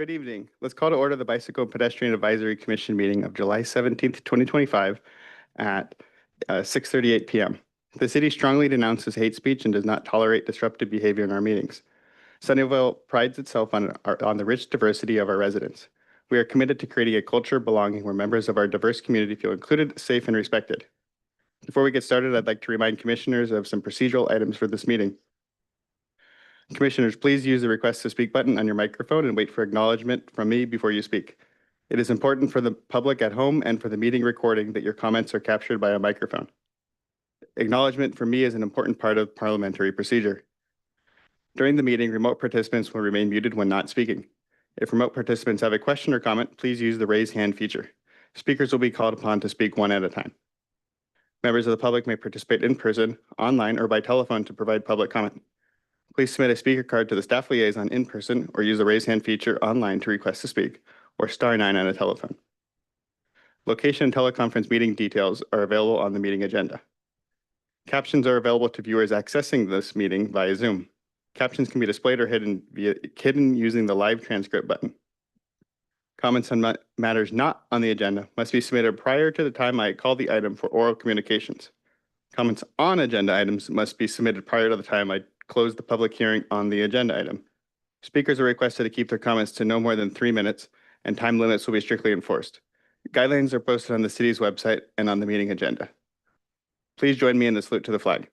Good evening. Let's call to order the Bicycle and Pedestrian Advisory Commission meeting of July 17th, 2025 at 6:38 p.m. The city strongly denounces hate speech and does not tolerate disruptive behavior in our meetings. Sunnyvale prides itself on the rich diversity of our residents. We are committed to creating a culture of belonging where members of our diverse community feel included, safe, and respected. Before we get started, I'd like to remind commissioners of some procedural items for this meeting. Commissioners, please use the request to speak button on your microphone and wait for acknowledgement from me before you speak. It is important for the public at home and for the meeting recording that your comments are captured by a microphone. Acknowledgement from me is an important part of parliamentary procedure. During the meeting, remote participants will remain muted when not speaking. If remote participants have a question or comment, please use the raise hand feature. Speakers will be called upon to speak one at a time. Members of the public may participate in person, online, or by telephone to provide public comment. Please submit a speaker card to the staff liaison in person or use the raise hand feature online to request to speak, or *9 on a telephone. Location and teleconference meeting details are available on the meeting agenda. Captions are available to viewers accessing this meeting via Zoom. Captions can be displayed or hidden using the live transcript button. Comments on matters not on the agenda must be submitted prior to the time I call the item for oral communications. Comments on agenda items must be submitted prior to the time I close the public hearing on the agenda item. Speakers are requested to keep their comments to no more than 3 minutes, and time limits will be strictly enforced. Guidelines are posted on the city's website and on the meeting agenda. Please join me in the salute to the flag.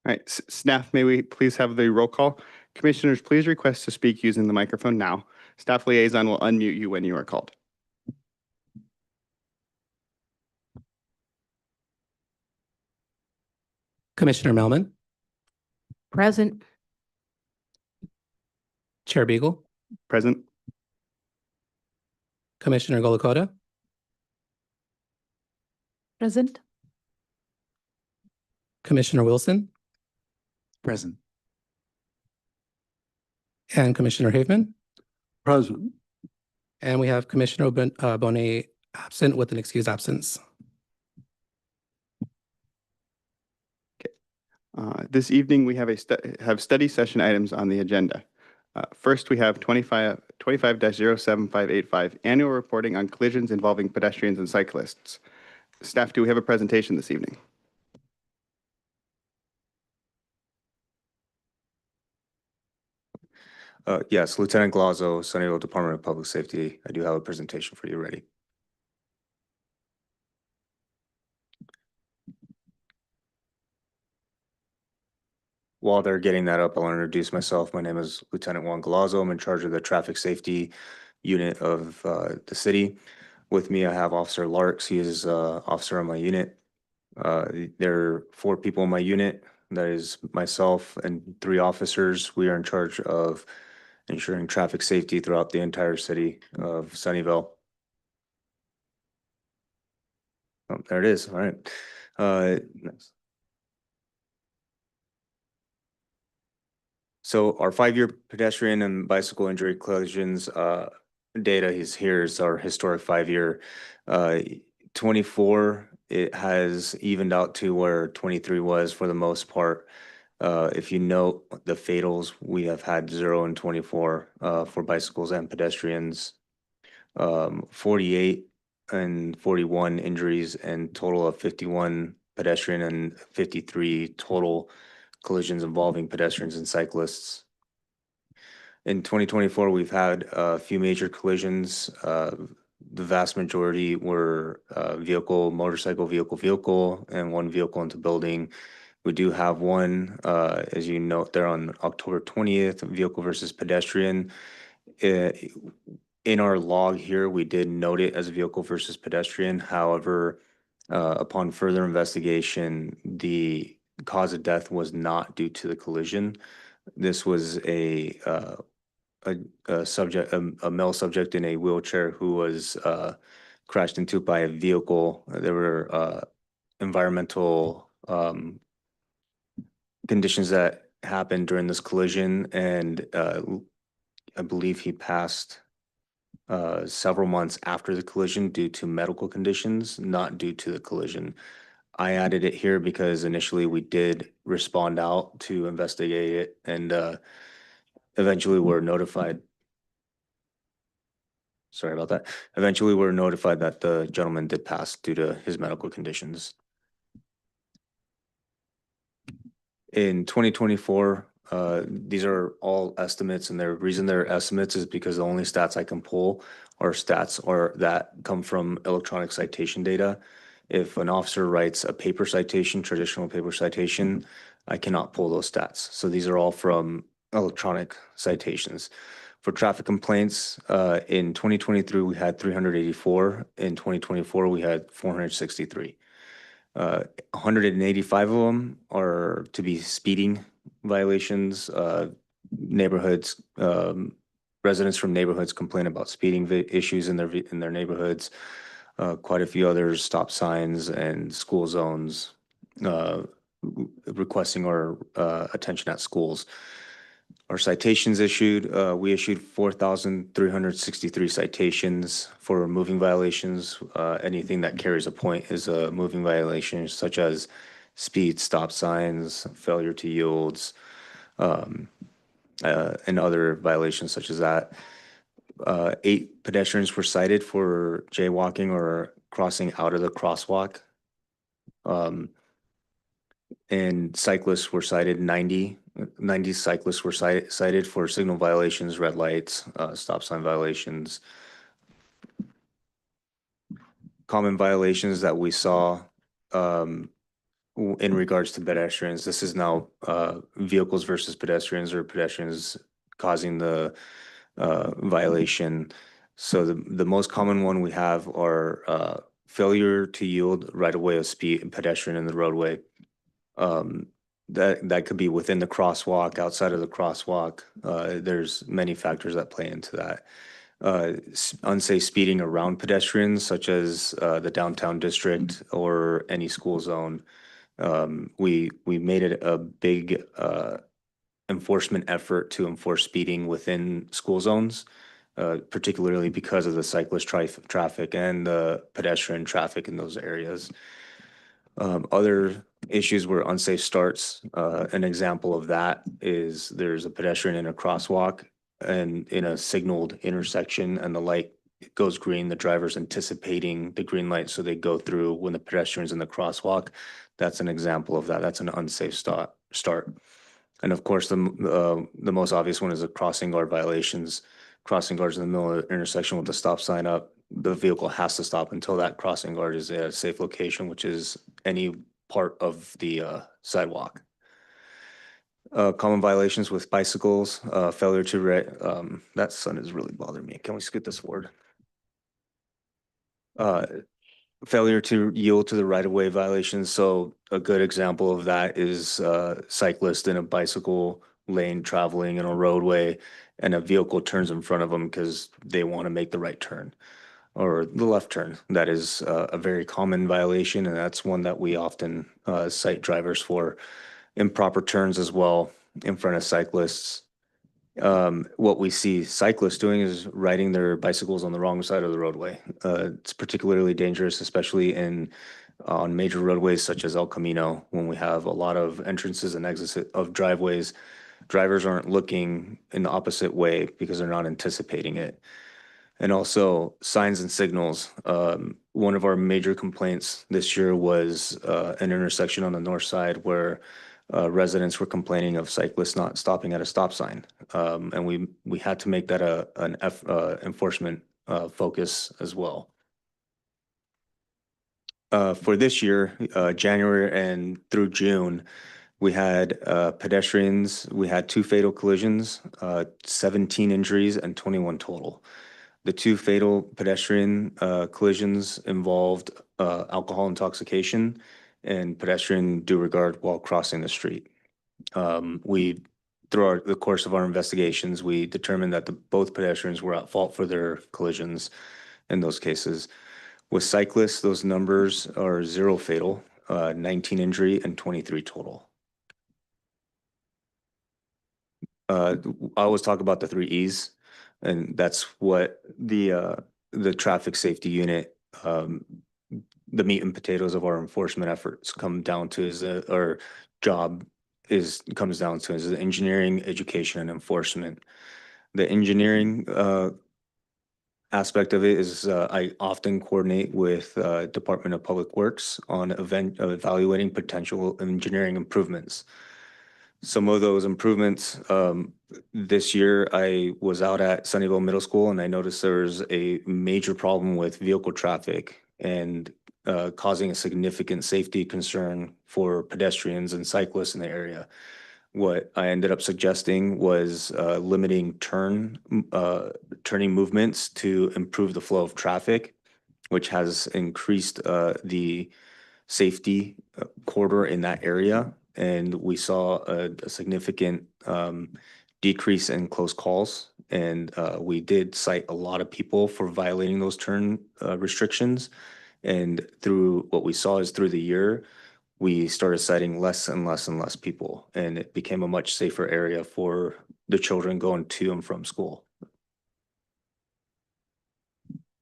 All right, staff, may we please have the roll call? Commissioners, please request to speak using the microphone now. Staff liaison will unmute you when you are called. Commissioner Melman, Present. Chair Beagle, Present. Commissioner Golokota, Present. Commissioner Wilson, Present. and Commissioner Haveman. Present. And we have Commissioner Bonet absent with an excused absence. This evening, we have study session items on the agenda. First, we have 25-07585, annual reporting on collisions involving pedestrians and cyclists. Staff, do we have a presentation this evening? Yes, Lieutenant Galazzo, Sunnyvale Department of Public Safety. I do have a presentation for you ready. While they're getting that up, I want to introduce myself. My name is Lieutenant Juan Galazzo. I'm in charge of the traffic safety unit of the city. With me, I have Officer Larks. He is officer on my unit. There are 4 people in my unit. That is myself and 3 officers. We are in charge of ensuring traffic safety throughout the entire city of Sunnyvale. Oh, there it is. All right. Next. So our 5-year pedestrian and bicycle injury collisions data is here is our historic 5-year. 24, it has evened out to where 23 was for the most part. If you note the fatals, we have had 0 and 24 for bicycles and pedestrians, 48 and 41 injuries, and total of 51 pedestrian and 53 total collisions involving pedestrians and cyclists. In 2024, we've had a few major collisions. The vast majority were motorcycle, vehicle, and 1 vehicle into building. We do have one, as you note there on October 20th, vehicle versus pedestrian. In our log here, we did note it as a vehicle versus pedestrian. However, upon further investigation, the cause of death was not due to the collision. This was a male subject in a wheelchair who was crashed into by a vehicle. There were environmental conditions that happened during this collision, and I believe he passed several months after the collision due to medical conditions, not due to the collision. I added it here because initially we did respond out to investigate it, and eventually were notified. Sorry about that. Eventually we're notified that the gentleman did pass due to his medical conditions. In 2024, these are all estimates, and the reason they're estimates is because the only stats I can pull are stats or that come from electronic citation data. If an officer writes a paper citation, traditional paper citation, I cannot pull those stats. So these are all from electronic citations. For traffic complaints, in 2023, we had 384. In 2024, we had 463. 185 of them are to be speeding violations. Neighborhoods, residents from neighborhoods complain about speeding issues in their neighborhoods. Quite a few others, stop signs and school zones, requesting our attention at schools. Our citations issued, we issued 4,363 citations for moving violations. Anything that carries a point is a moving violation, such as speed, stop signs, failure to yields, and other violations such as that. 8 pedestrians were cited for jaywalking or crossing out of the crosswalk. And cyclists were cited, 90 cyclists were cited for signal violations, red lights, stop sign violations. Common violations that we saw in regards to pedestrians. This is now vehicles versus pedestrians, or pedestrians causing the violation. So the most common one we have are failure to yield right of way of speed pedestrian in the roadway. That could be within the crosswalk, outside of the crosswalk. There's many factors that play into that. Unsafe speeding around pedestrians, such as the downtown district or any school zone. We made it a big enforcement effort to enforce speeding within school zones, particularly because of the cyclist traffic and the pedestrian traffic in those areas. Other issues were unsafe starts. An example of that is there's a pedestrian in a crosswalk and in a signaled intersection, and the light goes green. The driver's anticipating the green light, so they go through when the pedestrian's in the crosswalk. That's an example of that. That's an unsafe start. And of course, the most obvious one is the crossing guard violations. Crossing guards in the middle of the intersection with the stop sign up, the vehicle has to stop until that crossing guard is at a safe location, which is any part of the sidewalk. Common violations with bicycles, failure to that sun is really bothering me. Can we scoot this forward? Failure to yield to the right-of-way violations. So a good example of that is cyclist in a bicycle lane traveling in a roadway, and a vehicle turns in front of them because they want to make the right turn or the left turn. That is a very common violation, and that's one that we often cite drivers for. Improper turns as well in front of cyclists. What we see cyclists doing is riding their bicycles on the wrong side of the roadway. It's particularly dangerous, especially on major roadways such as El Camino, when we have a lot of entrances and exits of driveways. Drivers aren't looking in the opposite way because they're not anticipating it. And also signs and signals. One of our major complaints this year was an intersection on the north side where residents were complaining of cyclists not stopping at a stop sign. And we had to make that an enforcement focus as well. For this year, January and through June, we had pedestrians, we had 2 fatal collisions, 17 injuries, and 21 total. The 2 fatal pedestrian collisions involved alcohol intoxication and pedestrian due regard while crossing the street. Through the course of our investigations, we determined that both pedestrians were at fault for their collisions in those cases. With cyclists, those numbers are 0 fatal 19 injury and 23 total. I always talk about the 3 E's, and that's what the traffic safety unit, the meat and potatoes of our enforcement efforts come down to is our job comes down to is the engineering, education, and enforcement. The engineering aspect of it is I often coordinate with Department of Public Works on evaluating potential engineering improvements. Some of those improvements, this year I was out at Sunnyvale Middle School and I noticed there was a major problem with vehicle traffic and causing a significant safety concern for pedestrians and cyclists in the area. What I ended up suggesting was limiting turning movements to improve the flow of traffic, which has increased the safety corridor in that area. And we saw a significant decrease in close calls. And we did cite a lot of people for violating those turn restrictions. And through what we saw is through the year, we started citing less and less and less people. And it became a much safer area for the children going to and from school.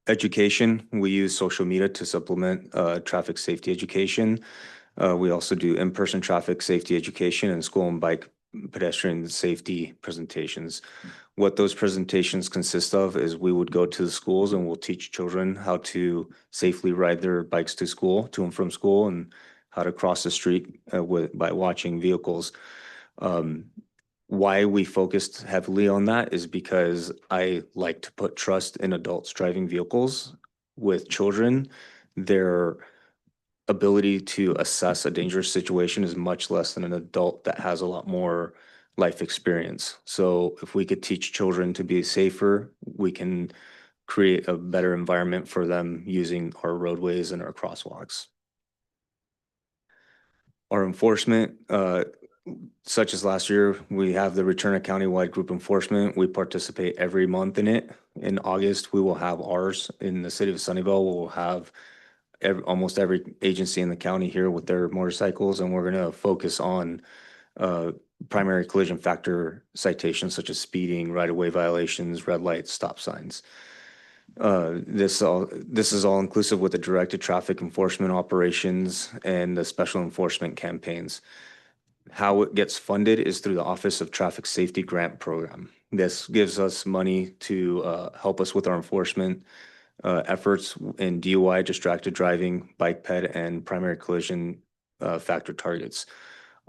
Education, we use social media to supplement traffic safety education. We also do in-person traffic safety education and school and bike pedestrian safety presentations. What those presentations consist of is we would go to the schools and we'll teach children how to safely ride their bikes to school, to and from school, and how to cross the street by watching vehicles. Why we focused heavily on that is because I like to put trust in adults driving vehicles. With children, their ability to assess a dangerous situation is much less than an adult that has a lot more life experience. So if we could teach children to be safer, we can create a better environment for them using our roadways and our crosswalks. Our enforcement, such as last year, we have the return of countywide group enforcement. We participate every month in it. In August, we will have ours in the city of Sunnyvale. We'll have almost every agency in the county here with their motorcycles, and we're going to focus on primary collision factor citations such as speeding, right-of-way violations, red lights, stop signs. This is all inclusive with the directed traffic enforcement operations and the special enforcement campaigns. How it gets funded is through the Office of Traffic Safety Grant Program. This gives us money to help us with our enforcement efforts in DUI, distracted driving, bike ped, and primary collision factor targets.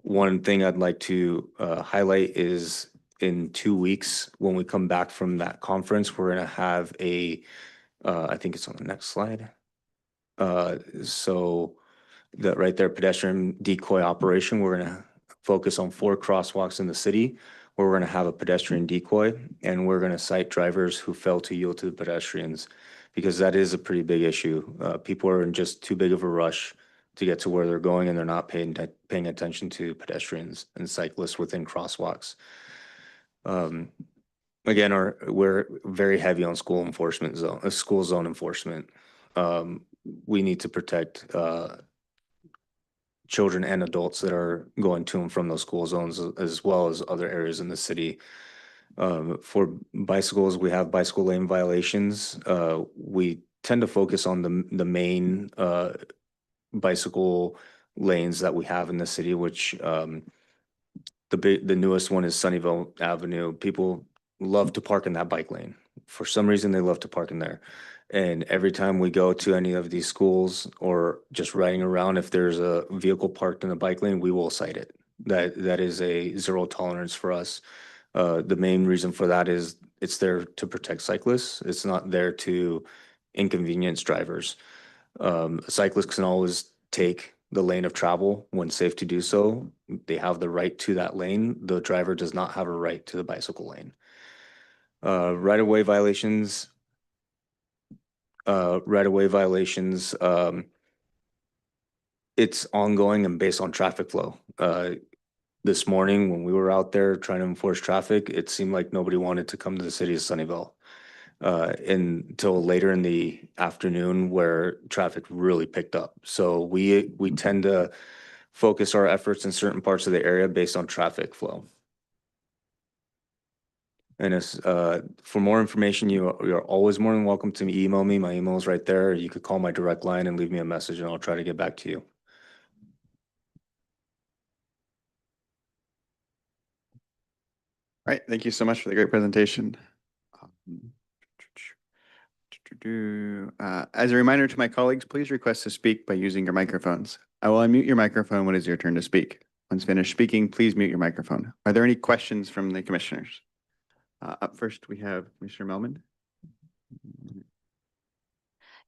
One thing I'd like to highlight is in 2 weeks, when we come back from that conference, we're going to have I think it's on the next slide. So that right there, pedestrian decoy operation, we're going to focus on 4 crosswalks in the city where we're going to have a pedestrian decoy, and we're going to cite drivers who fail to yield to the pedestrians, because that is a pretty big issue. People are in just too big of a rush to get to where they're going, and they're not paying attention to pedestrians and cyclists within crosswalks. Again, we're very heavy on school zone enforcement. We need to protect children and adults that are going to and from those school zones, as well as other areas in the city. For bicycles, we have bicycle lane violations. We tend to focus on the main bicycle lanes that we have in the city, which the newest one is Sunnyvale Avenue. People love to park in that bike lane. For some reason, they love to park in there. And every time we go to any of these schools or just riding around, if there's a vehicle parked in the bike lane, we will cite it. That is a zero tolerance for us. The main reason for that is it's there to protect cyclists. It's not there to inconvenience drivers. Cyclists can always take the lane of travel when safe to do so. They have the right to that lane. The driver does not have a right to the bicycle lane. Right-of-way violations. It's ongoing and based on traffic flow. This morning when we were out there trying to enforce traffic, it seemed like nobody wanted to come to the city of Sunnyvale. until later in the afternoon where traffic really picked up. So we tend to focus our efforts in certain parts of the area based on traffic flow. And for more information, you're always more than welcome to email me. My email is right there. You could call my direct line and leave me a message and I'll try to get back to you. All right, thank you so much for the great presentation. As a reminder to my colleagues, please request to speak by using your microphones. I will unmute your microphone when it is your turn to speak. Once finished speaking, please mute your microphone. Are there any questions from the commissioners? Up first, we have Commissioner Melman.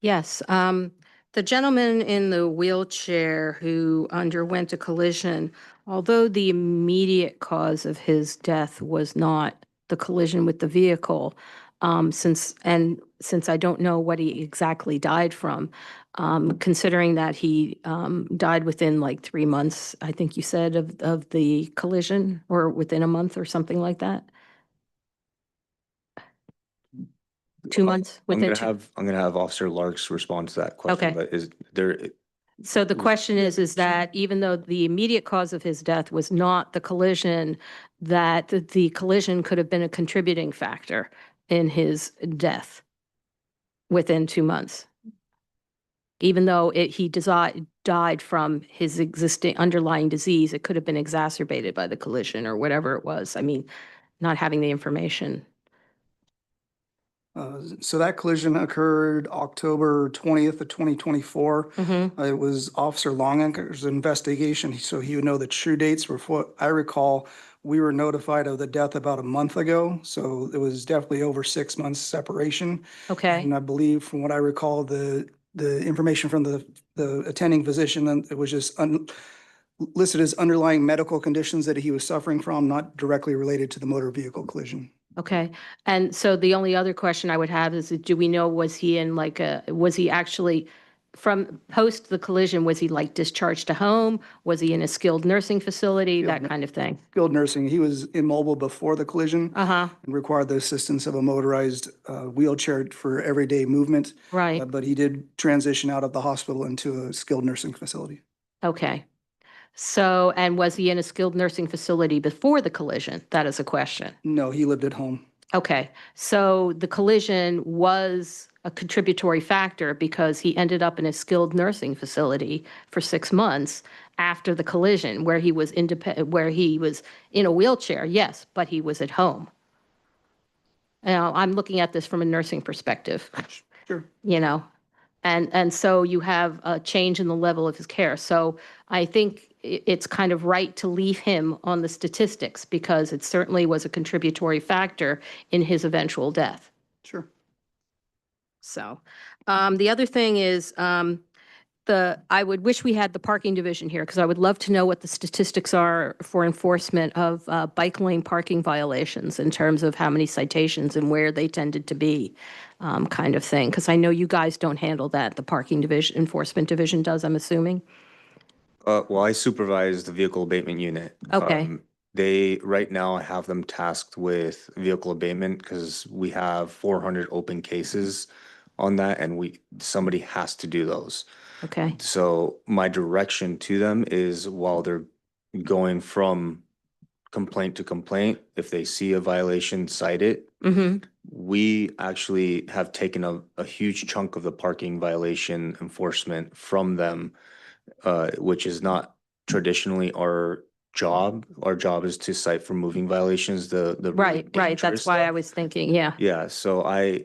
Yes, the gentleman in the wheelchair who underwent a collision, although the immediate cause of his death was not the collision with the vehicle, since I don't know what he exactly died from, considering that he died within like 3 months, I think you said, of the collision, or within a month or something like that. 2 months, I'm within gonna two. have Officer Larks respond to that question. Okay. But is there? So the question is that even though the immediate cause of his death was not the collision, that the collision could have been a contributing factor in his death within 2 months. Even though he died from his existing underlying disease, it could have been exacerbated by the collision or whatever it was. I mean, not having the information. So that collision occurred October 20th of 2024. Mm-hmm. It was Officer Longacre's investigation, so he would know the true dates. For what I recall, we were notified of the death about a month ago, so it was definitely over 6 months separation. Okay. And I believe, from what I recall, the information from the attending physician, it was just listed as underlying medical conditions that he was suffering from, not directly related to the motor vehicle collision. Okay. And so the only other question I would have is, do we know, was he actually, from post the collision, was he like discharged to home? Was he in a skilled nursing facility, that kind of thing? Skilled nursing. He was immobile before the collision. Uh-huh. And required the assistance of a motorized wheelchair for everyday movement. Right. But he did transition out of the hospital into a skilled nursing facility. Okay. So, and was he in a skilled nursing facility before the collision? That is a question. No, he lived at home. Okay. So the collision was a contributory factor because he ended up in a skilled nursing facility for 6 months after the collision, where he was where he was in a wheelchair, yes, but he was at home. Now, I'm looking at this from a nursing perspective. Sure. You know, and so you have a change in the level of his care. So I think it's kind of right to leave him on the statistics because it certainly was a contributory factor in his eventual death. Sure. So the other thing is I would wish we had the parking division here because I would love to know what the statistics are for enforcement of bike lane parking violations in terms of how many citations and where they tended to be, kind of thing. Because I know you guys don't handle that. The parking division, enforcement division does, I'm assuming. Well, I supervise the vehicle abatement unit. Okay. Right now I have them tasked with vehicle abatement because we have 400 open cases on that and somebody has to do those. Okay. So my direction to them is while they're going from complaint to complaint, if they see a violation, cite it. Mm-hmm. We actually have taken a huge chunk of the parking violation enforcement from them, which is not traditionally our job. Our job is to cite for moving violations, the really Right. That's dangerous why I stuff. was thinking, yeah. Yeah, so I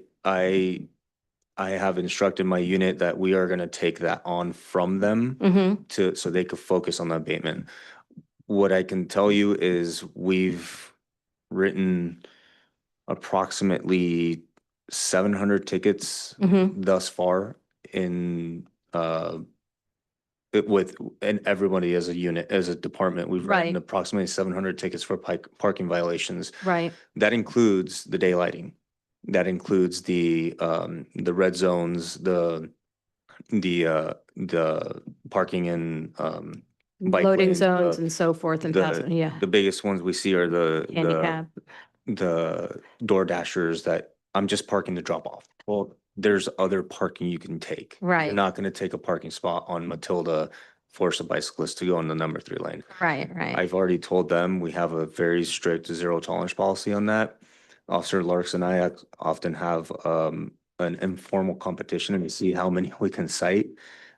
have instructed my unit that we are going to take that on from them Mm-hmm. so they could focus on the abatement. What I can tell you is we've written approximately 700 tickets Mm-hmm. thus far and everybody as a unit, as a department, we've written Right. approximately 700 tickets for parking violations. Right. That includes the daylighting. That includes the red zones, the parking in bike Loading lanes, zones and so forth and passing, yeah. the biggest ones we see are the Handicap. the door dashers that I'm just parking to drop off. Well, there's other parking you can take. Right. You're not gonna take a parking spot on Matilda, force a bicyclist to go in the number 3 lane. Right, right. I've already told them we have a very strict zero tolerance policy on that. Officer Larks and I often have an informal competition and we see how many we can cite.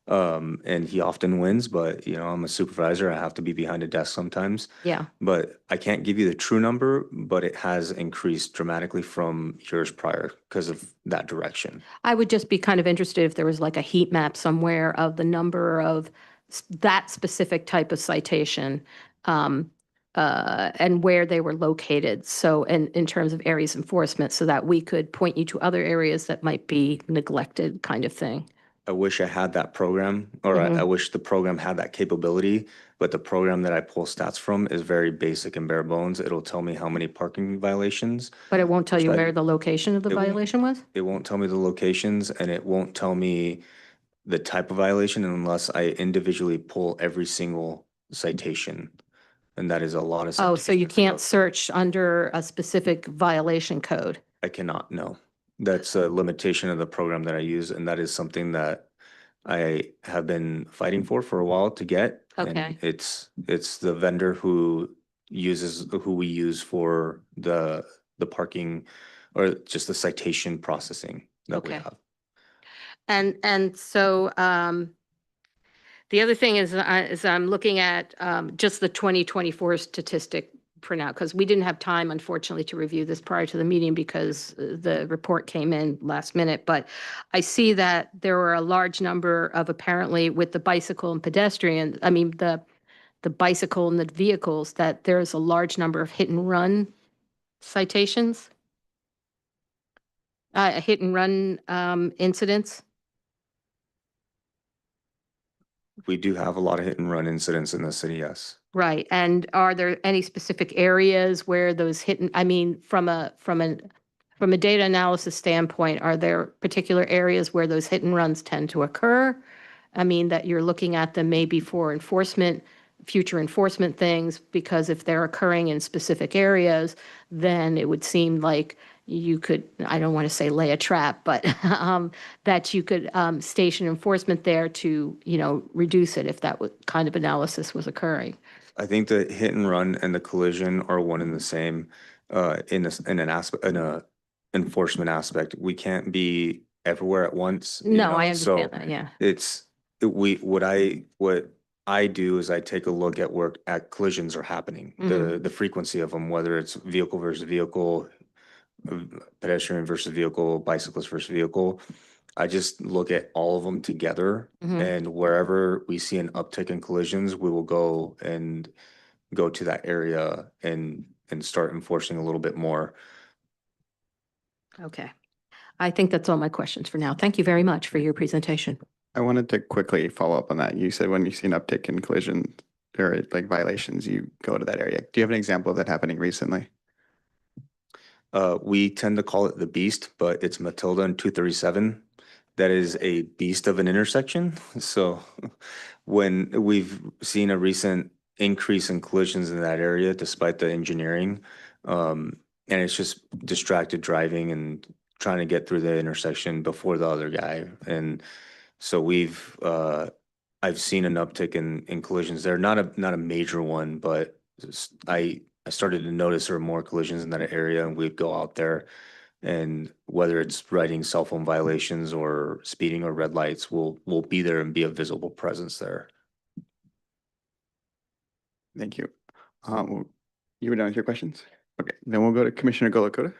And he often wins, but you know, I'm a supervisor. I have to be behind a desk sometimes. Yeah. But I can't give you the true number, but it has increased dramatically from years prior because of that direction. I would just be kind of interested if there was like a heat map somewhere of the number of that specific type of citation, and where they were located. So, in terms of areas enforcement, so that we could point you to other areas that might be neglected, kind of thing. I wish I had that program, or I wish the program had that capability, but the program that I pull stats from is very basic and bare bones. It'll tell me how many parking violations. But it won't tell you Which I- where the location of the it won't. violation was? It won't tell me the locations and it won't tell me the type of violation unless I individually pull every single citation. And that is a lot of Oh, so you citations. can't search under a specific violation code? I cannot, no. That's a limitation of the program that I use, and that is something that I have been fighting for a while to get. And Okay. it's the vendor who we use for the parking or just the citation processing that we Okay. have. And so, the other thing is I'm looking at just the 2024 statistic for now, because we didn't have time, unfortunately, to review this prior to the meeting because the report came in last minute. But I see that there were a large number of, apparently with the bicycle and pedestrian, I mean, the bicycle and the vehicles, that there's a large number of hit and run citations, hit and run incidents. We do have a lot of hit and run incidents in the city, yes. Right. And are there any specific areas where those I mean, from a data analysis standpoint, are there particular areas where those hit and runs tend to occur? I mean, that you're looking at them maybe for enforcement, future enforcement things, because if they're occurring in specific areas, then it would seem like you could, I don't want to say lay a trap, but that you could station enforcement there to, reduce it if that kind of analysis was occurring. I think the hit and run and the collision are one and the same in a enforcement aspect. We can't be everywhere at once. No, I so understand that, yeah. What I do is I take a look at where collisions are happening, the frequency of them, whether it's vehicle versus vehicle, pedestrian versus vehicle, bicyclist versus vehicle. I just look at all of them together, and wherever we see an uptick in collisions, we will go to that area and start enforcing a little bit more. Okay. I think that's all my questions for now. Thank you very much for your presentation. I wanted to quickly follow up on that. You said when you see an uptick in collision or like violations, you go to that area. Do you have an example of that happening recently? We tend to call it the beast, but it's Matilda and 237. That is a beast of an intersection. So when we've seen a recent increase in collisions in that area, despite the engineering, and it's just distracted driving and trying to get through the intersection before the other guy. And so I've seen an uptick in collisions there. Not a major one, but I started to notice there were more collisions in that area, and we'd go out there, and whether it's writing cell phone violations or speeding or red lights, we'll be there and be a visible presence there. Thank you. You were done with your questions? Okay, then we'll go to Commissioner Golakota.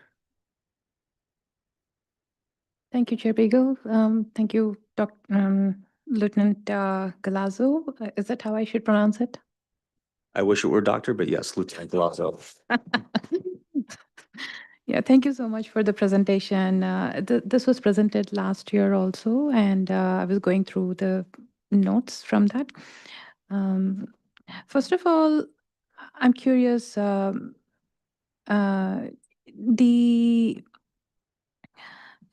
Thank you, Chair Beagle. Thank you, Lieutenant Galazzo. Is that how I should pronounce it? I wish it were doctor, but yes, Lieutenant Galazzo. Yeah, thank you so much for the presentation. This was presented last year also, and I was going through the notes from that. First of all, I'm curious, the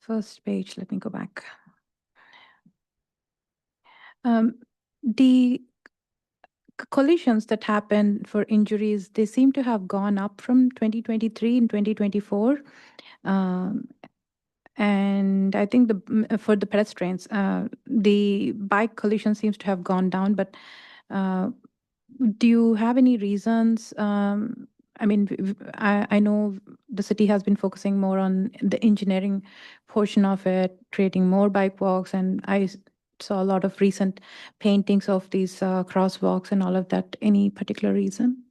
first page, let me go back. The collisions that happen for injuries, they seem to have gone up from 2023 and 2024. And I think for the pedestrians, the bike collision seems to have gone down, but uh, do you have any reasons? I mean, I know the city has been focusing more on the engineering portion of it, creating more bike walks, and saw a lot of recent paintings of these crosswalks and all of that. Any particular reason?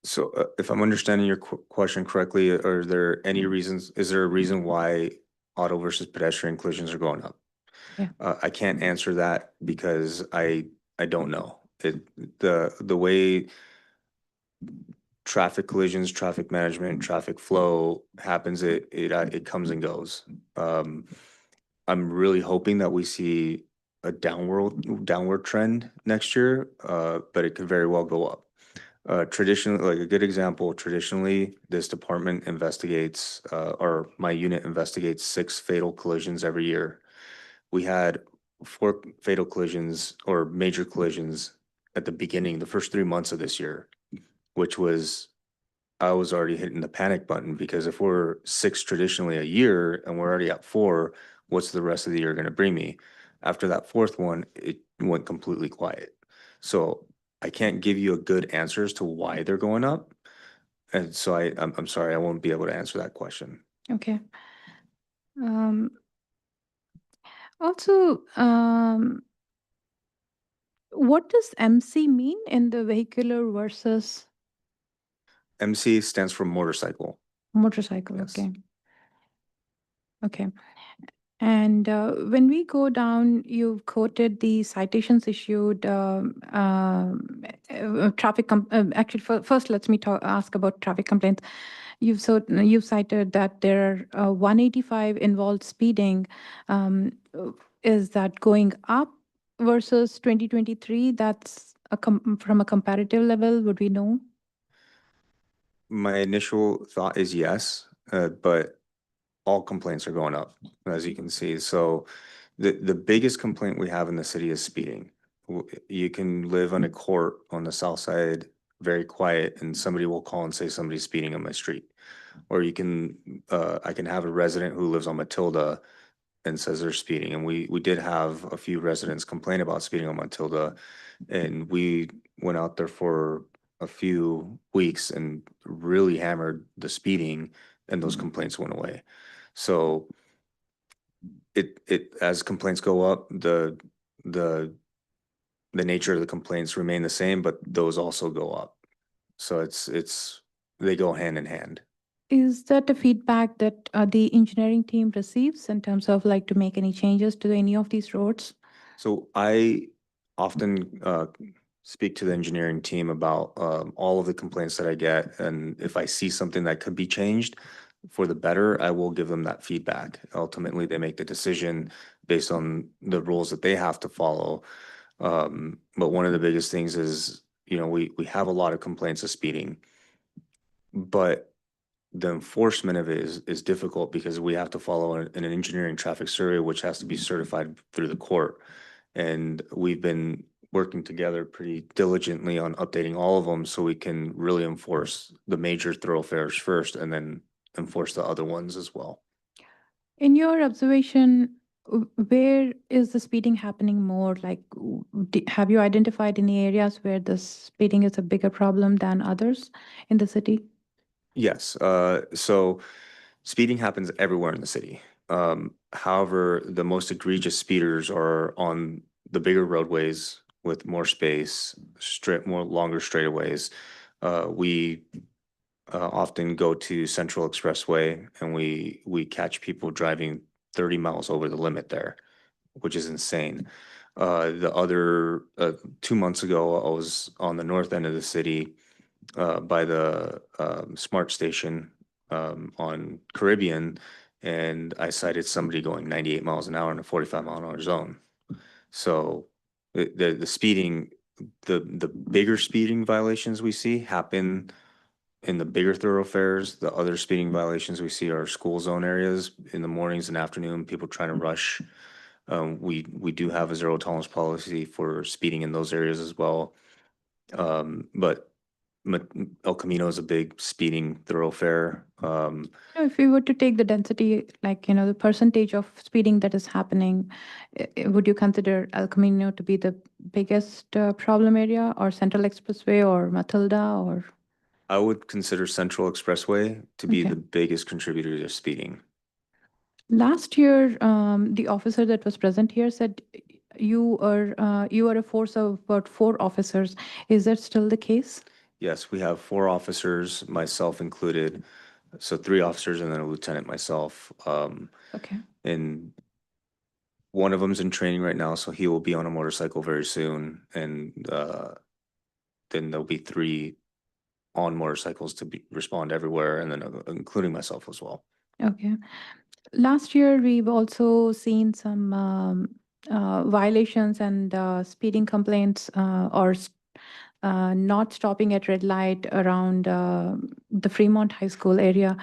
So if I'm understanding your question correctly, are there any reasons, is there a reason why auto versus pedestrian collisions are going up? Yeah. I can't answer that because I don't know. The way traffic collisions, traffic management, traffic flow happens, it comes and goes. I'm really hoping that we see a downward trend next year, but it could very well go up. Traditionally, like a good example, traditionally, this department investigates, or my unit investigates 6 fatal collisions every year. We had 4 fatal collisions or major collisions at the beginning, the first 3 months of this year, which was, I was already hitting the panic button because if we're 6 traditionally a year and we're already at 4, what's the rest of the year going to bring me? After that 4th one, it went completely quiet. So I can't give you a good answer as to why they're going up. And so I'm sorry, I won't be able to answer that question. Okay. Um, Also, what does MC mean in the vehicular versus MC stands for motorcycle. motorcycle? Yes. Okay. Okay. And when we go down, you've quoted the citations issued, traffic. Actually, first, let me ask about traffic complaints. You've cited that there are 185 involved speeding. Is that going up versus 2023? That's from a comparative level. Would we know? My initial thought is yes, but all complaints are going up, as you can see. So the biggest complaint we have in the city is speeding. You can live on a court on the south side, very quiet, and somebody will call and say somebody's speeding on my street. Or you can, I can have a resident who lives on Matilda and says they're speeding. And we did have a few residents complain about speeding on Matilda. And we went out there for a few weeks and really hammered the speeding, and those complaints went away. So as complaints go up, the nature of the complaints remain the same, but those also go up. So they go hand in hand. Is that the feedback that the engineering team receives in terms of like to make any changes to any of these roads? So I often speak to the engineering team about all of the complaints that I get, and if I see something that could be changed for the better, I will give them that feedback. Ultimately, they make the decision based on the rules that they have to follow. But one of the biggest things is, we have a lot of complaints of speeding, but the enforcement of it is difficult because we have to follow an engineering traffic survey, which has to be certified through the court. And we've been working together pretty diligently on updating all of them so we can really enforce the major thoroughfares first and then enforce the other ones as well. In your observation, where is the speeding happening more? Like, have you identified any areas where the speeding is a bigger problem than others in the city? Yes, so speeding happens everywhere in the city. However, the most egregious speeders are on the bigger roadways with more space, more longer straightaways. We often go to Central Expressway and we catch people driving 30 miles over the limit there, which is insane. The other 2 months ago, I was on the north end of the city by the Smart Station on Caribbean, and I cited somebody going 98 miles an hour in a 45-mile-an-hour zone. So the speeding, the bigger speeding violations we see happen in the bigger thoroughfares. The other speeding violations we see are school zone areas in the mornings and afternoon, people trying to rush. We do have a zero tolerance policy for speeding in those areas as well. But El Camino is a big speeding thoroughfare. If we were to take the density, like, the percentage of speeding that is happening, would you consider El Camino to be the biggest problem area, or Central Expressway, or Matilda, or? I would consider Central Expressway to be Okay. the biggest contributor to speeding. Last year, the officer that was present here said you are a force of about 4 officers. Is that still the case? Yes, we have 4 officers, myself included. So 3 officers and then a lieutenant myself. Okay. And one of them's in training right now, so he will be on a motorcycle very soon. And then there'll be 3 on motorcycles to respond everywhere, and then including myself as well. Okay. Last year, we've also seen some violations and speeding complaints, not stopping at red light around the Fremont High School area.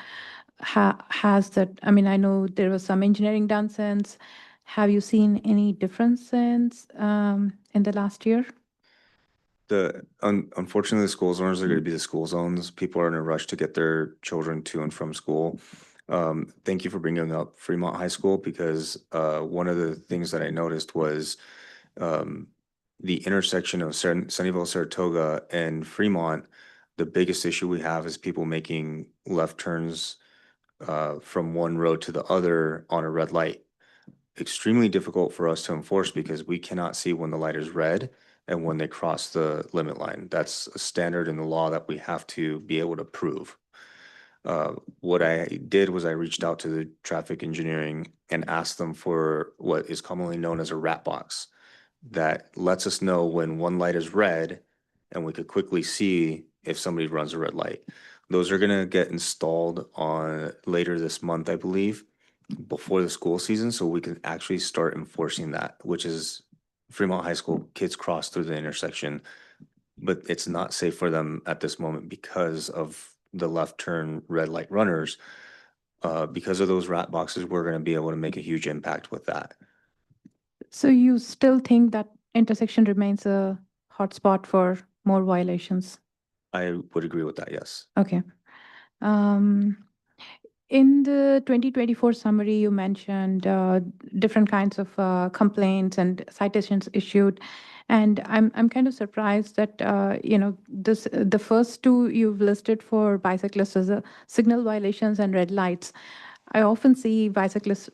Has that, I mean, I know there was some engineering done since. Have you seen any difference since in the last year? Unfortunately, the school zones are going to be the school zones. People are in a rush to get their children to and from school. Thank you for bringing up Fremont High School, because one of the things that I noticed was the intersection of Sunnyvale, Saratoga, and Fremont. The biggest issue we have is people making left turns from one road to the other on a red light. Extremely difficult for us to enforce because we cannot see when the light is red and when they cross the limit line. That's a standard in the law that we have to be able to prove. What I did was I reached out to the traffic engineering and asked them for what is commonly known as a rat box that lets us know when one light is red and we could quickly see if somebody runs a red light. Those are gonna get installed on later this month, I believe, before the school season, so we can actually start enforcing that, which is Fremont High School kids cross through the intersection, but it's not safe for them at this moment because of the left turn red light runners. Because of those rat boxes, we're gonna be able to make a huge impact with that. So you still think that intersection remains a hotspot for more violations? I would agree with that, yes. Okay. In the 2024 summary, you mentioned different kinds of complaints and citations issued, and I'm kind of surprised that the first 2 you've listed for bicyclists as signal violations and red lights. I often see bicyclists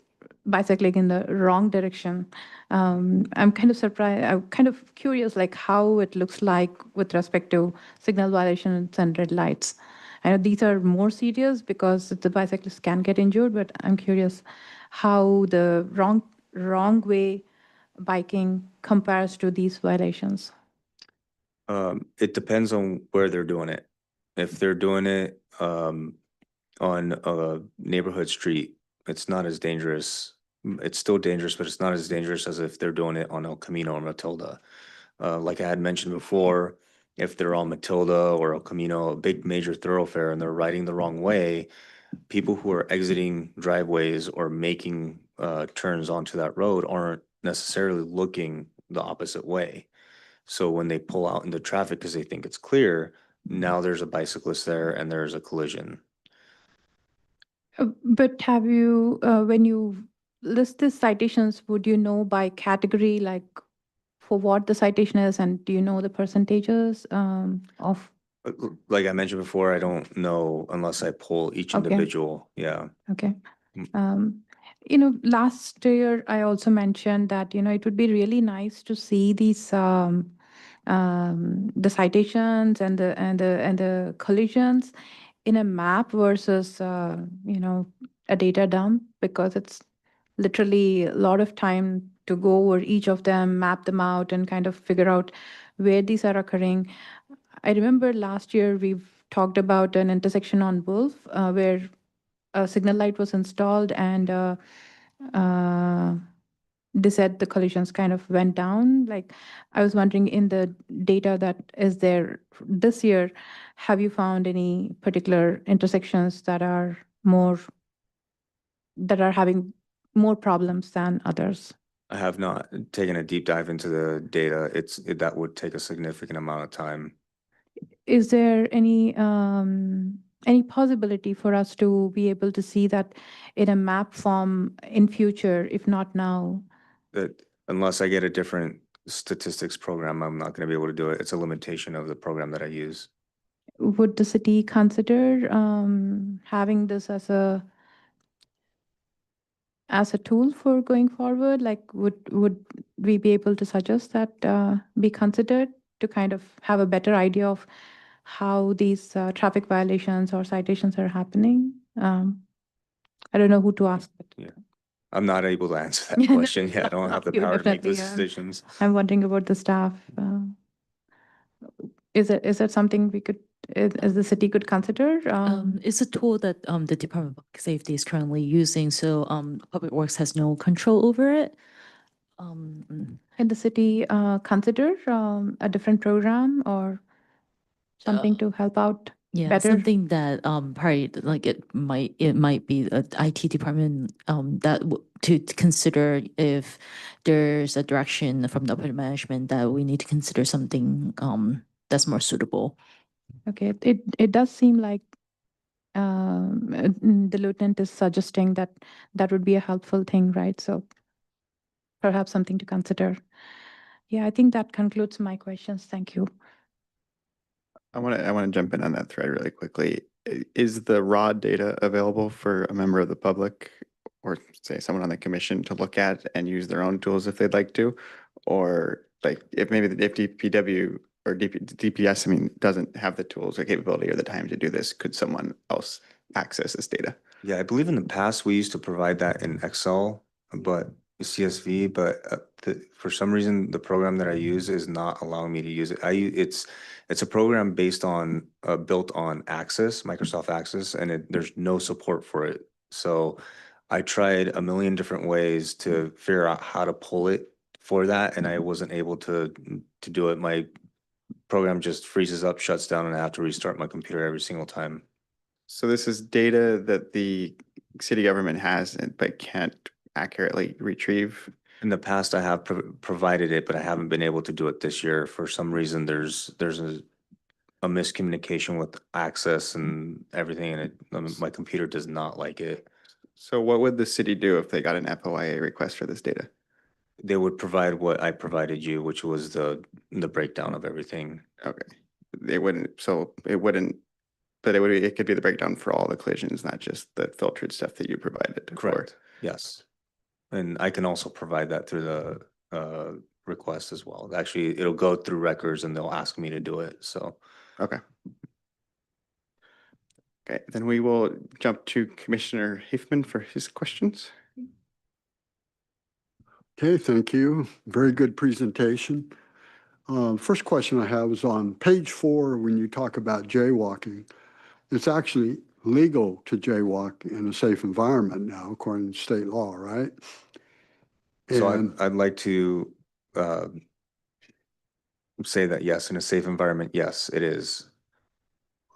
bicycling in the wrong direction. I'm kind of surprised. I'm kind of curious, like how it looks like with respect to signal violations and red lights. I know these are more serious because the bicyclists can get injured, but I'm curious how the wrong way biking compares to these violations. It depends on where they're doing it. If they're doing it on a neighborhood street, it's not as dangerous. It's still dangerous, but it's not as dangerous as if they're doing it on El Camino or Matilda. Like I had mentioned before, if they're on Matilda or El Camino, a big major thoroughfare, and they're riding the wrong way, people who are exiting driveways or making turns onto that road aren't necessarily looking the opposite way. So when they pull out into traffic because they think it's clear, now there's a bicyclist there and there's a collision. But have you, when you list the citations, would you know by category, like for what the citation is, and do you know the percentages of? Like I mentioned before, I don't know unless I pull each Okay. individual. Yeah. Okay. Mm. Last year I also mentioned that, it would be really nice to see these the citations and the collisions in a map versus a data dump, because it's literally a lot of time to go over each of them, map them out, and kind of figure out where these are occurring. I remember last year we've talked about an intersection on Wolf where a signal light was installed, and uh, they said the collisions kind of went down. Like, I was wondering, in the data that is there this year, have you found any particular intersections that are having more problems than others? I have not taken a deep dive into the data. That would take a significant amount of time. is there any possibility for us to be able to see that in a map form in future, if not now? That unless I get a different statistics program, I'm not going to be able to do it. It's a limitation of the program that I use. Would the city consider having this as a tool for going forward? Like, would we be able to suggest that be considered to kind of have a better idea of how these traffic violations or citations are happening? I don't know who to ask. But I'm not able to answer that Yeah, no, question. Yeah, I don't have the you power to make those definitely, decisions. I'm wondering about the staff. Is that something we could, as the city could consider? It's a tool that the Department of Public Safety is currently using, so Public Works has no control over it. Can the city consider a different program or something to help out Yeah, better? something that probably like it might be the IT department that to consider if there's a direction from the upper management that we need to consider something that's more suitable. Okay, it does seem like the lieutenant is suggesting that that would be a helpful thing, right? So perhaps something to consider. Yeah, I think that concludes my questions. Thank you. I want to jump in on that thread really quickly. Is the raw data available for a member of the public or say someone on the commission to look at and use their own tools if they'd like to? Or like if maybe if DPW or DPS, I mean, doesn't have the tools or capability or the time to do this, could someone else access this data? Yeah, I believe in the past we used to provide that in Excel, but CSV, but for some reason the program that I use is not allowing me to use it. It's a program based on built on Access, Microsoft Access, and there's no support for it. So I tried a million different ways to figure out how to pull it for that, and I wasn't able to do it. My program just freezes up, shuts down, and I have to restart my computer every single time. So this is data that the city government has but can't accurately retrieve. In the past, I have provided it, but I haven't been able to do it this year. For some reason, there's a miscommunication with access and everything, and my computer does not like it. So what would the city do if they got an FOIA request for this data? They would provide what I provided you, which was the breakdown of everything. Okay. They wouldn't, so it wouldn't, but it could be the breakdown for all the collisions, not just the filtered stuff that you provided. Correct. Yes. And I can also provide that through the request as well. Actually, it'll go through records and they'll ask me to do it. So. Okay. Okay, then we will jump to Commissioner Hiefman for his questions. Okay, thank you. Very good presentation. First question I have is on page 4, when you talk about jaywalking. It's actually legal to jaywalk in a safe environment now, according to state law, right? So And I'd like to say that yes, in a safe environment, yes, it is.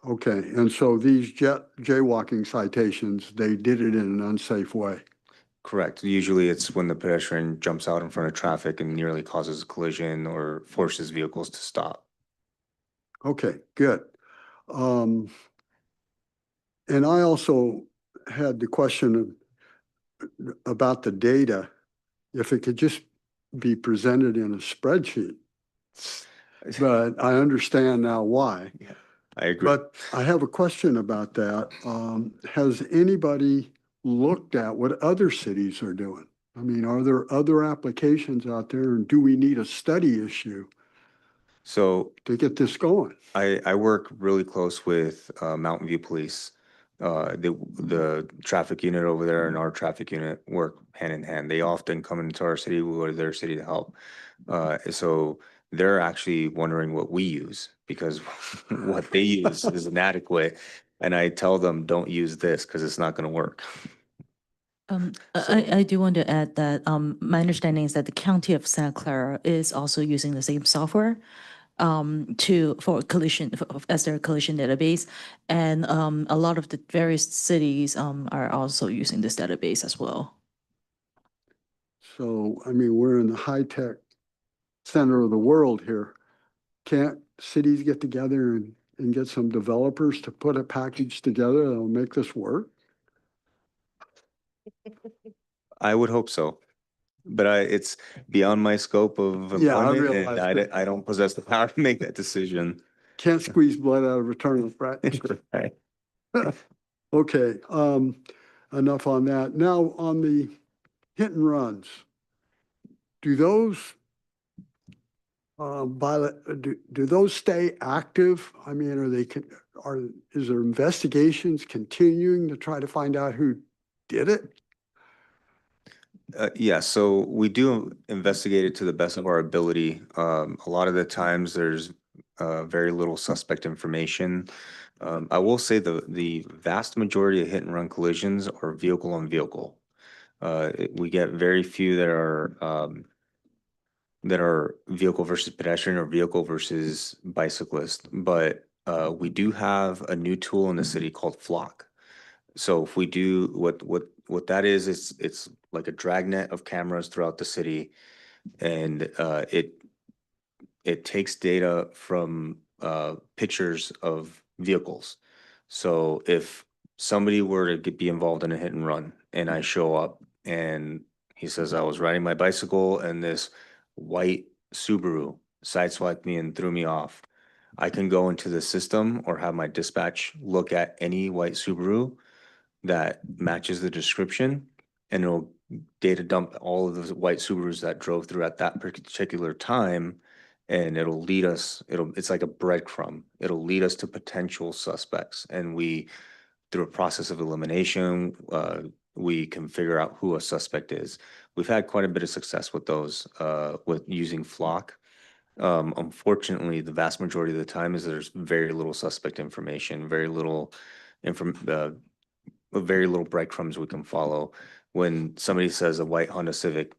okay, and so these jaywalking citations, they did it in an unsafe way. Correct. Usually it's when the pedestrian jumps out in front of traffic and nearly causes a collision or forces vehicles to stop. Okay, good. And I also had the question about the data, if it could just be presented in a spreadsheet. But I understand now why. Yeah, I agree. But I have a question about that. Has anybody looked at what other cities are doing? I mean, are there other applications out there, and do we need a study issue So to get this going? I work really close with Mountain View Police. The traffic unit over there and our traffic unit work hand in hand. They often come into our city, we go to their city to help. So they're actually wondering what we use because what they use is inadequate. And I tell them, don't use this because it's not going to work. I do want to add that my understanding is that the county of Santa Clara is also using the same software for collision as their collision database, and a lot of the various cities are also using this database as well. So, I mean, we're in the high-tech center of the world here. can't cities get together and get some developers to put a package together that'll make this work? I would hope so. But it's beyond my scope of Yeah, I employment, and realize that. I don't possess the power to make that decision. Can't squeeze blood out of a turnip, right? Right. Okay, enough on that. Now, on the hit and runs, do those do those stay active? I mean, is there investigations continuing to try to find out who did it? Yeah, so we do investigate it to the best of our ability. A lot of the times there's very little suspect information. I will say the vast majority of hit and run collisions are vehicle on vehicle. We get very few that are vehicle versus pedestrian or vehicle versus bicyclist, but we do have a new tool in the city called Flock. So if we do what that is, it's like a dragnet of cameras throughout the city, and it takes data from pictures of vehicles. So if somebody were to be involved in a hit and run, and I show up and he says I was riding my bicycle and this white Subaru sideswiped me and threw me off, I can go into the system or have my dispatch look at any white Subaru that matches the description, and it'll data dump all of the white Subarus that drove through at that particular time, and it'll lead us, it's like a breadcrumb. It'll lead us to potential suspects, and through a process of elimination, we can figure out who a suspect is. We've had quite a bit of success with those, with using Flock. Unfortunately, the vast majority of the time is there's very little suspect information, very little breadcrumbs we can follow. When somebody says a white Honda Civic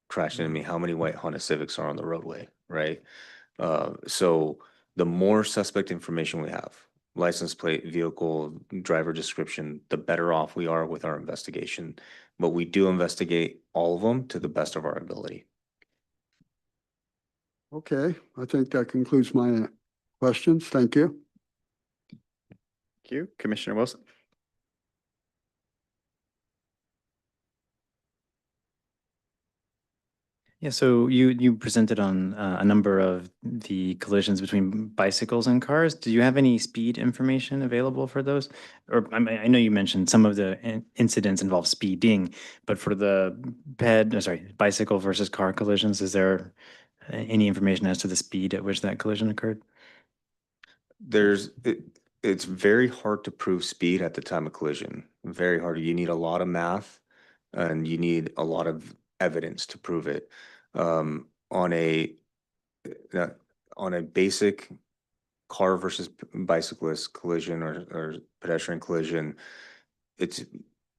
crashed into me, how many white Honda Civics are on the roadway, right? So the more suspect information we have, license plate, vehicle, driver description, the better off we are with our investigation. But we do investigate all of them to the best of our ability. Okay, I think that concludes my questions. Thank you. Thank you. Commissioner Wilson. Yeah, so you presented on a number of the collisions between bicycles and cars. Do you have any speed information available for those? Or I know you mentioned some of the incidents involve speeding, but for the bicycle versus car collisions, is there any information as to the speed at which that collision occurred? It's very hard to prove speed at the time of collision. Very hard. You need a lot of math, and you need a lot of evidence to prove it. On a basic car versus bicyclist collision or pedestrian collision, it's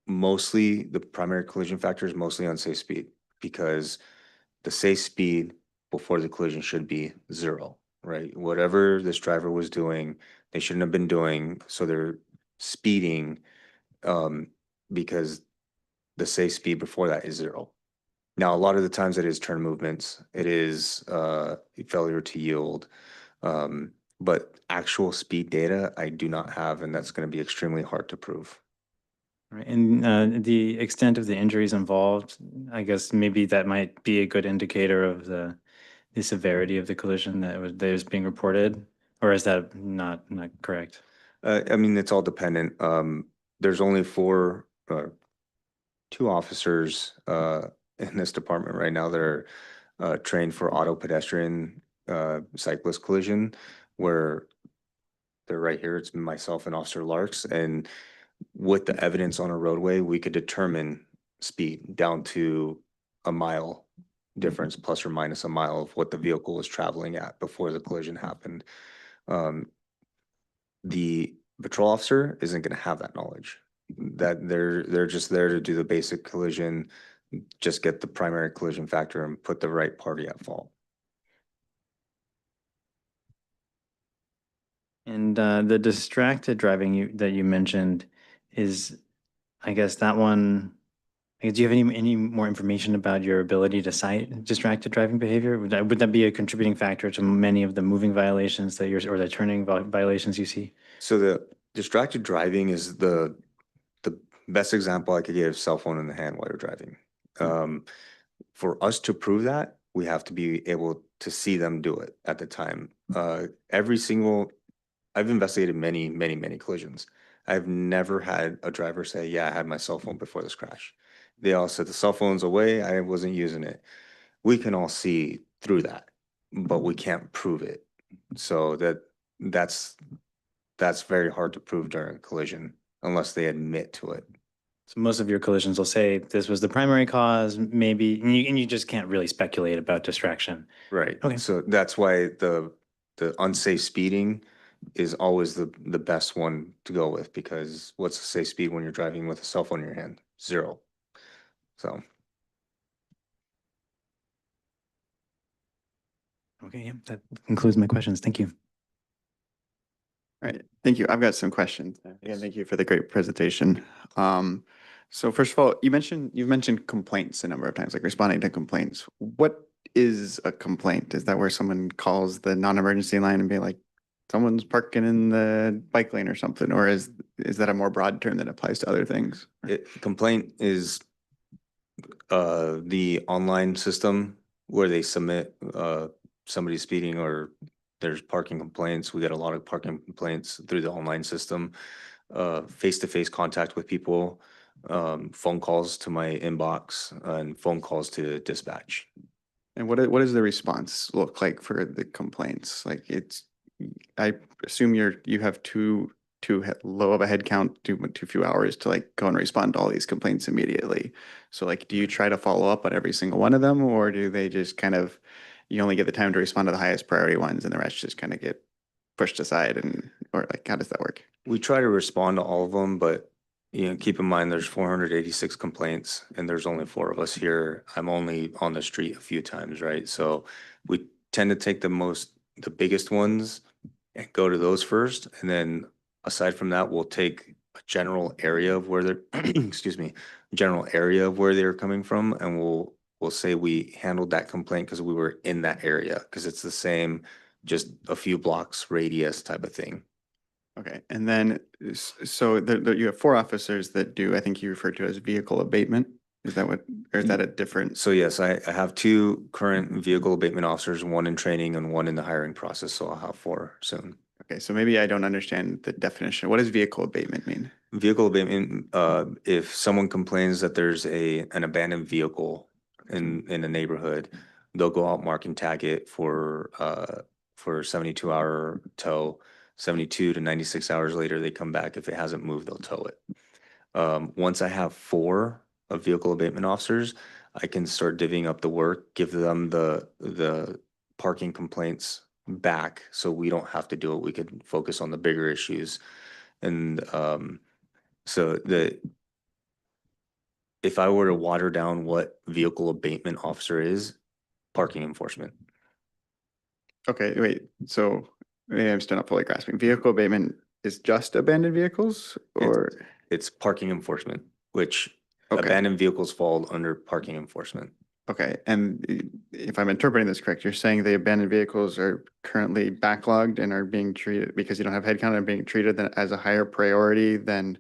mostly the primary collision factor is mostly unsafe speed, because the safe speed before the collision should be 0, right? Whatever this driver was doing, they shouldn't have been doing, so they're speeding because the safe speed before that is 0. Now, a lot of the times it is turn movements, it is failure to yield, but actual speed data I do not have, and that's going to be extremely hard to prove. Right. And the extent of the injuries involved, I guess maybe that might be a good indicator of the severity of the collision that was being reported, or is that not correct? I mean, it's all dependent. There's only 2 officers in this department right now that are trained for auto pedestrian cyclist collision, where they're right here. It's myself and Officer Larks, and with the evidence on a roadway, we could determine speed down to a mile difference, plus or minus a mile of what the vehicle was traveling at before the collision happened. The patrol officer isn't going to have that knowledge. That they're just there to do the basic collision, just get the primary collision factor and put the right party at fault. And the distracted driving that you mentioned is, I guess that one Like, do you have any more information about your ability to cite distracted driving behavior? Would that be a contributing factor to many of the moving violations that or the turning violations you see? So the distracted driving is the best example I could give, cell phone in the hand while you're driving. For us to prove that, we have to be able to see them do it at the time. I've investigated many collisions. I've never had a driver say, yeah, I had my cell phone before this crash. They all said the cell phone's away, I wasn't using it. We can all see through that, but we can't prove it. So that's very hard to prove during a collision unless they admit to it. So most of your collisions will say this was the primary cause, maybe, and you just can't really speculate about distraction. Right. Okay. So that's why the unsafe speeding is always the best one to go with, because what's the safe speed when you're driving with a cell phone in your hand? 0. So Okay, yeah, that concludes my questions. Thank you. All right, thank you. I've got some questions. Again, thank you for the great presentation. So first of all, you've mentioned complaints a number of times, like responding to complaints. What is a complaint? Is that where someone calls the non-emergency line and be like, someone's parking in the bike lane or something? Or is that a more broad term that applies to other things? complaint is the online system where they submit somebody speeding or there's parking complaints. We get a lot of parking complaints through the online system. Face-to-face contact with people, phone calls to my inbox, and phone calls to dispatch. And what does the response look like for the complaints? Like I assume you have too low of a head count, too few hours to like go and respond to all these complaints immediately. So like, do you try to follow up on every single one of them, or do they just kind of, you only get the time to respond to the highest priority ones and the rest just kind of get pushed aside, or like, how does that work? We try to respond to all of them, but keep in mind there's 486 complaints and there's only 4 of us here. I'm only on the street a few times, right? So we tend to take the biggest ones and go to those first. And then aside from that, we'll take a general area of where they're, excuse me, general area of where they're coming from. And we'll say we handled that complaint because we were in that area, because it's the same, just a few blocks radius type of thing. Okay, and then, so you have 4 officers that do, I think you referred to as vehicle abatement. Is that what, or is that a different? So yes, I have 2 current vehicle abatement officers, 1 in training and 1 in the hiring process. So I'll have 4 soon. Okay, so maybe I don't understand the definition. What does vehicle abatement mean? Vehicle abatement, if someone complains that there's an abandoned vehicle in the neighborhood, they'll go out, mark and tag it for 72-hour tow. 72 to 96 hours later, they come back. If it hasn't moved, they'll tow it. Once I have 4 of vehicle abatement officers, I can start divvying up the work, give them the parking complaints back so we don't have to do it. We could focus on the bigger issues. And so if I were to water down what vehicle abatement officer is, parking enforcement. Okay, wait, so maybe I'm still not fully grasping. Vehicle abatement is just abandoned vehicles, or? It's parking enforcement, which Okay. abandoned vehicles fall under parking enforcement. Okay, and if I'm interpreting this correct, you're saying the abandoned vehicles are currently backlogged and are being treated, because you don't have headcount, and being treated as a higher priority than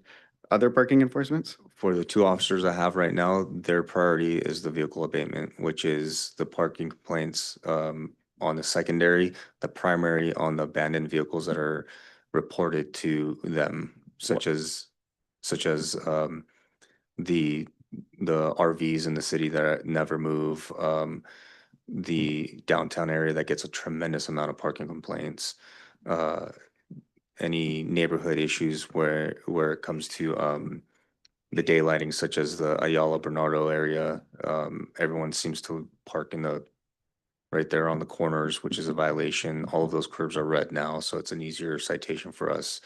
other parking enforcements? For the 2 officers I have right now, their priority is the vehicle abatement, which is the parking complaints on the secondary, the primary on the abandoned vehicles that are reported to them, such as the RVs in the city that never move, the downtown area that gets a tremendous amount of parking complaints, any neighborhood issues where it comes to the daylighting, such as the Ayala Bernardo area. Everyone seems to park right there on the corners, which is a violation. All of those curbs are red now, so it's an easier citation for us.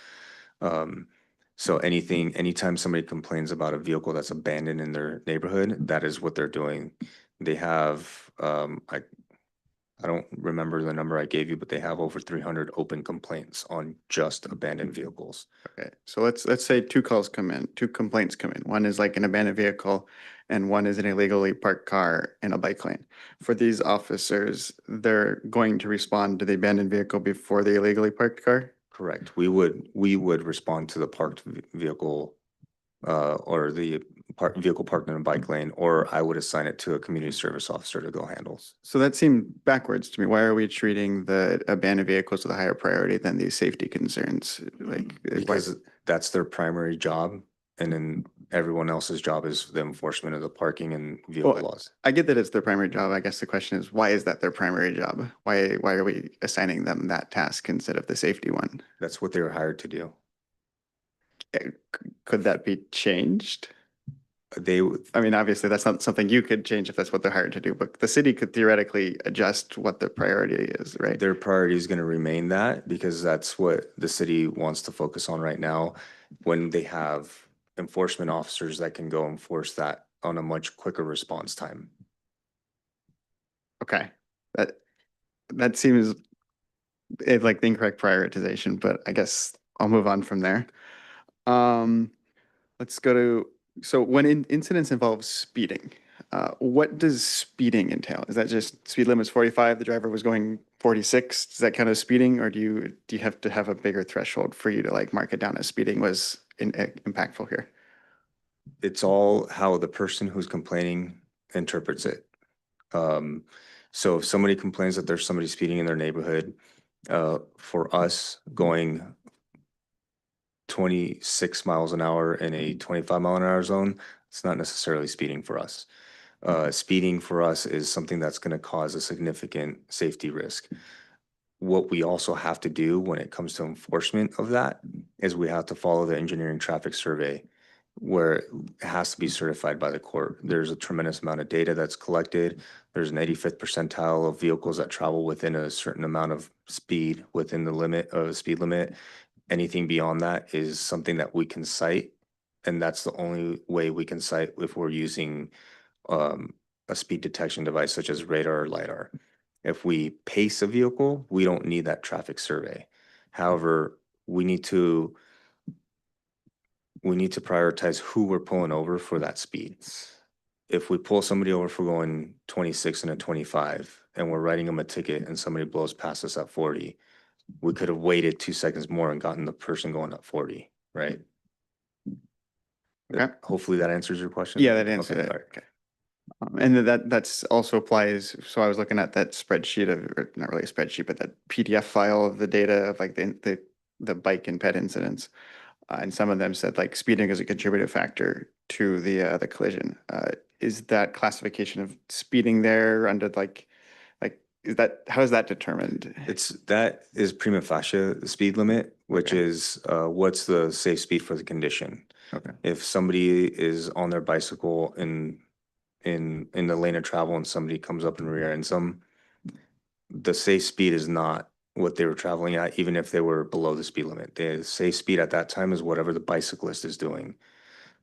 So anytime somebody complains about a vehicle that's abandoned in their neighborhood, that is what they're doing. They have, I I don't remember the number I gave you, but they have over 300 open complaints on just abandoned vehicles. Okay, so let's say two complaints come in. One is like an abandoned vehicle and one is an illegally parked car in a bike lane. For these officers, they're going to respond to the abandoned vehicle before the illegally parked car? Correct. We would respond to the parked vehicle or the vehicle parked in a bike lane, or I would assign it to a community service officer to go handle. So that seemed backwards to me. Why are we treating the abandoned vehicles with a higher priority than these safety concerns? Like, why- Because that's their primary job, and then everyone else's job is the enforcement of the parking and vehicle Well, laws. I get that it's their primary job. I guess the question is, why is that their primary job? Why are we assigning them that task instead of the safety one? That's what they were hired to do. Could that be changed? They, I mean, obviously, that's not something you could change if that's what they're hired to do, but the city could theoretically adjust what the priority is, right? their priority is going to remain that because that's what the city wants to focus on right now. When they have enforcement officers that can go enforce that on a much quicker response time. Okay, that seems like the incorrect prioritization, but I guess I'll move on from there. Let's go to, so when incidents involve speeding, what does speeding entail? Is that just speed limit's 45, the driver was going 46? Does that count as speeding, or do you have to have a bigger threshold for you to like mark it down as speeding was impactful here? It's all how the person who's complaining interprets it. So if somebody complains that there's somebody speeding in their neighborhood, for us going 26 miles an hour in a 25-mile-an-hour zone, it's not necessarily speeding for us. Speeding for us is something that's going to cause a significant safety risk. What we also have to do when it comes to enforcement of that is we have to follow the engineering traffic survey, where it has to be certified by the court. There's a tremendous amount of data that's collected. There's an 85th percentile of vehicles that travel within a certain amount of speed within the limit of speed limit. Anything beyond that is something that we can cite, and that's the only way we can cite if we're using a speed detection device such as radar or LiDAR. If we pace a vehicle, we don't need that traffic survey. However, we need to prioritize who we're pulling over for that speed. If we pull somebody over for going 26 and a 25 and we're writing them a ticket and somebody blows past us at 40, we could have waited 2 seconds more and gotten the person going at 40, right? Okay. Hopefully that answers your question. Yeah, that answered Okay, it. all right. Okay. And that's also applies, so I was looking at that spreadsheet of, or not really a spreadsheet, but that PDF file of the data of like the bike and pet incidents. And some of them said like speeding is a contributive factor to the collision. Is that classification of speeding there under like, how is that determined? That is prima facie the speed limit, which Okay. is what's the safe speed for the condition. Okay. If somebody is on their bicycle in the lane of travel and somebody comes up and rear ends them, the safe speed is not what they were traveling at, even if they were below the speed limit. The safe speed at that time is whatever the bicyclist is doing.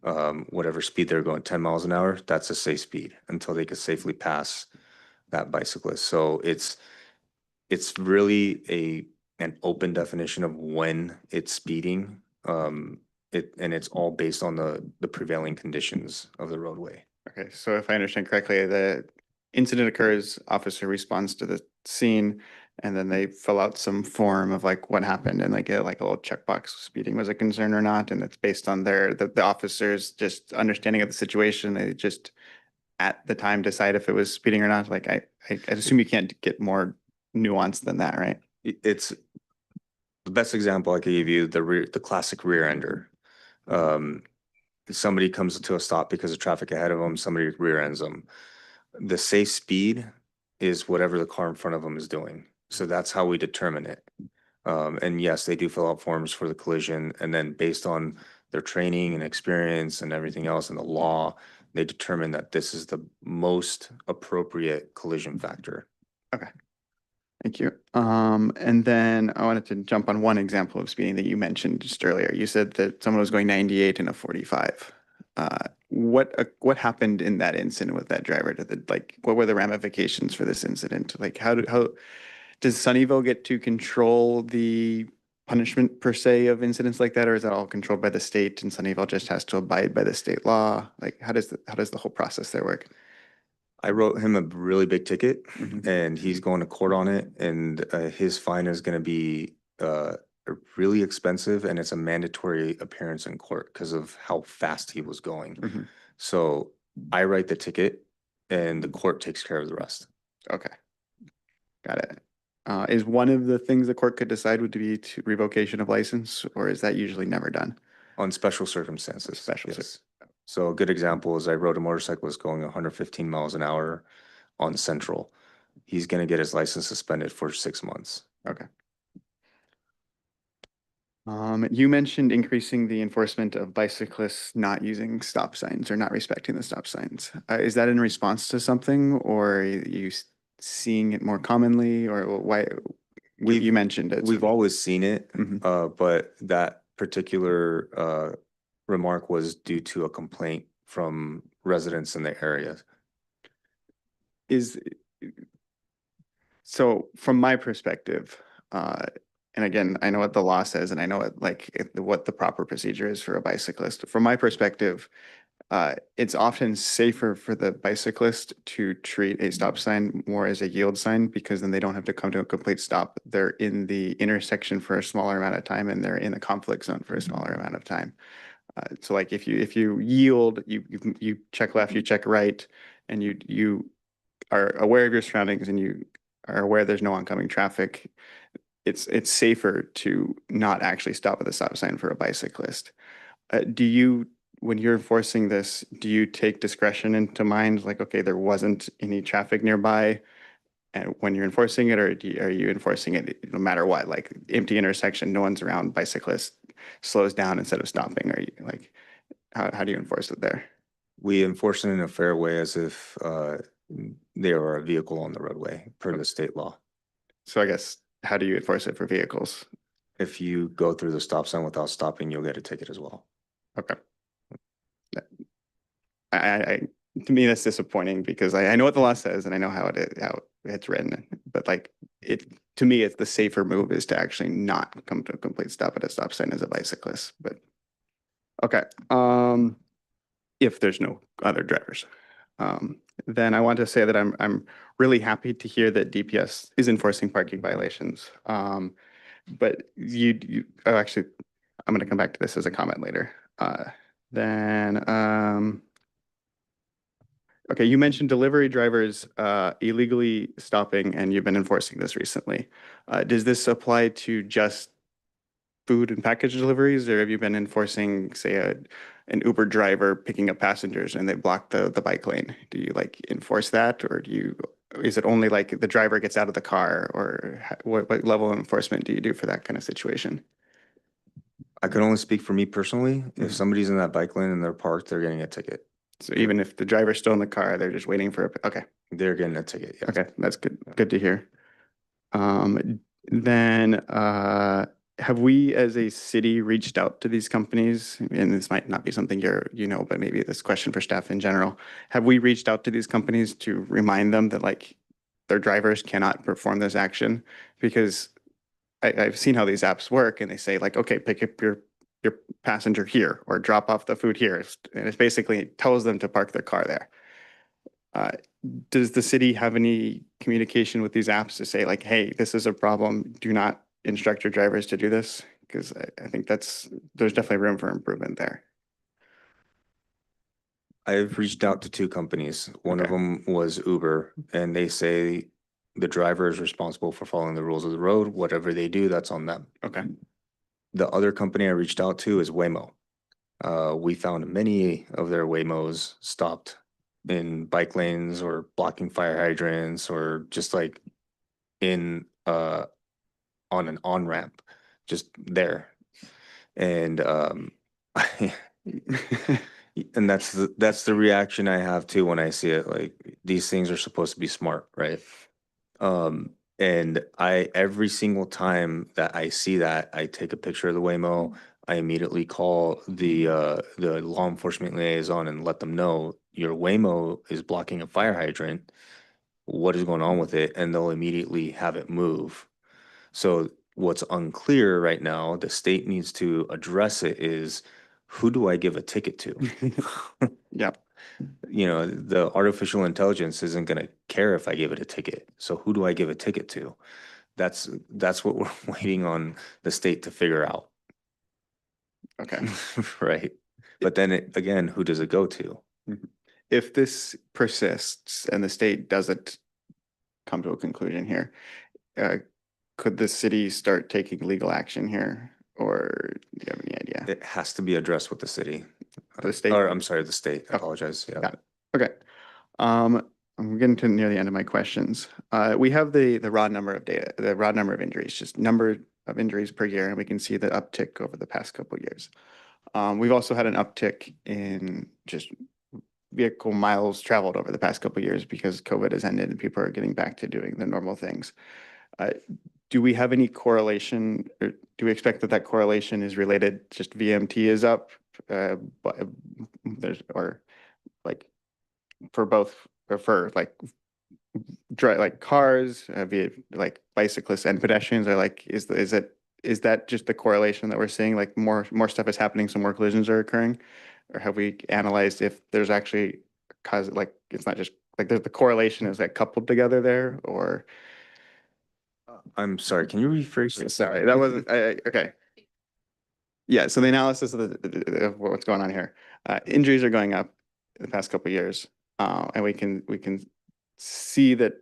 Whatever speed they're going, 10 miles an hour, that's a safe speed until they could safely pass that bicyclist. So it's really an open definition of when it's speeding. And it's all based on the prevailing conditions of the roadway. Okay, so if I understand correctly, the incident occurs, officer responds to the scene, and then they fill out some form of like what happened and like a little checkbox, speeding was a concern or not, and it's based on the officer's just understanding of the situation. They just at the time decide if it was speeding or not. Like I assume you can't get more nuanced than that, right? It's the best example I could give you, the classic rear ender. Somebody comes to a stop because of traffic ahead of them, somebody rear ends them. The safe speed is whatever the car in front of them is doing. So that's how we determine it. And yes, they do fill out forms for the collision, and then based on their training and experience and everything else in the law, they determine that this is the most appropriate collision factor. Okay. Thank you. And then I wanted to jump on one example of speeding that you mentioned just earlier. You said that someone was going 98 in a 45. what happened in that incident with that driver? What were the ramifications for this incident? Like, how does Sunnyvale get to control the punishment per se of incidents like that, or is that all controlled by the state and Sunnyvale just has to abide by the state law? Like, how does the whole process there work? I wrote him a really big ticket Mhm. and he's going to court on it, and his fine is going to be really expensive, and it's a mandatory appearance in court because of how fast he was going. Mhm. So I write the ticket and the court takes care of the rest. Okay. Got it. Is one of the things the court could decide would be to revocation of license, or is that usually never done? On special circumstances. Special yes. So a good example is I rode a motorcyclist going 115 miles an hour on Central. He's going to get his license suspended for 6 months. Okay. You mentioned increasing the enforcement of bicyclists not using stop signs or not respecting the stop signs. Is that in response to something, or are you seeing it more commonly, or why? You mentioned it. We've always seen it, Mhm. but that particular remark was due to a complaint from residents in the area. So from my perspective, and again, I know what the law says and I know what the proper procedure is for a bicyclist. From my perspective, it's often safer for the bicyclist to treat a stop sign more as a yield sign, because then they don't have to come to a complete stop. They're in the intersection for a smaller amount of time and they're in the conflict zone for a smaller amount of time. So like if you yield, you check left, you check right, and you are aware of your surroundings and you are aware there's no oncoming traffic, it's safer to not actually stop at the stop sign for a bicyclist. When you're enforcing this, do you take discretion into mind? Like, okay, there wasn't any traffic nearby, and when you're enforcing it, or are you enforcing it no matter what? Like empty intersection, no one's around, bicyclist slows down instead of stopping. Are you like, how do you enforce it there? We enforce it in a fair way as if they are a vehicle on the roadway per the state law. So I guess, how do you enforce it for vehicles? If you go through the stop sign without stopping, you'll get a ticket as well. Okay. I to me, that's disappointing because I know what the law says and I know how it's written, but like to me, it's the safer move is to actually not come to a complete stop at a stop sign as a bicyclist. But okay, if there's no other drivers, then I want to say that I'm really happy to hear that DPS is enforcing parking violations. But actually, I'm going to come back to this as a comment later. Okay, you mentioned delivery drivers illegally stopping, and you've been enforcing this recently. Does this apply to just food and package deliveries, or have you been enforcing, say, an Uber driver picking up passengers and they block the bike lane? Do you like enforce that, or is it only like the driver gets out of the car, or what level of enforcement do you do for that kind of situation? I can only speak for me personally. Mhm. If somebody's in that bike lane and they're parked, they're getting a ticket. So even if the driver's still in the car, they're just waiting for okay. They're getting a ticket, yes. Okay, that's good. Good to hear. Then have we as a city reached out to these companies? And this might not be something but maybe this question for staff in general. Have we reached out to these companies to remind them that like their drivers cannot perform this action? Because I've seen how these apps work and they say like, okay, pick up your passenger here or drop off the food here. And it basically tells them to park their car there. Does the city have any communication with these apps to say like, hey, this is a problem, do not instruct your drivers to do this? Because I think there's definitely room for improvement there. I've reached out to 2 companies. One of Okay. them was Uber, and they say the driver is responsible for following the rules of the road. Whatever they do, that's on them. Okay. The other company I reached out to is Waymo. We found many of their Waymos stopped in bike lanes or blocking fire hydrants or just like in on an on-ramp, just there. And and that's the reaction I have too when I see it. Like these things are supposed to be smart, right? And every single time that I see that, I take a picture of the Waymo. I immediately call the law enforcement liaison and let them know your Waymo is blocking a fire hydrant. What is going on with it? And they'll immediately have it move. So what's unclear right now, the state needs to address it, is who do I give a ticket to? Yep. You know, the artificial intelligence isn't going to care if I give it a ticket. So who do I give a ticket to? That's what we're waiting on the state to figure out. Okay. Right. But then again, who does it go to? If this persists and the state doesn't come to a conclusion here, could the city start taking legal action here? Or do you have any idea? It has to be addressed with the city. The state? Or I'm sorry, the state. I Oh, apologize. Yeah. got it. Okay. I'm getting to near the end of my questions. We have the raw number of data, the raw number of injuries, just number of injuries per year, and we can see the uptick over the past couple of years. We've also had an uptick in just vehicle miles traveled over the past couple of years because COVID has ended and people are getting back to doing the normal things. Do we have any correlation, or do we expect that correlation is related, just VMT is up, but there's, or like for both, or for like cars, like bicyclists and pedestrians, are like, is that just the correlation that we're seeing? Like more stuff is happening, so more collisions are occurring? Or have we analyzed if there's actually cause, like, it's not just like the correlation is like coupled together there, or? I'm sorry, can you rephrase it? Sorry, that wasn't, okay. Yeah, so the analysis of of what's going on here, injuries are going up in the past couple of years, and we can see that.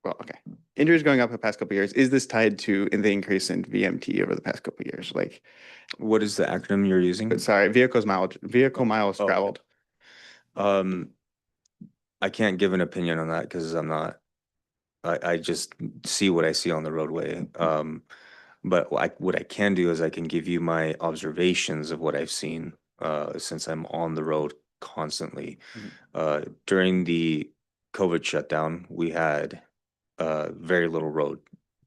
Well, okay, injuries going up the past couple of years. Is this tied to the increase in VMT over the past couple of years? Like, What is the acronym you're using? sorry, vehicle miles Oh. traveled. I can't give an opinion on that because I'm not, I just see what I see on the roadway. But what I can do is I can give you my observations of what I've seen, since I'm on the road constantly. During the COVID shutdown, we had, very little road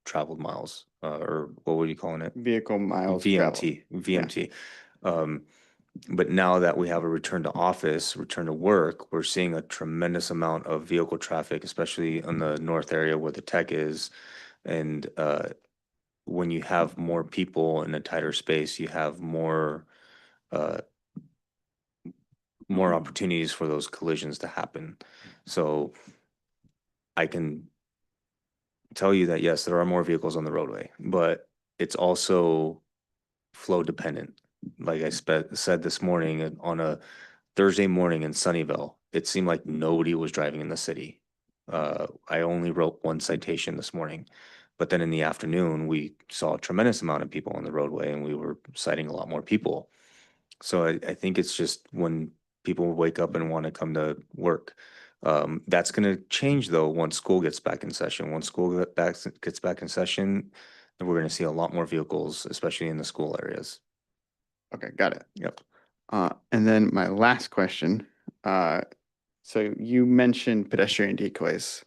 traveled miles, or what were you calling it? Vehicle miles traveled. VMT. But now that we have a return to office, return to work, we're seeing a tremendous amount of vehicle traffic, especially in the north area where the tech is. And when you have more people in a tighter space, you have more opportunities for those collisions to happen. So I can tell you that, yes, there are more vehicles on the roadway, but it's also flow dependent. Like I said this morning, on a Thursday morning in Sunnyvale, it seemed like nobody was driving in the city. I only wrote one citation this morning, but then in the afternoon, we saw a tremendous amount of people on the roadway and we were citing a lot more people. So I think it's just when people wake up and want to come to work. That's going to change though once school gets back in session. Once school gets back in session, then we're going to see a lot more vehicles, especially in the school areas. Okay, got it. Yep. And then my last question, so you mentioned pedestrian decoys.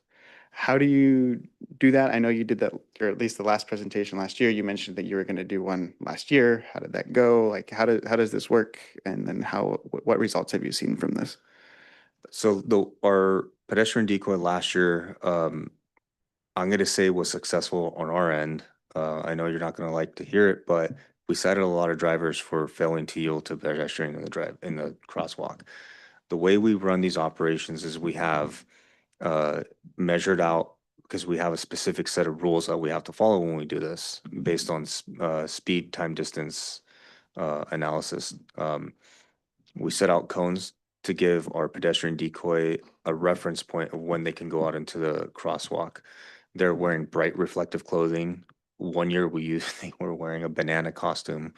How do you do that? I know you did that, or at least the last presentation last year, you mentioned that you were going to do one last year. How did that go? Like, how does this work? And then what results have you seen from this? So our pedestrian decoy last year, I'm going to say was successful on our end. I know you're not going to like to hear it, but we cited a lot of drivers for failing to yield to pedestrian in the crosswalk. The way we run these operations is we have measured out, because we have a specific set of rules that we have to follow when we do this based on speed, time, distance analysis. We set out cones to give our pedestrian decoy a reference point of when they can go out into the crosswalk. They're wearing bright reflective clothing. One year they were wearing a banana costume.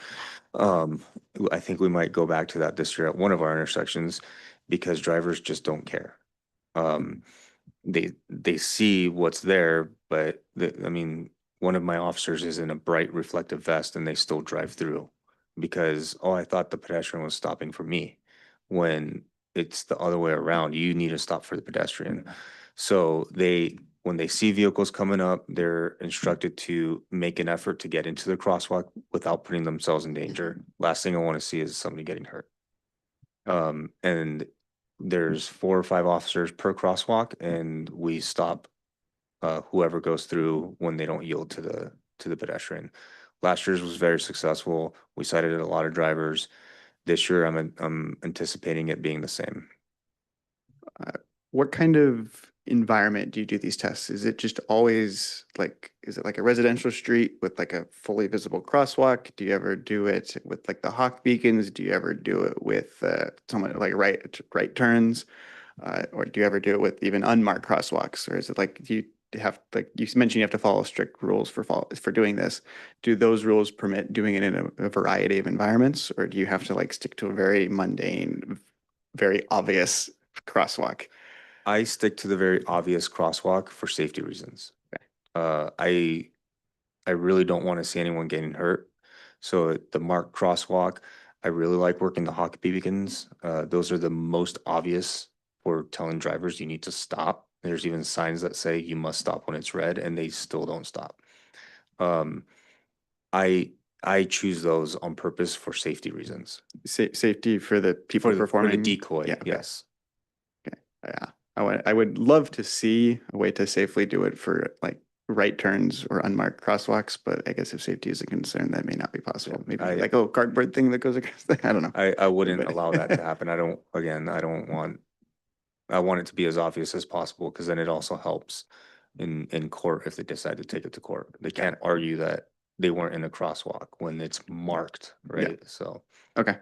I think we might go back to that this year at one of our intersections because drivers just don't care. They see what's there, but I mean, one of my officers is in a bright reflective vest and they still drive through because, oh, I thought the pedestrian was stopping for me, when it's the other way around. You need to stop for the pedestrian. So they when they see vehicles coming up, they're instructed to make an effort to get into the crosswalk without putting themselves in danger. Last thing I want to see is somebody getting hurt. And there's 4 or 5 officers per crosswalk, and we stop whoever goes through when they don't yield to the pedestrian. Last year's was very successful. We cited a lot of drivers. This year, I'm anticipating it being the same. What kind of environment do you do these tests? Is it just always like, is it like a residential street with like a fully visible crosswalk? Do you ever do it with like the hawk beacons? Do you ever do it with someone like right turns? Or do you ever do it with even unmarked crosswalks? Or is it like, do you have, like you mentioned, you have to follow strict rules for doing this. Do those rules permit doing it in a variety of environments? Or do you have to like stick to a very mundane, very obvious crosswalk? I stick to the very obvious crosswalk for safety reasons. I really don't want to see anyone getting hurt. So the marked crosswalk, I really like working the hawk beacons. Those are the most obvious for telling drivers you need to stop. There's even signs that say you must stop when it's red, and they still don't stop. I choose those on purpose for safety reasons. Safety for the people For performing? the decoy, Yeah, okay. yes. Yeah, I would love to see a way to safely do it for like right turns or unmarked crosswalks, but I guess if safety is a concern, that may not be possible. Maybe like a little cardboard thing that goes across. I don't know. I wouldn't But- allow that to happen. I want it to be as obvious as possible, because then it also helps in court if they decide to take it to court. They can't argue that they weren't in a crosswalk when it's marked, right? So. Okay,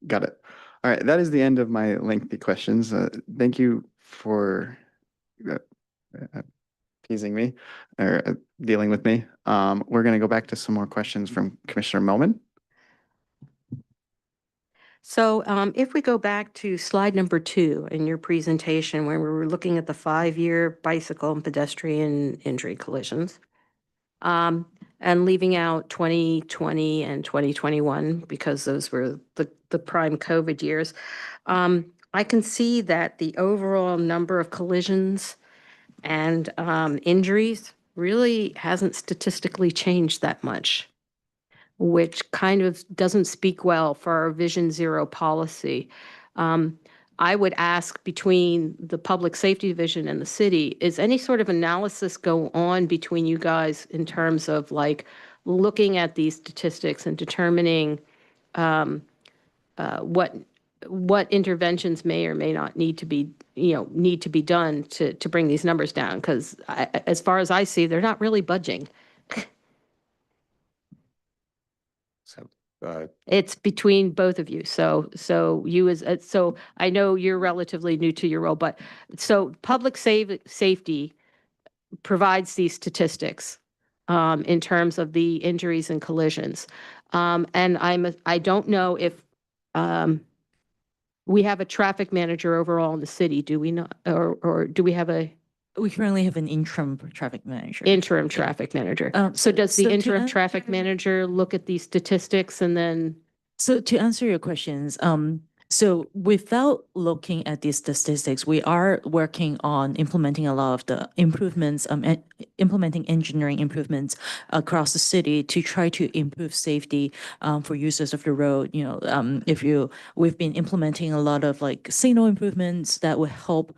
got it. All right, that is the end of my lengthy questions. Thank you for teasing me or dealing with me. We're going to go back to some more questions from Commissioner Melman. So if we go back to slide number 2 in your presentation, where we were looking at the 5-year bicycle and pedestrian injury collisions, and leaving out 2020 and 2021 because those were the prime COVID years, I can see that the overall number of collisions and injuries really hasn't statistically changed that much, which kind of doesn't speak well for our Vision Zero policy. I would ask, between the Public Safety Division and the city, is any sort of analysis go on between you guys in terms of like looking at these statistics and determining what interventions may or may not need to be done to bring these numbers down? Because as far as I see, they're not really budging. So, It's between both of you. So you so I know you're relatively new to your role, but so public safety provides these statistics in terms of the injuries and collisions. And I don't know if we have a traffic manager overall in the city, do we not? Or do we have a We currently have an interim traffic manager. interim traffic manager? So does the interim traffic manager look at these statistics and then? So to answer your questions, so without looking at these statistics, we are working on implementing a lot of the improvements, implementing engineering improvements across the city to try to improve safety for users of the road. You know, we've been implementing a lot of like signal improvements that will help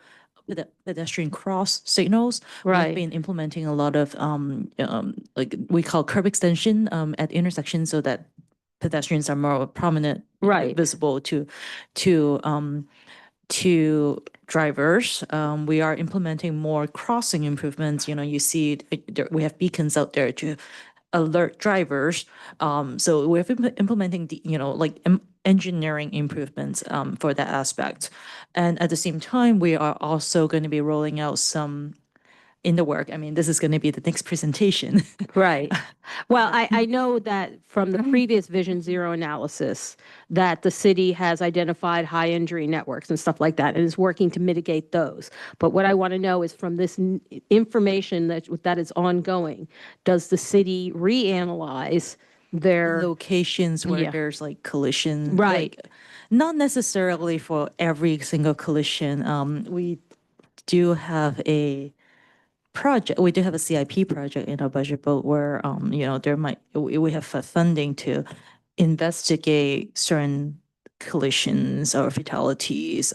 the pedestrian cross signals. Right. We've been implementing a lot of like we call curb extension at intersections so that pedestrians are more prominent, Right. visible to drivers. We are implementing more crossing improvements. You know, you see we have beacons out there to alert drivers. So we're implementing the, like engineering improvements for that aspect. And at the same time, we are also going to be rolling out some in the work. I mean, this is going to be the next presentation. Right. Well, I know that from the previous Vision Zero analysis that the city has identified high injury networks and stuff like that and is working to mitigate those. But what I want to know is, from this information that is ongoing, does the city reanalyze their locations where Yeah. there's like collision? Right. Like, not necessarily for every single collision. We do have a project, we do have a CIP project in our budget, but where, there we have funding to investigate certain collisions or fatalities.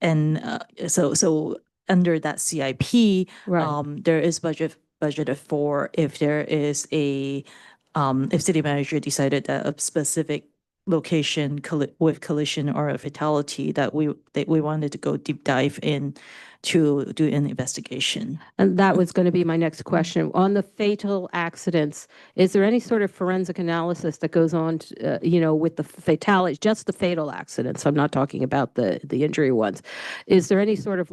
And so under that CIP, Right. there is budgeted for if there is if city manager decided that a specific location with collision or a fatality that we wanted to go deep dive in to do an investigation. And that was going to be my next question. On the fatal accidents, is there any sort of forensic analysis that goes on, with the fatality, just the fatal accidents? I'm not talking about the injury ones. Is there any sort of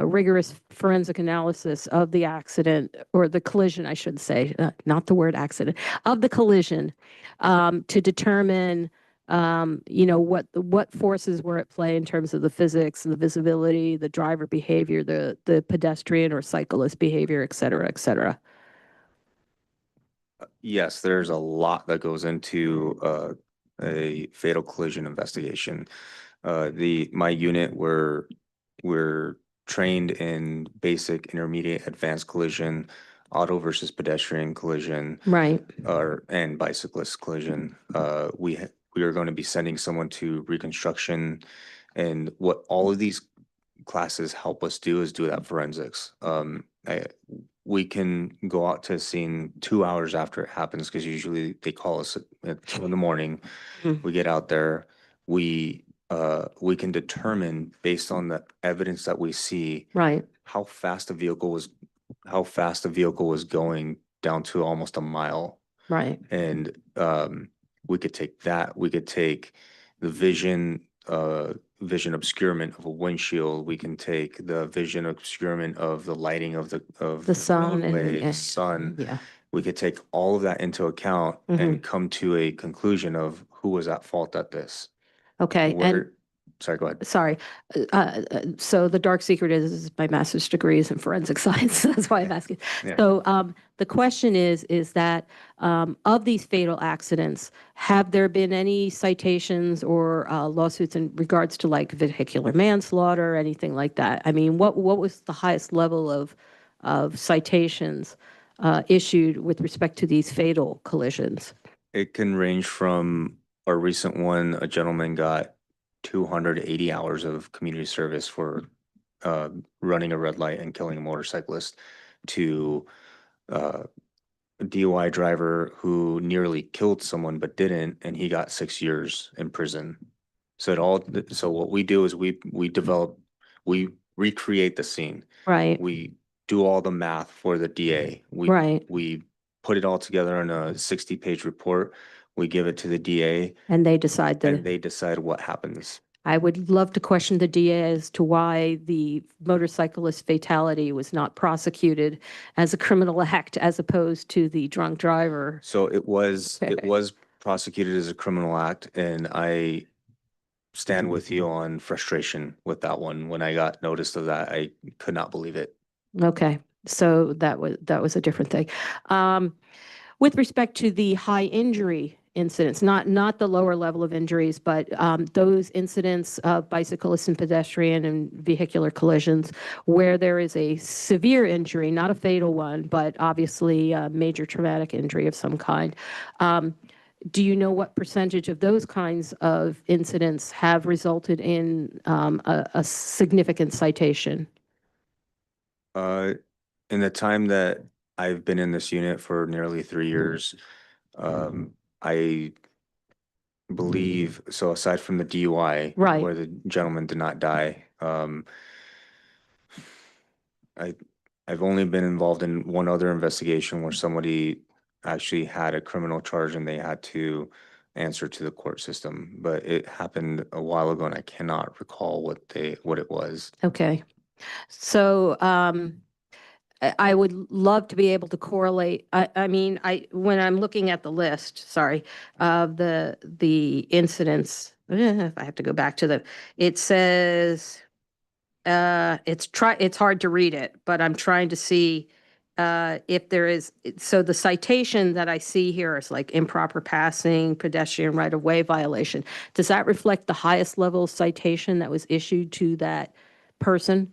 rigorous forensic analysis of the accident or the collision, I should say, not the word accident, of the collision, to determine what forces were at play in terms of the physics, the visibility, the driver behavior, the pedestrian or cyclist behavior, et cetera, et cetera? Yes, there's a lot that goes into a fatal collision investigation. My unit, we're trained in basic, intermediate, advanced collision, auto versus pedestrian collision, Right. and bicyclist collision. We are going to be sending someone to reconstruction, and what all of these classes help us do is do that forensics. We can go out to a scene 2 hours after it happens because usually they call us at 2 in the morning. Mhm. We get out there. We can determine based on the evidence that we see Right. how fast the vehicle was going down to almost a mile. Right. And we could take that. We could take the vision obscurement of a windshield. We can take the vision obscurement of the lighting of The sun roadway, and the sun. yeah. We could take all of that into account and come to a conclusion of who was at fault at this. Okay. And Sorry, go ahead. sorry. So the dark secret is my master's degree is in forensic science. That's why I'm asking. Yeah. So the question is that of these fatal accidents, have there been any citations or lawsuits in regards to vehicular manslaughter or anything like that? I mean, what was the highest level of citations issued with respect to these fatal collisions? It can range from a recent one, a gentleman got 280 hours of community service for running a red light and killing a motorcyclist, to a DUI driver who nearly killed someone but didn't, and he got 6 years in prison. So what we do is we recreate the scene. Right. We do all the math for the DA. Right. We put it all together in a 60-page report. We give it to the DA. And they decide And they decide what happens. I would love to question the DA as to why the motorcyclist fatality was not prosecuted as a criminal act as opposed to the drunk driver. So it was prosecuted as a criminal act, and I stand with you on frustration with that one. When I got notice of that, I could not believe it. Okay, so that was a different thing. With respect to the high injury incidents, not the lower level of injuries, but those incidents of bicyclists and pedestrian and vehicular collisions where there is a severe injury, not a fatal one, but obviously a major traumatic injury of some kind. Do you know what percentage of those kinds of incidents have resulted in a significant citation? In the time that I've been in this unit for nearly 3 years, I believe, so aside from the DUI, Right. where the gentleman did not die, I've only been involved in one other investigation where somebody actually had a criminal charge and they had to answer to the court system. But it happened a while ago and I cannot recall what it was. Okay. So I would love to be able to correlate. I mean, when I'm looking at the list, sorry, of the incidents, if I have to go back to it says, it's hard to read it, but I'm trying to see if there is, so the citation that I see here is like improper passing, pedestrian right-of-way violation. Does that reflect the highest level citation that was issued to that person?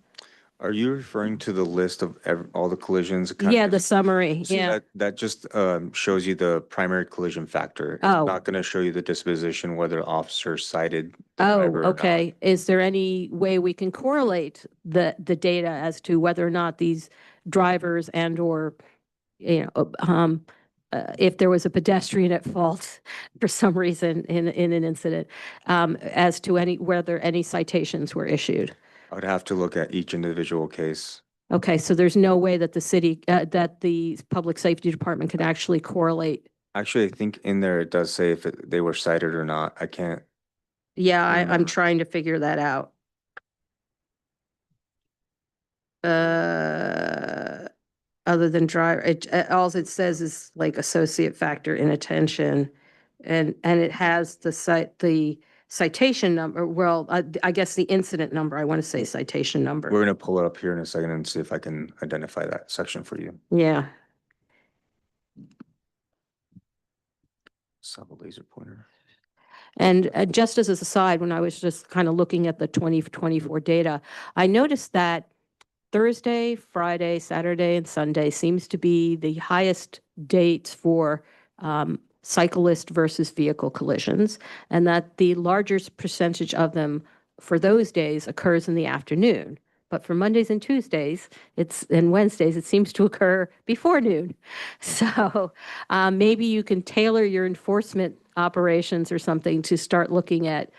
Are you referring to the list of all the collisions? Yeah, the summary, So yeah. that just shows you the primary collision factor. It's Oh. not going to show you the disposition, whether officer cited the Oh, driver or not. okay. Is there any way we can correlate the data as to whether or not these drivers and or, if there was a pedestrian at fault for some reason in an incident, as to whether any citations were issued? I would have to look at each individual case. Okay, so there's no way that that the Public Safety Department could actually correlate. Actually, I think in there it does say if they were cited or not. I can't. Yeah, I'm remember. trying to figure that out. Other than driver, all it says is like associate factor inattention. And it has the citation number. Well, I guess the incident number. I want to say citation number. We're going to pull it up here in a second and see if I can identify that section for you. Yeah. Sub laser pointer. And just as an aside, when I was just kind of looking at the 2024 data, I noticed that Thursday, Friday, Saturday, and Sunday seems to be the highest dates for cyclist versus vehicle collisions, and that the largest percentage of them for those days occurs in the afternoon. But for Mondays and Tuesdays, and Wednesdays, it seems to occur before noon. So maybe you can tailor your enforcement operations or something to start looking at,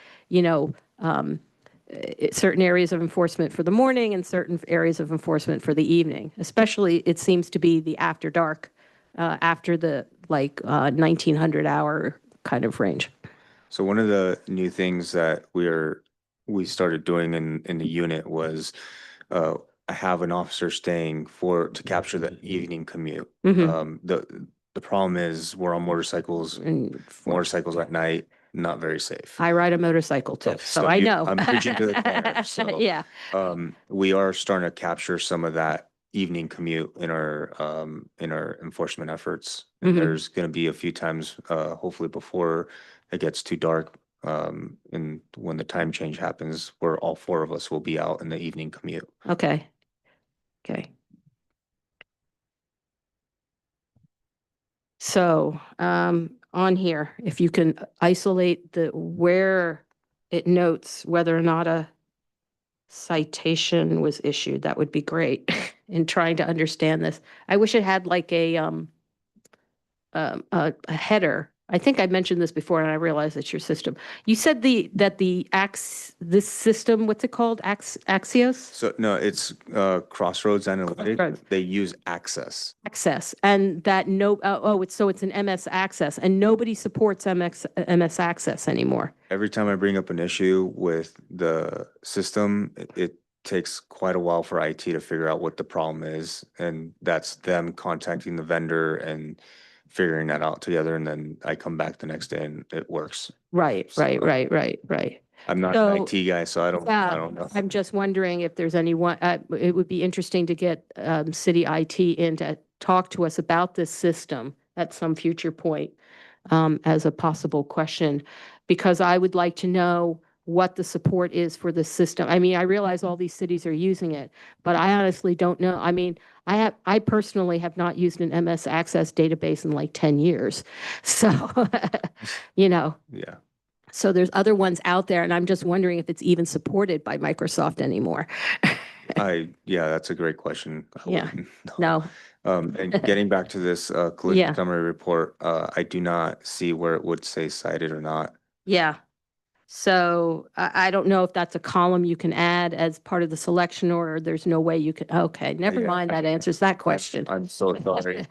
certain areas of enforcement for the morning and certain areas of enforcement for the evening. Especially, it seems to be the after dark, after the 1900 hour kind of range. So one of the new things that we started doing in the unit was I have an officer staying to capture the evening commute. Mhm. The problem is we're on motorcycles at night, not very safe. I ride a motorcycle too, so I know. I'm preaching to the choir. So, Yeah. we are starting to capture some of that evening commute in our enforcement efforts. And Mhm. there's going to be a few times, hopefully before it gets too dark, and when the time change happens, where all four of us will be out in the evening commute. Okay. Okay. So, on here, if you can isolate where it notes whether or not a citation was issued, that would be great in trying to understand this. I wish it had like a header. I think I mentioned this before and I realized it's your system. You said this system, what's it called? Axios? So no, it's Crossroads Analytics. Crossroads. They use Access. Access, and that it's an MS Access, and nobody supports MS Access anymore. Every time I bring up an issue with the system, it takes quite a while for IT to figure out what the problem is, and that's them contacting the vendor and figuring that out together, and then I come back the next day and it works. Right. I'm not So, an IT guy, so I don't know. I'm just wondering if there's anyone, it would be interesting to get city IT in to talk to us about this system at some future point as a possible question, because I would like to know what the support is for the system. I mean, I realize all these cities are using it, but I honestly don't know. I mean, I personally have not used an MS Access database in like 10 years. So, Yeah. So there's other ones out there, and I'm just wondering if it's even supported by Microsoft anymore. Yeah, that's a great question. I Yeah. wouldn't No. know. And getting back to this collision Yeah. summary report, I do not see where it would say cited or not. Yeah. So I don't know if that's a column you can add as part of the selection order. There's no way you can. Okay, never Yeah, mind. That answers that question. I'm so sorry.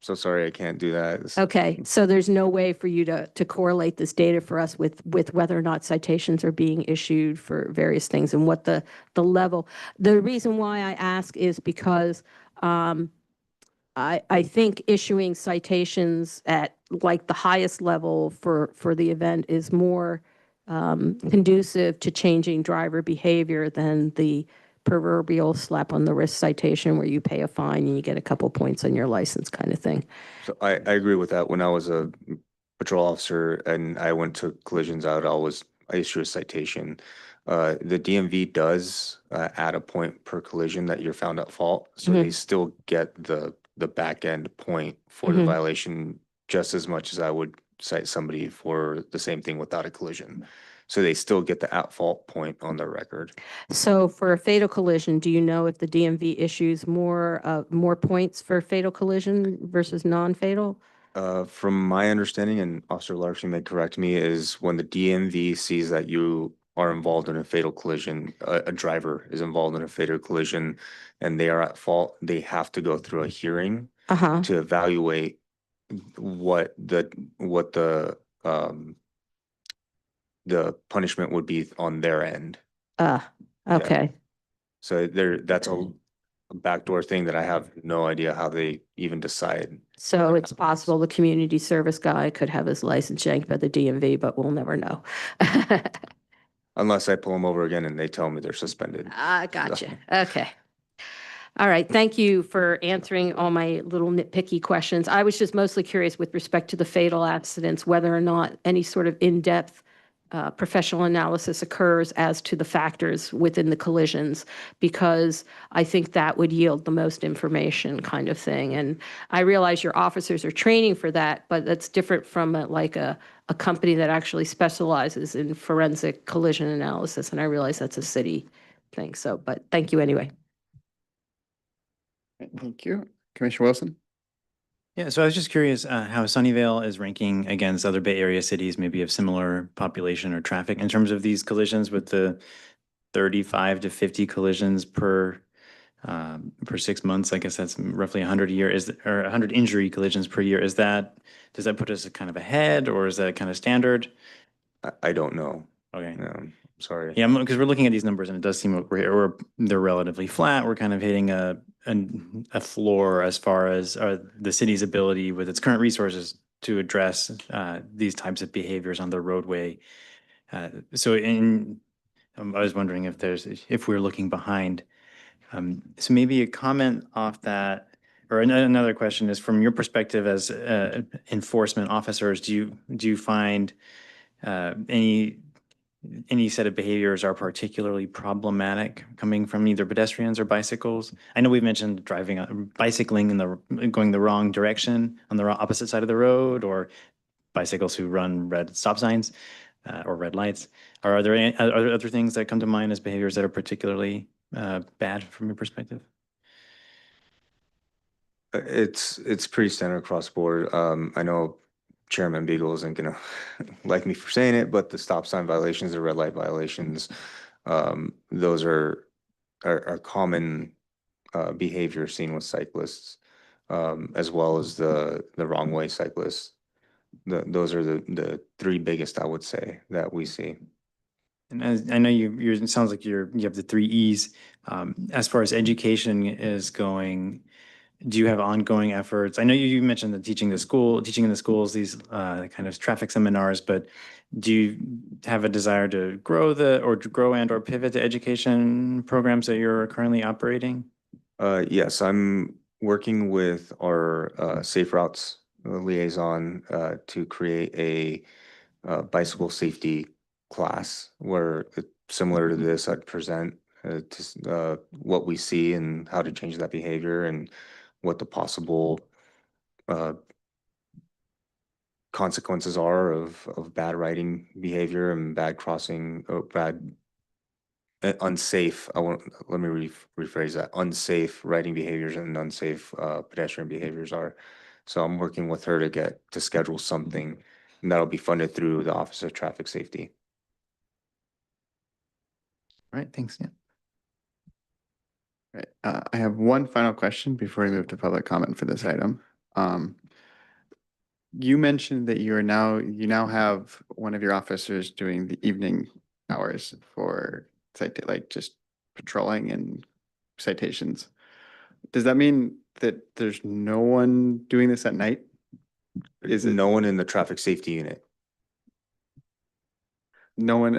So sorry, I can't do that. Okay, so there's no way for you to correlate this data for us with whether or not citations are being issued for various things and what the level. The reason why I ask is because I think issuing citations at like the highest level for the event is more conducive to changing driver behavior than the proverbial slap on the wrist citation where you pay a fine and you get a couple points on your license kind of thing. So I agree with that. When I was a patrol officer and I went to collisions, I issued a citation. The DMV does add a point per collision that you're found at fault, so they still get the back end point for the Mhm. violation just as much as I would cite somebody for the same thing without a collision. So they still get the at fault point on their record. So for a fatal collision, do you know if the DMV issues more points for fatal collision versus non-fatal? From my understanding, and Officer Larson may correct me, is when the DMV sees that you are involved in a fatal collision, a driver is involved in a fatal collision, and they are at fault, they have to go through a hearing Uh-huh. to evaluate what the punishment would be on their end. Okay. So that's a backdoor thing that I have no idea how they even decide. So it's possible the community service guy could have his license yanked by the DMV, but we'll never know. Unless I pull them over again and they tell me they're suspended. Gotcha. Okay. All right. Thank you for answering all my little nitpicky questions. I was just mostly curious with respect to the fatal accidents, whether or not any sort of in-depth professional analysis occurs as to the factors within the collisions, because I think that would yield the most information kind of thing. And I realize your officers are training for that, but that's different from a company that actually specializes in forensic collision analysis. And I realize that's a city thing. So, but thank you anyway. Thank you. Commissioner Wilson? Yeah, so I was just curious how Sunnyvale is ranking against other Bay Area cities, maybe of similar population or traffic in terms of these collisions with the 35 to 50 collisions per 6 months. I guess that's roughly 100 a year, or 100 injury collisions per year. Does that put us kind of ahead, or is that kind of standard? I don't know. Okay. Sorry. Yeah, because we're looking at these numbers and it does seem like they're relatively flat. We're kind of hitting a floor as far as the city's ability with its current resources to address these types of behaviors on the roadway. I was wondering if we're looking behind. So maybe a comment off that, or another question is, from your perspective as enforcement officers, do you find any set of behaviors are particularly problematic coming from either pedestrians or bicycles? I know we've mentioned bicycling going the wrong direction on the opposite side of the road, or bicycles who run red stop signs or red lights. Are there other things that come to mind as behaviors that are particularly bad from your perspective? It's pretty standard across the board. I know Chairman Beagle isn't gonna like me for saying it, but the stop sign violations, the red light violations, those are common behavior seen with cyclists, as well as the wrong way cyclists. Those are the three biggest, I would say, that we see. And as I know it sounds like you have the 3 E's. As far as education is going, do you have ongoing efforts? I know you mentioned the teaching in the schools, these kind of traffic seminars, but do you have a desire to grow or pivot to education programs that you're currently operating? Yes, I'm working with our Safe Routes liaison to create a bicycle safety class where, similar to this, I'd present what we see and how to change that behavior and what the possible consequences are of bad riding behavior and bad crossing, or unsafe, let me rephrase that, unsafe riding behaviors and unsafe pedestrian behaviors are. So I'm working with her to schedule something, and that'll be funded through the Office of Traffic Safety. All right, thanks. Yeah. Right. I have one final question before we move to public comment for this item. You mentioned that you now have one of your officers doing the evening hours for just patrolling and citations. Does that mean that there's no one doing this at night? Is it No one in the traffic safety unit. no one?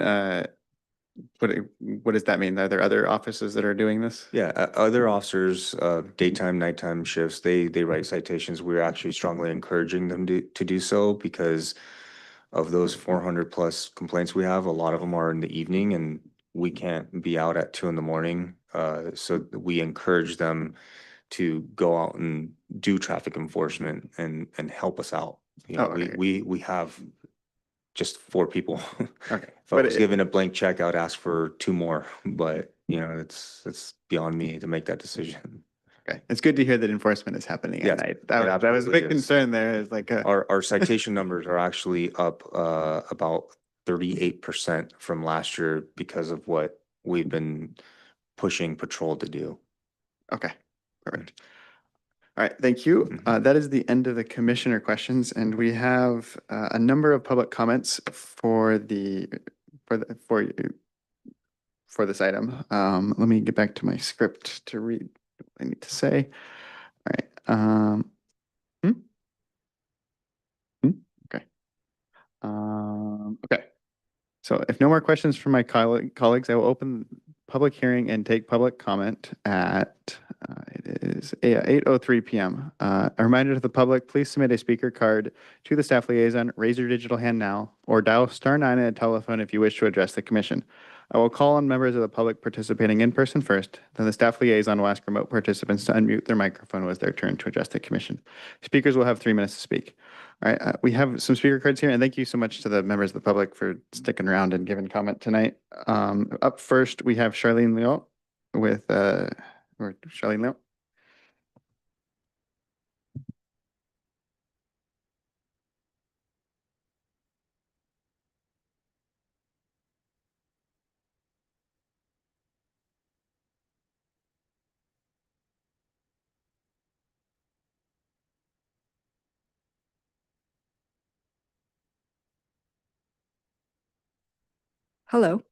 What does that mean? Are there other offices that are doing this? Yeah, other officers, daytime, nighttime shifts, they write citations. We're actually strongly encouraging them to do so, because of those 400 plus complaints we have, a lot of them are in the evening, and we can't be out at 2 a.m. So we encourage them to go out and do traffic enforcement and help us out. You know, Oh, okay. we have just 4 people. Okay. If I But was given a blank check, I would ask for 2 more, but you know, it's beyond me to make that decision. okay, it's good to hear that enforcement is happening at Yes, night. it That was a absolutely big is. concern there. Is like, Our citation numbers are actually up about 38% from last year because of what we've been pushing patrol to do. okay, perfect. All right, thank you. Mhm. That is the end of the commissioner questions, and we have a number of public comments for for this item. Let me get back to my script to read what I need to say. All right. Hmm? Okay. Okay. So if no more questions from my colleagues, I will open public hearing and take public comment at, it is 8:03 PM. A reminder to the public, please submit a speaker card to the staff liaison, raise your digital hand now, or dial *9 on a telephone if you wish to address the commission. I will call on members of the public participating in person first, then the staff liaison will ask remote participants to unmute their microphone when it's their turn to address the commission. Speakers will have 3 minutes to speak. All right, we have some speaker cards here, and thank you so much to the members of the public for sticking around and giving comment tonight. Up first, we have Charlene Leo with, or Charlene Leo. Hello.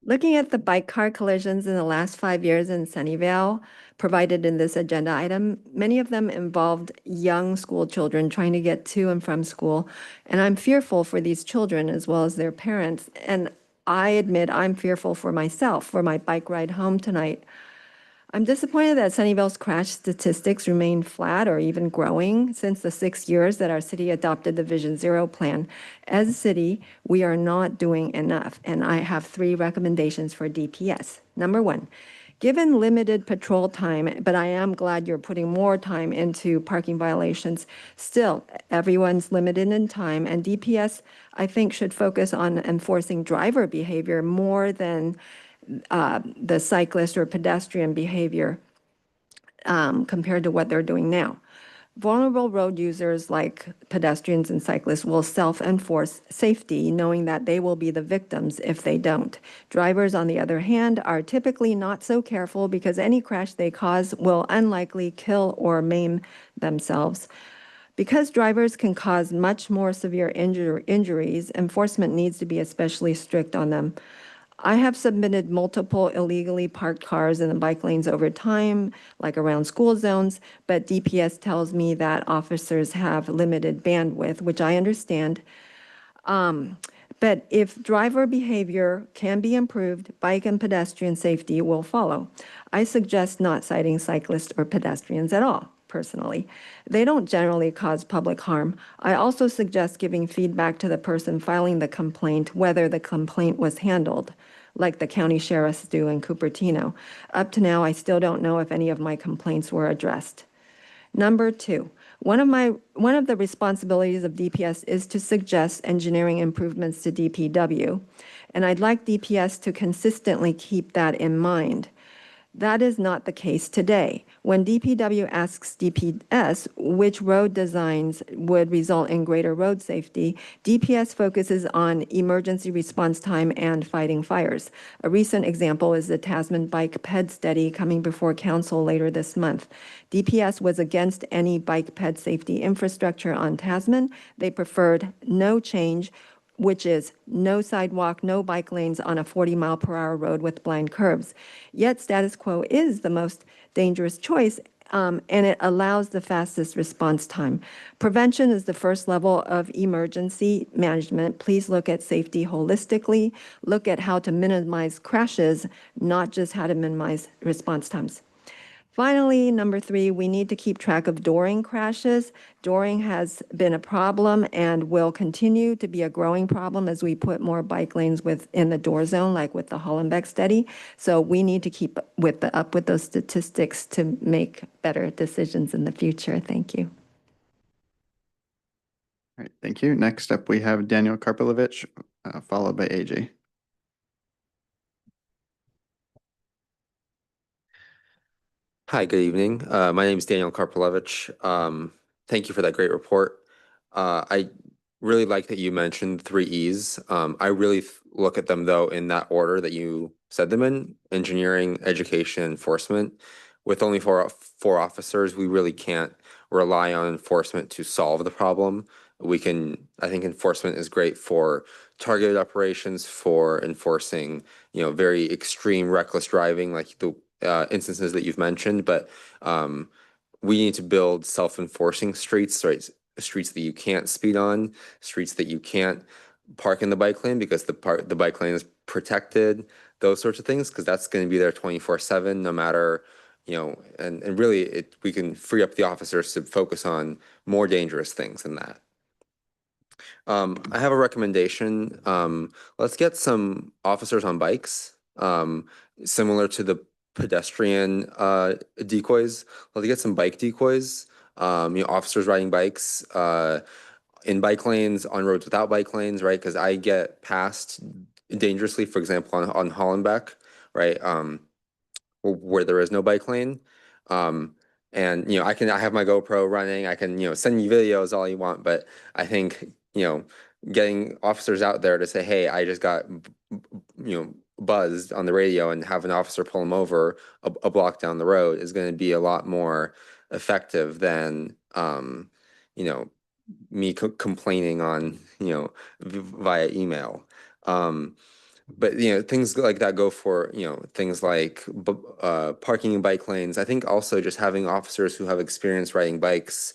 Looking at the bike car collisions in the last 5 years in Sunnyvale provided in this agenda item, many of them involved young school children trying to get to and from school. And I'm fearful for these children as well as their parents. And I admit I'm fearful for myself, for my bike ride home tonight. I'm disappointed that Sunnyvale's crash statistics remain flat or even growing since the 6 years that our city adopted the Vision Zero plan. As a city, we are not doing enough, and I have 3 recommendations for DPS. Number 1, given limited patrol time, but I am glad you're putting more time into parking violations, still, everyone's limited in time, and DPS, I think, should focus on enforcing driver behavior more than the cyclist or pedestrian behavior compared to what they're doing now. Vulnerable road users like pedestrians and cyclists will self-enforce safety, knowing that they will be the victims if they don't. Drivers, on the other hand, are typically not so careful because any crash they cause will unlikely kill or maim themselves. Because drivers can cause much more severe injuries, enforcement needs to be especially strict on them. I have submitted multiple illegally parked cars in the bike lanes over time, like around school zones, but DPS tells me that officers have limited bandwidth, which I understand. But if driver behavior can be improved, bike and pedestrian safety will follow. I suggest not citing cyclists or pedestrians at all, personally. They don't generally cause public harm. I also suggest giving feedback to the person filing the complaint, whether the complaint was handled, like the county sheriffs do in Cupertino. Up to now, I still don't know if any of my complaints were addressed. Number 2, one of the responsibilities of DPS is to suggest engineering improvements to DPW, and I'd like DPS to consistently keep that in mind. That is not the case today. When DPW asks DPS which road designs would result in greater road safety, DPS focuses on emergency response time and fighting fires. A recent example is the Tasman Bike Ped study coming before council later this month. DPS was against any bike ped safety infrastructure on Tasman. They preferred no change, which is no sidewalk, no bike lanes on a 40-mile-per-hour road with blind curves. Yet status quo is the most dangerous choice, and it allows the fastest response time. Prevention is the first level of emergency management. Please look at safety holistically. Look at how to minimize crashes, not just how to minimize response times. Finally, number 3, we need to keep track of dooring crashes. Dooring has been a problem and will continue to be a growing problem as we put more bike lanes within the door zone, like with the Hollenbeck study. So we need to keep up with those statistics to make better decisions in the future. Thank you. All right, thank you. Next up, we have Daniel Karpilovich, followed by AJ. Hi, good evening. My name is Daniel Karpilovich. Thank you for that great report. I really like that you mentioned 3 E's. I really look at them though in that order that you said them in: engineering, education, enforcement. With only four officers, we really can't rely on enforcement to solve the problem. I think enforcement is great for targeted operations, for enforcing, very extreme reckless driving, like the instances that you've mentioned, but we need to build self-enforcing streets, right? Streets that you can't speed on, streets that you can't park in the bike lane because the bike lane is protected, those sorts of things, because that's going to be there 24/7, no matter, and really we can free up the officers to focus on more dangerous things than that. I have a recommendation. Let's get some officers on bikes, similar to the pedestrian decoys. Let's get some bike decoys. Officers riding bikes in bike lanes, on roads without bike lanes, right? Because I get passed dangerously, for example, on Hollenbeck, right? Where there is no bike lane. And I have my GoPro running. I can send you videos all you want, but I think getting officers out there to say, hey, I just got buzzed on the radio, and have an officer pull them over a block down the road is going to be a lot more effective than me complaining on via email. But things like that go for things like parking in bike lanes. I think also just having officers who have experience riding bikes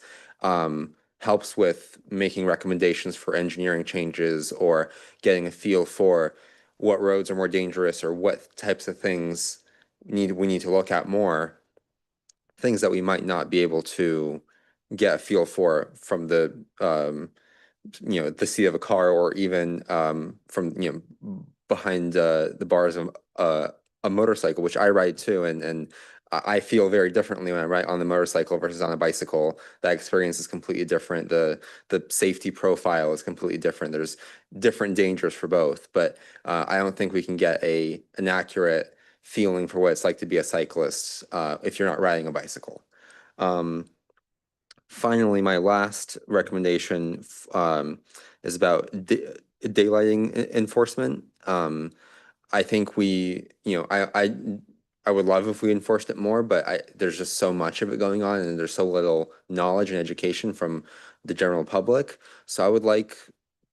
helps with making recommendations for engineering changes, or getting a feel for what roads are more dangerous, or what types of things we need to look at more. Things that we might not be able to get a feel for from the the seat of a car, or even from behind the bars of a motorcycle, which I ride too, and I feel very differently when I ride on the motorcycle versus on a bicycle. That experience is completely different. The safety profile is completely different. There's different dangers for both, but I don't think we can get an accurate feeling for what it's like to be a cyclist if you're not riding a bicycle. Finally, my last recommendation is about daylighting enforcement. I think I would love if we enforced it more, but there's just so much of it going on, and there's so little knowledge and education from the general public. So I would like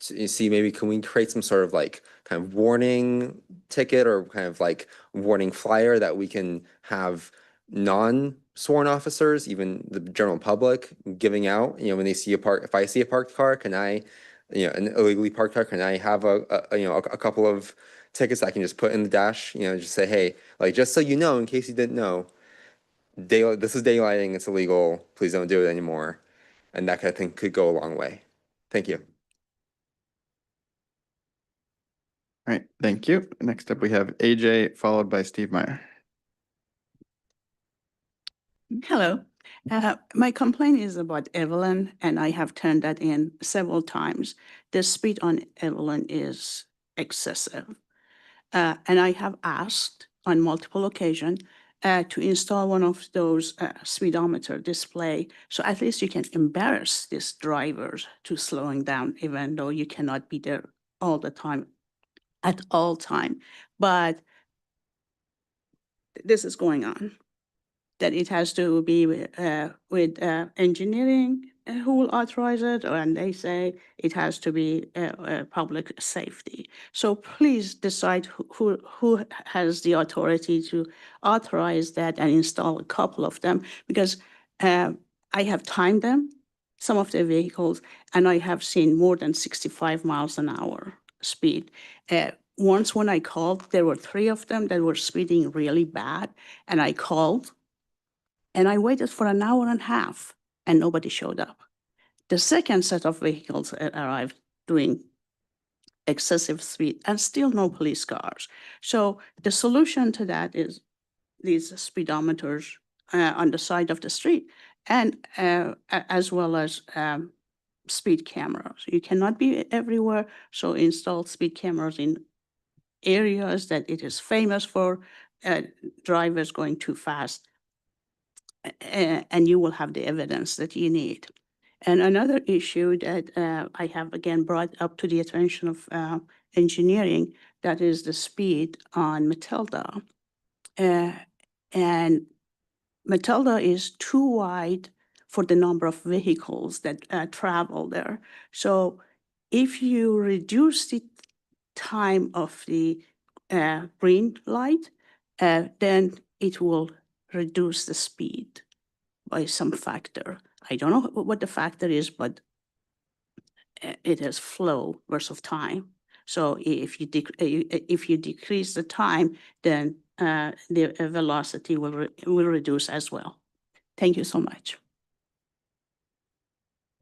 to see, maybe can we create some sort of like kind of warning ticket, or kind of like warning flyer that we can have non-sworn officers, even the general public, giving out, when they see if I see a parked car, can I, an illegally parked car, can I have a couple of tickets I can just put in the dash, just say, hey, like, just so you know, in case you didn't know, this is daylighting, it's illegal, please don't do it anymore. And that kind of thing could go a long way. Thank you. All right, thank you. Next up, we have AJ, followed by Steve Meyer. Hello. My complaint is about Evelyn, and I have turned that in several times. The speed on Evelyn is excessive. And I have asked on multiple occasions to install one of those speedometer display, so at least you can embarrass these drivers to slowing down, even though you cannot be there all the time, at all time. But this is going on, that it has to be with engineering who will authorize it, and they say it has to be public safety. So please decide who has the authority to authorize that and install a couple of them, because I have timed them, some of the vehicles, and I have seen more than 65 miles an hour speed. Once when I called, there were 3 of them that were speeding really bad, and I called And I waited for an hour and a half and nobody showed up. The second set of vehicles arrived doing excessive speed and still no police cars. So the solution to that is these speedometers on the side of the street and as well as speed cameras. You cannot be everywhere, so install speed cameras in areas that it is famous for drivers going too fast, and you will have the evidence that you need. And another issue that I have again brought up to the attention of engineering, that is the speed on Matilda. And Matilda is too wide for the number of vehicles that travel there. So if you reduce the time of the green light, then it will reduce the speed by some factor. I don't know what the factor is, but it is flow versus time. So if you decrease the time, then the velocity will reduce as well. Thank you so much.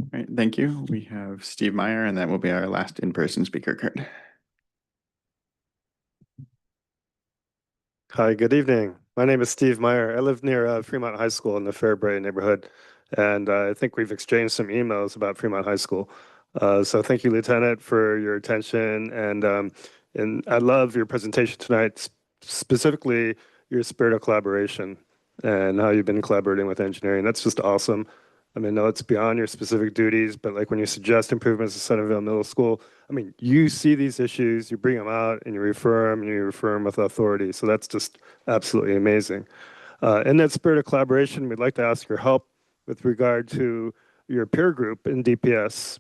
All right, thank you. We have Steve Meyer, and that will be our last in-person speaker card. Hi, good evening. My name is Steve Meyer. I live near Fremont High School in the Fairbrae neighborhood, and I think we've exchanged some emails about Fremont High School. So thank you, Lieutenant, for your attention, and I love your presentation tonight, specifically your spirit of collaboration and how you've been collaborating with engineering. That's just awesome. I mean, no, it's beyond your specific duties, but like when you suggest improvements to Centerville Middle School, I mean, you see these issues, you bring them out, and you refer them with authority. So that's just absolutely amazing. In that spirit of collaboration, we'd like to ask your help with regard to your peer group in DPS,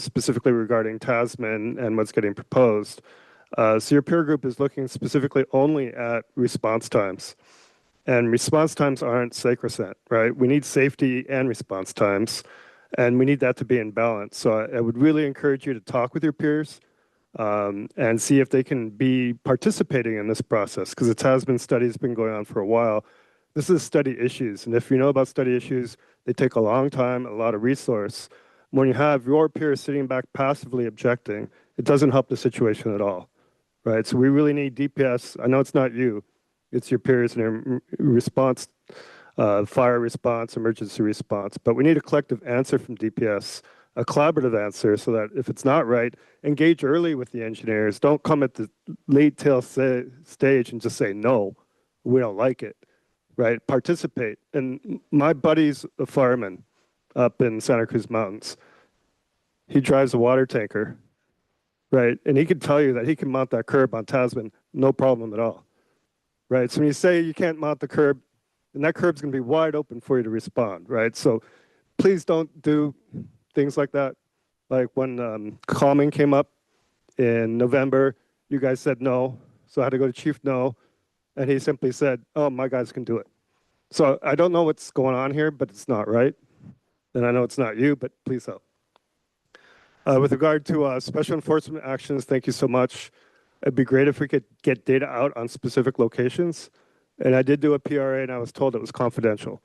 specifically regarding Tasman and what's getting proposed. So your peer group is looking specifically only at response times. And response times aren't sacrosanct, right? We need safety and response times, and we need that to be in balance. So I would really encourage you to talk with your peers and see if they can be participating in this process, because the Tasman study has been going on for a while. This is study issues, and if you know about study issues, they take a long time, a lot of resource. When you have your peers sitting back passively objecting, it doesn't help the situation at all, right? So we really need DPS. I know it's not you. It's your peers and your response, fire response, emergency response. But we need a collective answer from DPS, a collaborative answer, so that if it's not right, engage early with the engineers. Don't come at the late tail stage and just say, no, we don't like it, right? Participate. And my buddy's a fireman up in Santa Cruz Mountains. He drives a water tanker, right? And he can tell you that he can mount that curb on Tasman, no problem at all. Right, so when you say you can't mount the curb, and that curb's going to be wide open for you to respond, right? So please don't do things like that. Like when calming came up in November, you guys said no, so I had to go to Chief No, and he simply said, oh, my guys can do it. So I don't know what's going on here, but it's not right. And I know it's not you, but please help. With regard to special enforcement actions, thank you so much. It'd be great if we could get data out on specific locations. And I did do a PRA and I was told it was confidential.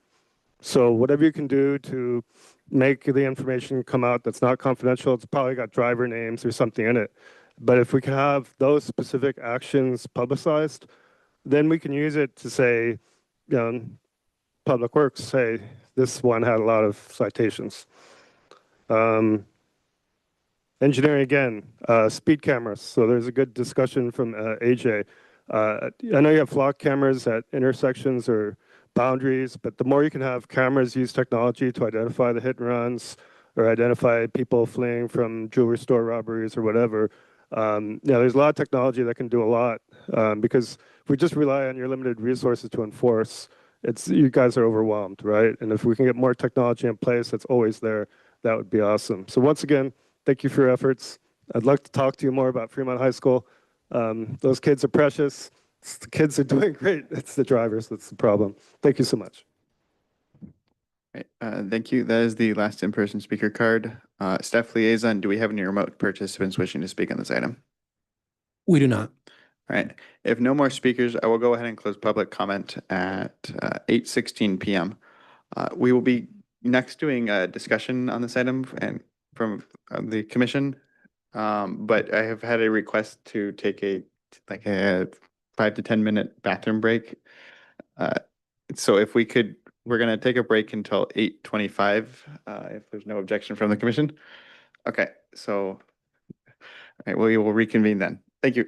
So whatever you can do to make the information come out that's not confidential, it's probably got driver names or something in it. But if we can have those specific actions publicized, then we can use it to say, you know, Public Works, say this one had a lot of citations. Engineering again, speed cameras. So there's a good discussion from AJ. I know you have flock cameras at intersections or boundaries, but the more you can have cameras use technology to identify the hit and runs or identify people fleeing from jewelry store robberies or whatever, there's a lot of technology that can do a lot because if we just rely on your limited resources to enforce, you guys are overwhelmed, right? And if we can get more technology in place that's always there, that would be awesome. So once again, thank you for your efforts. I'd like to talk to you more about Fremont High School. Those kids are precious. The kids are doing great. It's the drivers that's the problem. Thank you so much. Right, thank you. That is the last in-person speaker card. Staff liaison, do we have any remote participants wishing to speak on this item? We do not. All right. If no more speakers, I will go ahead and close public comment at 8:16 p.m. We will be next doing a discussion on this item and from the commission. But I have had a request to take a 5 to 10 minute bathroom break. So if we could, we're gonna take a break until 8:25, if there's no objection from the commission. Okay, so, all right, we will reconvene then. Thank you.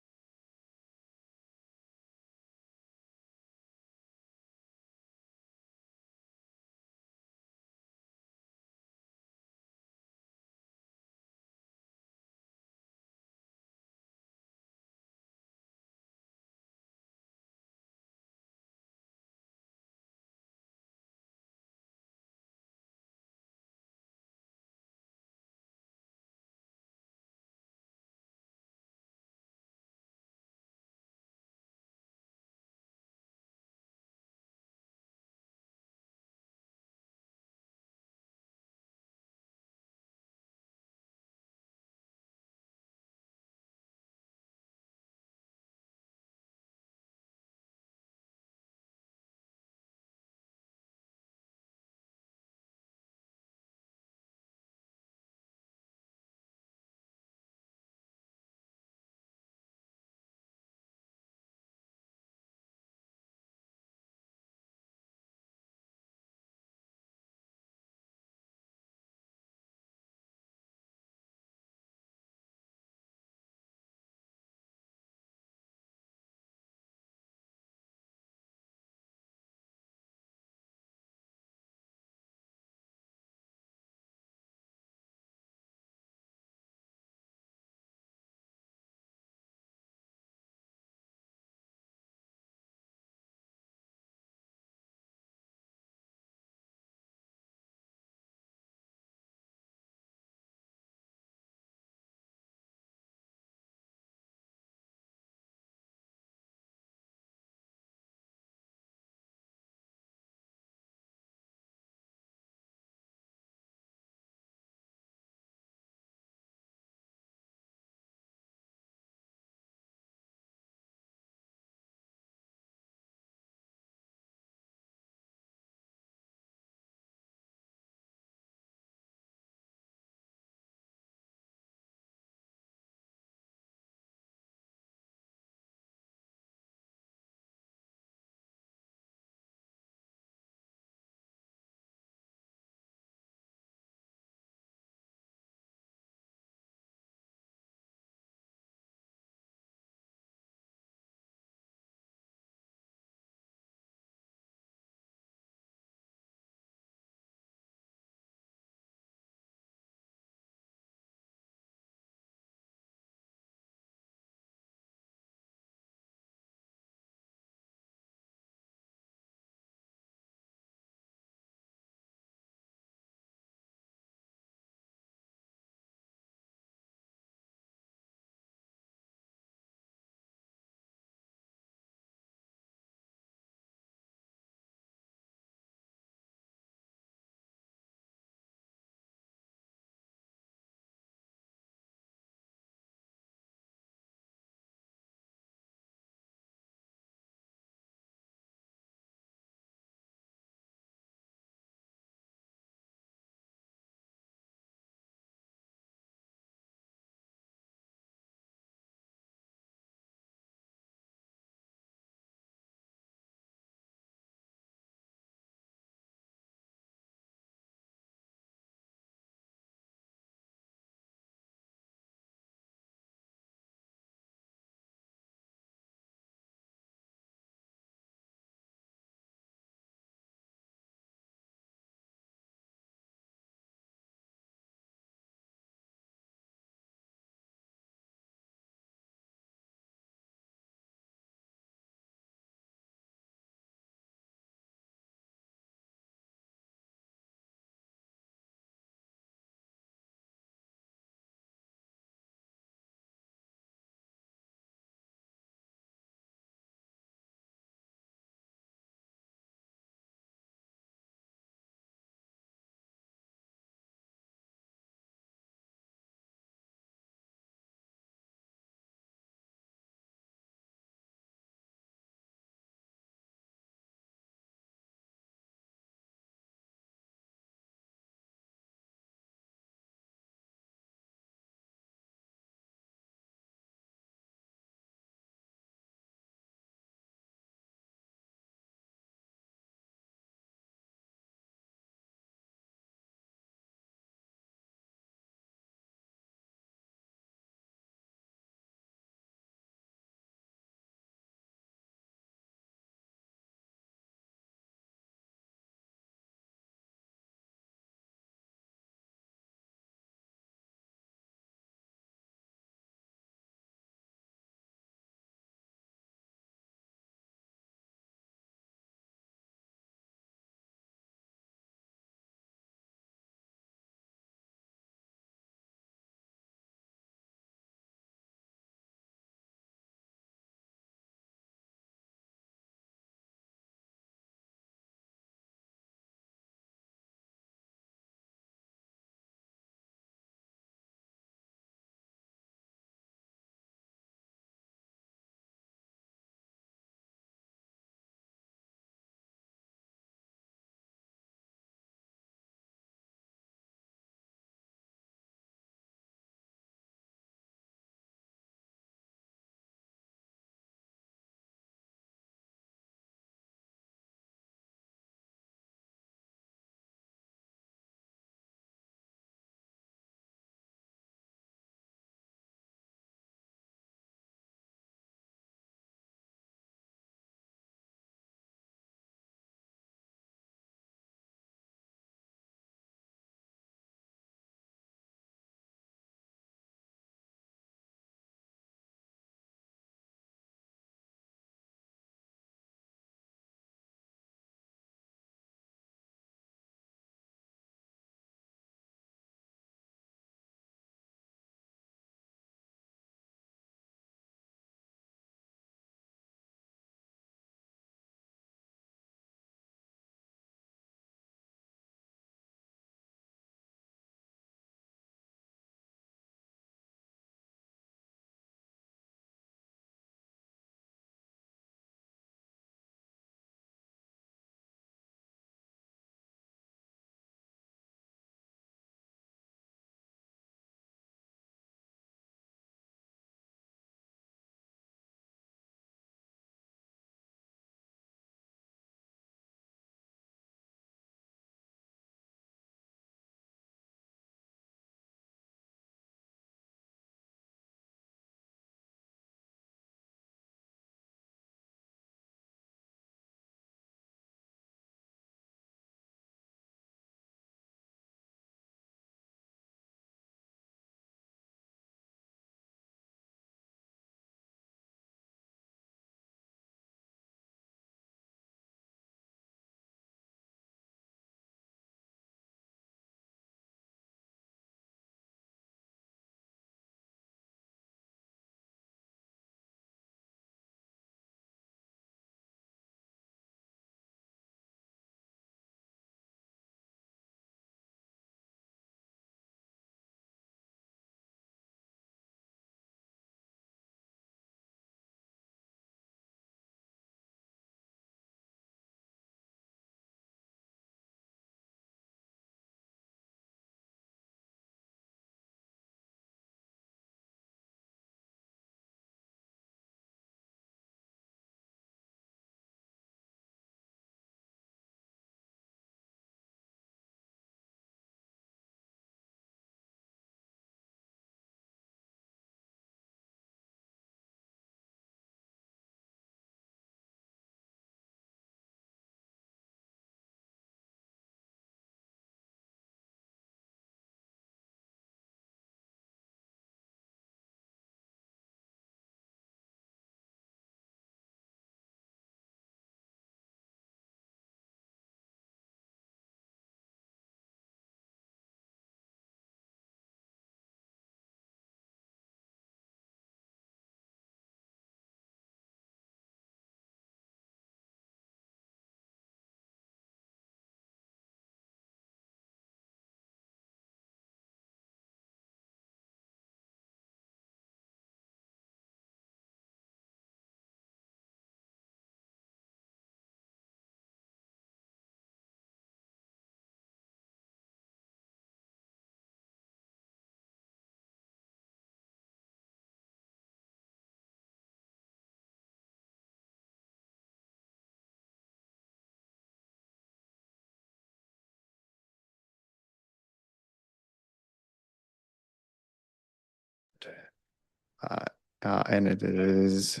And it is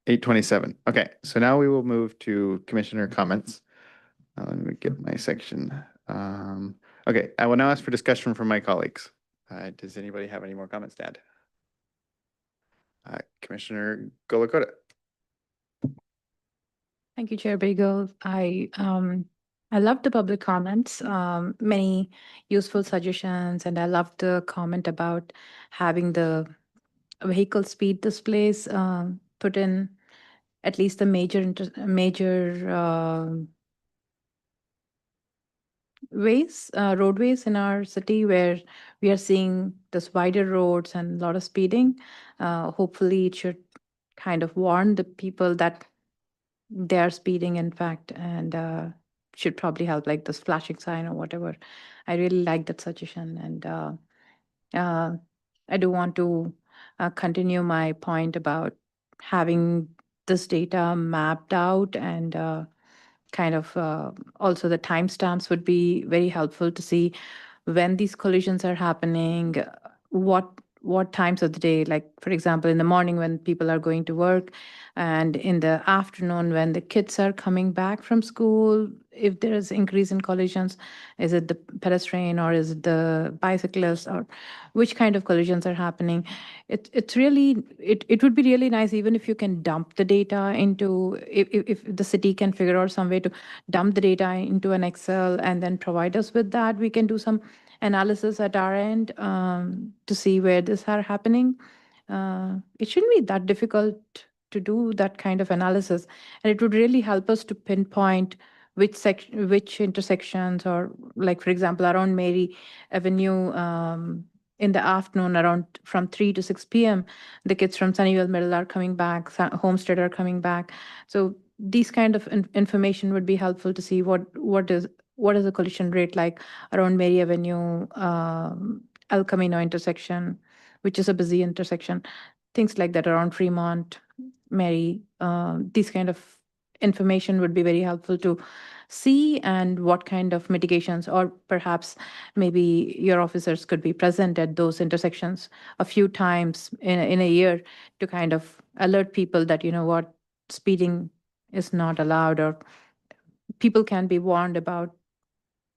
8:27. Okay, so now we will move to commissioner comments. Let me get my section. Okay, I will now ask for discussion from my colleagues. Does anybody have any more comments to add? Commissioner Golakota. Thank you, Chair Bagel. I love the public comments, many useful suggestions, and I love the comment about having the vehicle speed displays put in at least the major roadways in our city where we are seeing this wider roads and a lot of speeding. Hopefully, it should kind of warn the people that they are speeding, in fact, and should probably help like this flashing sign or whatever. I really like that suggestion, and I do want to continue my point about having this data mapped out and kind of also the timestamps would be very helpful to see when these collisions are happening, what times of the day, like for example, in the morning when people are going to work, and in the afternoon when the kids are coming back from school, if there is increase in collisions, is it the pedestrian or is it the bicyclist, or which kind of collisions are happening? It's really it would be really nice even if you can dump the data into, if the city can figure out some way to dump the data into an Excel and then provide us with that, we can do some analysis at our end to see where this are happening. It shouldn't be that difficult to do that kind of analysis, and it would really help us to pinpoint which intersections, or like for example around Mary Avenue in the afternoon around from 3 to 6 p.m. the kids from Sunnyvale Middle are coming back, Homestead are coming back. So these kind of information would be helpful to see what is the collision rate like around Mary Avenue, El Camino intersection, which is a busy intersection, things like that around Fremont, Mary. These kind of information would be very helpful to see, and what kind of mitigations, or perhaps maybe your officers could be present at those intersections a few times in a year to kind of alert people that, you know what, speeding is not allowed, or people can be warned about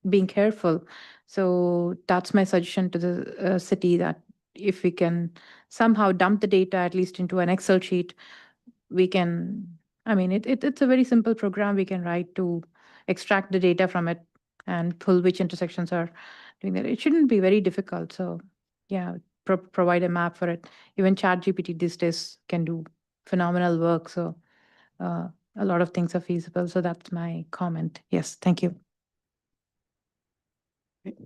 being careful. So that's my suggestion to the city, that if we can somehow dump the data at least into an Excel sheet, we can, I mean, it's a very simple program we can write to extract the data from it and pull which intersections are doing that. It shouldn't be very difficult. So yeah, provide a map for it. Even ChatGPT these days can do phenomenal work. So a lot of things are feasible. So that's my comment. Yes, thank you.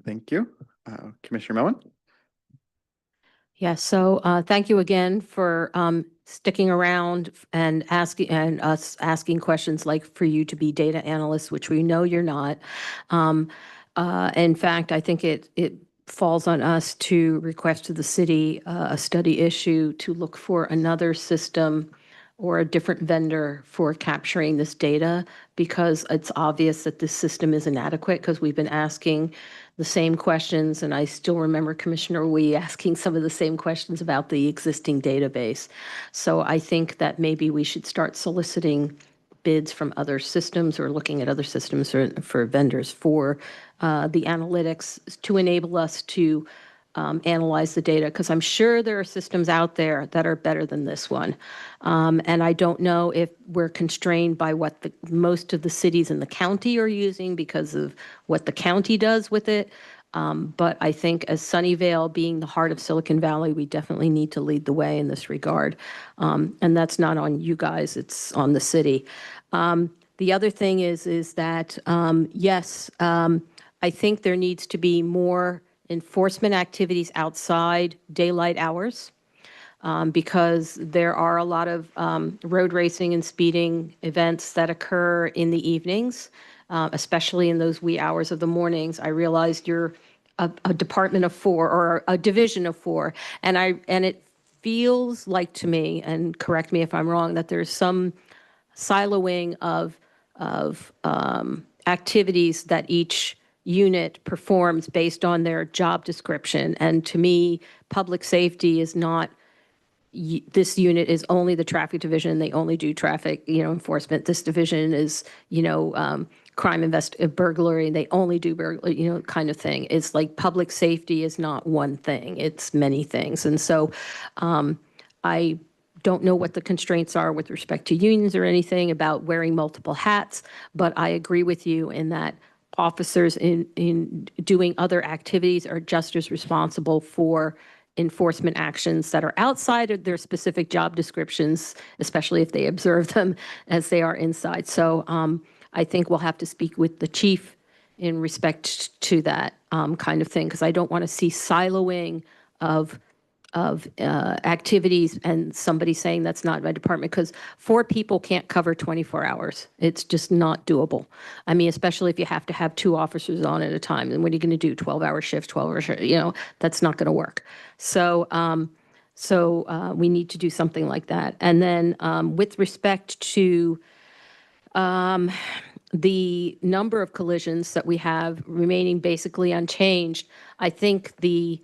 Thank you. Commissioner Mellon? Yes, so thank you again for sticking around and us asking questions, like for you to be data analysts, which we know you're not. In fact, I think it falls on us to request to the city a study issue to look for another system or a different vendor for capturing this data, because it's obvious that this system is inadequate, because we've been asking the same questions, and I still remember Commissioner Wee asking some of the same questions about the existing database. So I think that maybe we should start soliciting bids from other systems, or looking at other systems for vendors for the analytics to enable us to analyze the data, because I'm sure there are systems out there that are better than this one. And I don't know if we're constrained by what most of the cities in the county are using because of what the county does with it. But I think as Sunnyvale being the heart of Silicon Valley, we definitely need to lead the way in this regard. And that's not on you guys, it's on the city. The other thing is that, yes, I think there needs to be more enforcement activities outside daylight hours, because there are a lot of road racing and speeding events that occur in the evenings, especially in those wee hours of the mornings. I realized you're a department of 4 or a division of 4, and it feels like to me, and correct me if I'm wrong, that there's some siloing of activities that each unit performs based on their job description. And to me, public safety is not this unit is only the traffic division, they only do traffic, enforcement. This division is, crime burglary, they only do burglary, kind of thing. It's like public safety is not one thing, it's many things. And so I don't know what the constraints are with respect to unions or anything about wearing multiple hats, but I agree with you in that officers in doing other activities are just as responsible for enforcement actions that are outside of their specific job descriptions, especially if they observe them, as they are inside. So I think we'll have to speak with the chief in respect to that kind of thing, because I don't want to see siloing of activities and somebody saying that's not my department, because 4 people can't cover 24 hours. It's just not doable. I mean, especially if you have to have 2 officers on at a time. And what are you going to do? 12-hour shifts, 12-hour shifts, that's not going to work. So we need to do something like that. And then with respect to the number of collisions that we have remaining basically unchanged, I think the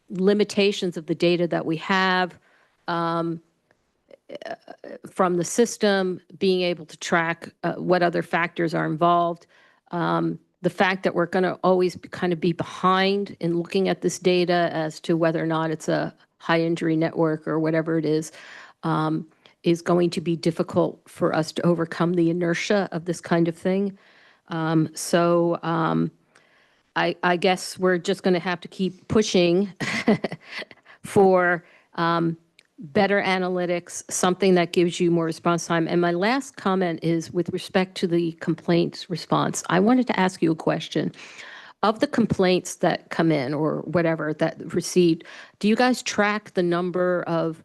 limitations of the data that we have from the system, being able to track what other factors are involved, the fact that we're going to always kind of be behind in looking at this data as to whether or not it's a high injury network or whatever it is going to be difficult for us to overcome the inertia of this kind of thing. I guess we're just going to have to keep pushing for better analytics, something that gives you more response time. And my last comment is with respect to the complaints response. I wanted to ask you a question. Of the complaints that come in or whatever that received, do you guys track the number of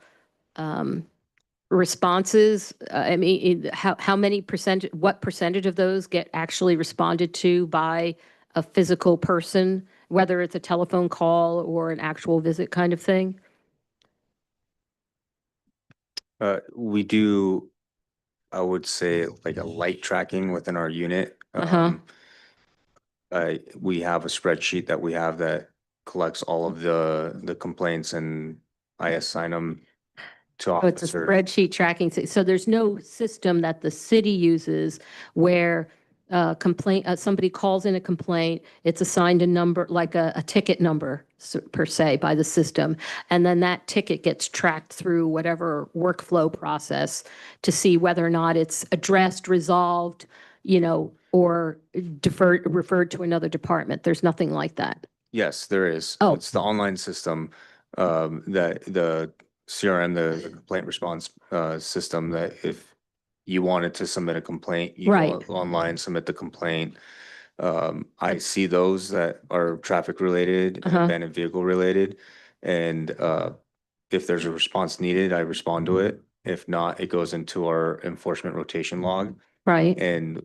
responses? I mean, how many percent, what percentage of those get actually responded to by a physical person, whether it's a telephone call or an actual visit kind of thing? We do, I would say, like a light tracking within our unit. We have a spreadsheet that we have that collects all of the complaints, and I assign them to So it's a officers. spreadsheet tracking. So there's no system that the city uses where somebody calls in a complaint, it's assigned a number, like a ticket number per se by the system. And then that ticket gets tracked through whatever workflow process to see whether or not it's addressed, resolved, or referred to another department. There's nothing like that. Yes, there is. Oh. It's the online system, that the CRM, the complaint response system, that if you wanted to submit a complaint, you Right. go online, submit the complaint. I see those that are traffic related, and abandoned vehicle related. And if there's a response needed, I respond to it. If not, it goes into our enforcement rotation log. Right. And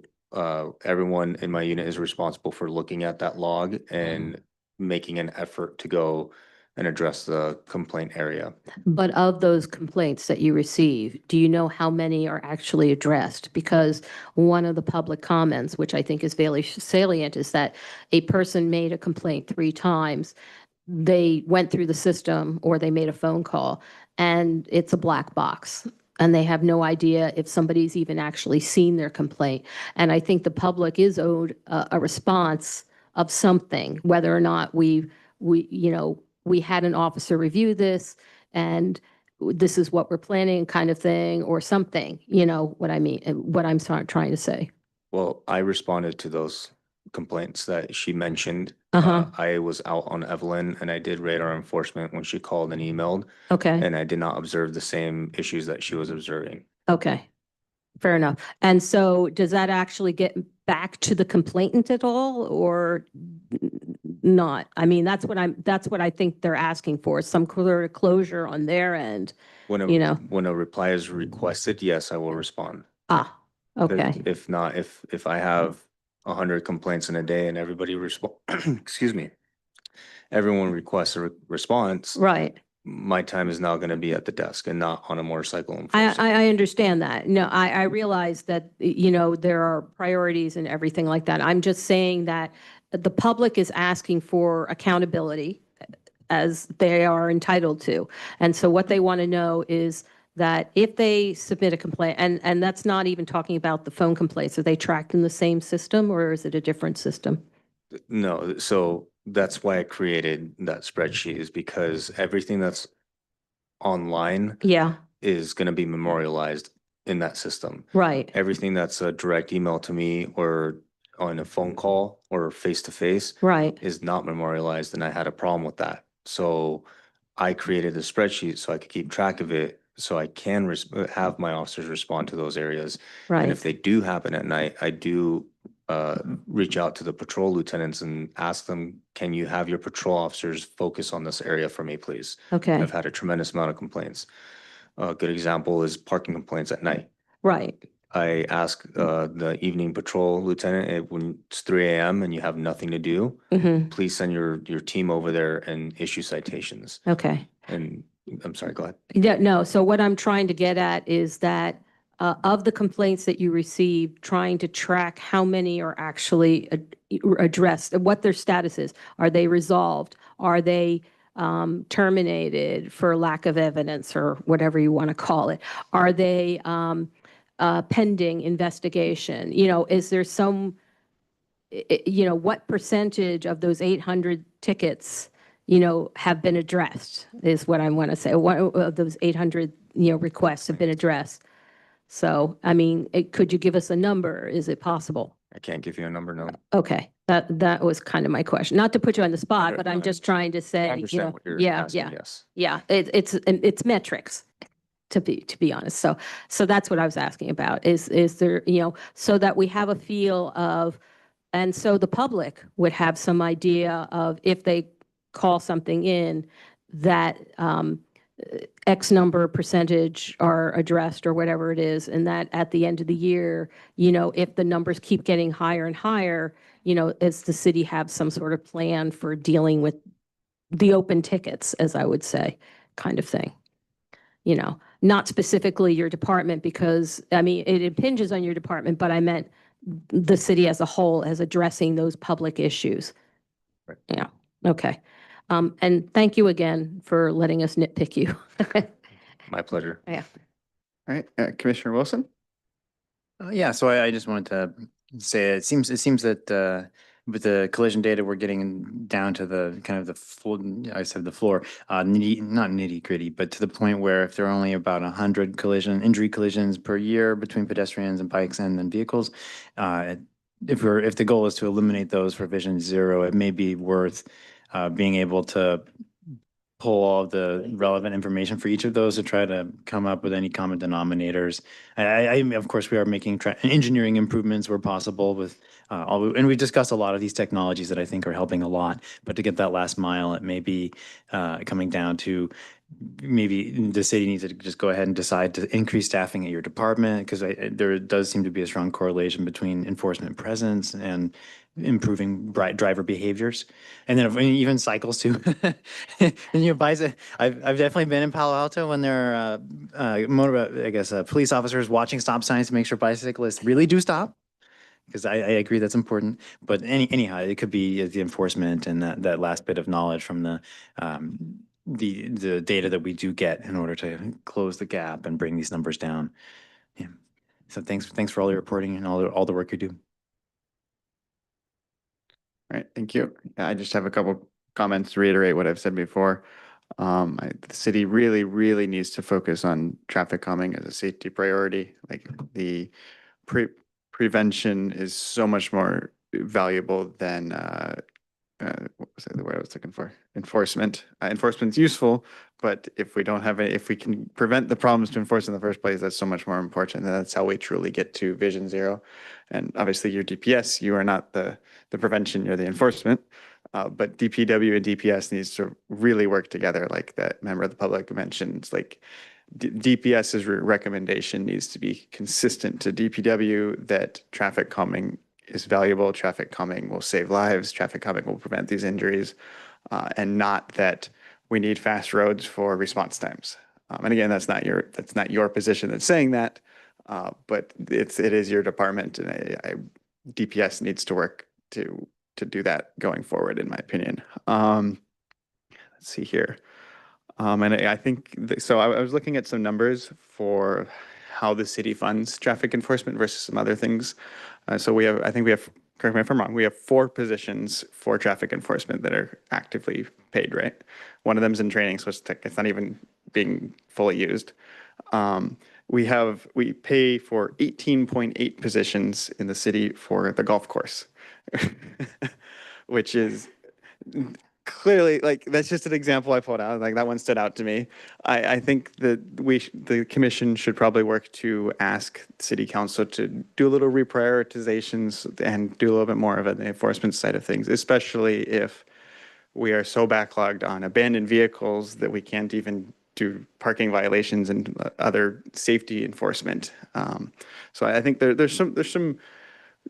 everyone in my unit is responsible for looking at that log and making an effort to go and address the complaint area. But of those complaints that you receive, do you know how many are actually addressed? Because one of the public comments, which I think is very salient, is that a person made a complaint 3 times. They went through the system or they made a phone call, and it's a black box. And they have no idea if somebody's even actually seen their complaint. And I think the public is owed a response of something, whether or not we had an officer review this and this is what we're planning kind of thing, or something, what I mean, what I'm trying to say. Well, I responded to those complaints that she mentioned. I was out on Evelyn, and I did radar enforcement when she called and emailed, Okay, and I did not observe the same issues that she was observing. okay, fair enough. And so does that actually get back to the complainant at all, or not? I mean, that's what I think they're asking for, some closure on their end. When a reply is requested, yes, I will respond. Okay. If not, if I have 100 complaints in a day and everybody excuse me, everyone requests a response. Right. My time is now going to be at the desk and not on a motorcycle. I understand that. No, I realize that, there are priorities and everything like that. I'm just saying that the public is asking for accountability as they are entitled to. And so what they want to know is that if they submit a complaint, and that's not even talking about the phone complaints, are they tracked in the same system or is it a different system? No, so that's why I created that spreadsheet, is because everything that's online Yeah, is going to be memorialized in that system. right, Everything that's a direct email to me or on a phone call or face to face right. is not memorialized, and I had a problem with that. So I created a spreadsheet so I could keep track of it, so I can have my officers respond to those areas. And if Right. they do happen at night, I do reach out to the patrol lieutenants and ask them, can you have your patrol officers focus on this area for me, please? Okay, I've had a tremendous amount of complaints. A good example is parking complaints at night. right. I ask the evening patrol lieutenant, when it's 3 a.m. and you have nothing to do, Hmm. please send your team over there and issue citations. Okay. And I'm sorry, go ahead. Yeah, no, so what I'm trying to get at is that of the complaints that you receive, trying to track how many are actually addressed, what their status is. Are they resolved? Are they terminated for lack of evidence or whatever you want to call it? Are they pending investigation? You know, is there some, you know, what percentage of those 800 tickets, you know, have been addressed is what I want to say. What of those 800, you know, requests have been addressed? So, I mean, could you give us a number? Is it possible? I can't give you a number, no. Okay, that was kind of my question. Not to put you on the spot, but I'm just trying to I say, you understand know, what you're yeah, asking, yeah, yes. yeah. It's metrics, to be honest. So that's what I was asking about. Is there, you know, so that we have a feel of, and so the public would have some idea of if they call something in that X number percentage are addressed or whatever it is, and that at the end of the year, you know, if the numbers keep getting higher and higher, you know, does the city have some sort of plan for dealing with the open tickets, as I would say, kind of thing? You know, not specifically your department, because, I mean, it impinges on your department, but I meant the city as a whole as addressing those public issues. Right. Yeah, okay. And thank you again for letting us nitpick you. My pleasure. Yeah. All right, Commissioner Wilson? Yeah, so I just wanted to say it seems that with the collision data, we're getting down to the kind of the full, I said the floor, not nitty gritty, but to the point where if there are only about 100 injury collisions per year between pedestrians and bikes and then vehicles, if the goal is to eliminate those for Vision Zero, it may be worth being able to pull all the relevant information for each of those to try to come up with any common denominators. Of course, we are making engineering improvements where possible with and we've discussed a lot of these technologies that I think are helping a lot. But to get that last mile, it may be coming down to maybe the city needs to just go ahead and decide to increase staffing at your department, because there does seem to be a strong correlation between enforcement presence and improving driver behaviors. And then even cycles too. And I've definitely been in Palo Alto when there are police officers watching stop signs to make sure bicyclists really do stop, because I agree that's important. But anyhow, it could be the enforcement and that last bit of knowledge from the data that we do get in order to close the gap and bring these numbers down. Yeah. So thanks for all your reporting and all the work you do. All right, thank you. I just have a couple comments to reiterate what I've said before. The city really, really needs to focus on traffic calming as a safety priority. Like the prevention is so much more valuable than what was the word I was looking for? Enforcement. Enforcement's useful, but if we don't have if we can prevent the problems to enforce in the first place, that's so much more important. And that's how we truly get to Vision Zero. And obviously, your DPS, you are not the prevention, you're the enforcement. But DPW and DPS needs to really work together, like that member of the public mentioned. Like DPS's recommendation needs to be consistent to DPW that traffic calming is valuable. Traffic calming will save lives. Traffic calming will prevent these injuries, and not that we need fast roads for response times. And again, that's not your position that's saying that, but it is your department, and DPS needs to work to do that going forward, in my opinion. let's see here. And I think, so I was looking at some numbers for how the city funds traffic enforcement versus some other things. So we have, I think we have, correct me if I'm wrong, we have 4 positions for traffic enforcement that are actively paid, right? One of them's in training, so it's not even being fully used. We pay for 18.8 positions in the city for the golf course, which is clearly, like, that's just an example I pulled out. Like, that one stood out to me. I think that the commission should probably work to ask city council to do a little reprioritizations and do a little bit more of the enforcement side of things, especially if we are so backlogged on abandoned vehicles that we can't even do parking violations and other safety enforcement. So I think there's some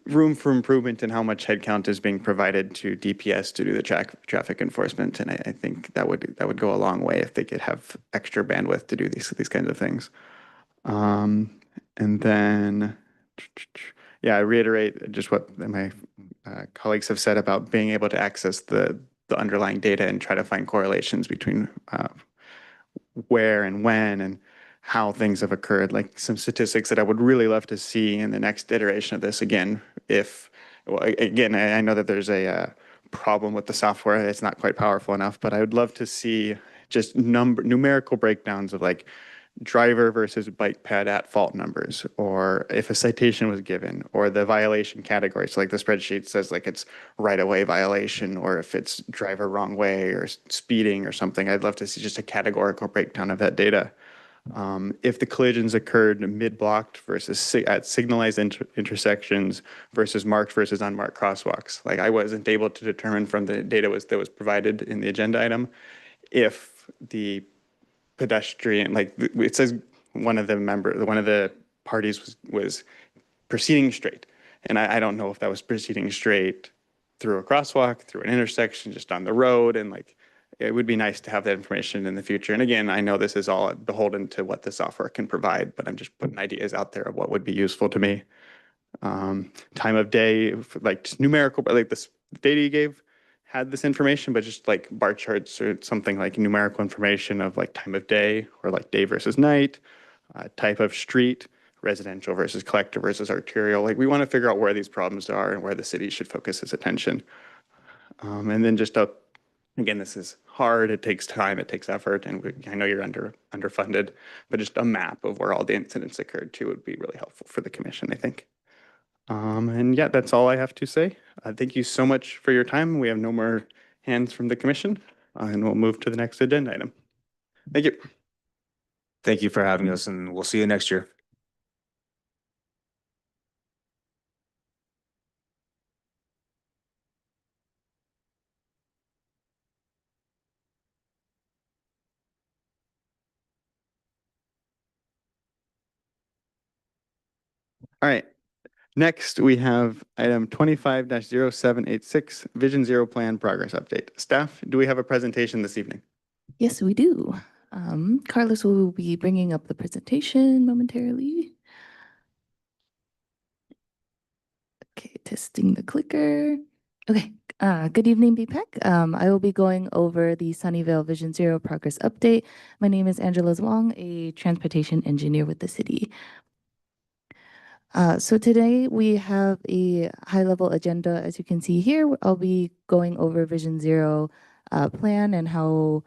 room for improvement in how much headcount is being provided to DPS to do the traffic enforcement, and I think that would go a long way if they could have extra bandwidth to do these kinds of things. And then, yeah, I reiterate just what my colleagues have said about being able to access the underlying data and try to find correlations between where and when and how things have occurred, like some statistics that I would really love to see in the next iteration of this. Again, again, I know that there's a problem with the software. It's not quite powerful enough, but I would love to see just numerical breakdowns of like driver versus bike ped at fault numbers, or if a citation was given, or the violation category. So like the spreadsheet says like it's right of way violation, or if it's driver wrong way or speeding or something. I'd love to see just a categorical breakdown of that data. If the collisions occurred mid-blocked versus at signalized intersections versus marked versus unmarked crosswalks. Like, I wasn't able to determine from the data that was provided in the agenda item if the pedestrian, like it says one of the parties was proceeding straight. And I don't know if that was proceeding straight through a crosswalk, through an intersection, just on the road. And like, it would be nice to have that information in the future. And again, I know this is all beholden to what the software can provide, but I'm just putting ideas out there of what would be useful to me. Time of day, like just numerical, like this data you gave had this information, but just like bar charts or something like numerical information of like time of day, or like day versus night, type of street, residential versus collector versus arterial. Like, we want to figure out where these problems are and where the city should focus its attention. And then just again, this is hard. It takes time. It takes effort. And I know you're underfunded, but just a map of where all the incidents occurred too would be really helpful for the commission, I think. And yeah, that's all I have to say. Thank you so much for your time. We have no more hands from the commission, and we'll move to the next agenda item. Thank you. Thank you for having us, and we'll see you next year. All right. Next, we have item 25-0786, Vision Zero Plan Progress Update. Staff, do we have a presentation this evening? Yes, we do. Carlos will be bringing up the presentation momentarily. Okay, testing the clicker. Okay, good evening, BPEC. I will be going over the Sunnyvale Vision Zero Progress Update. My name is Angela Zwang, a transportation engineer with the city. So today we have a high-level agenda. As you can see here, I'll be going over Vision Zero plan and how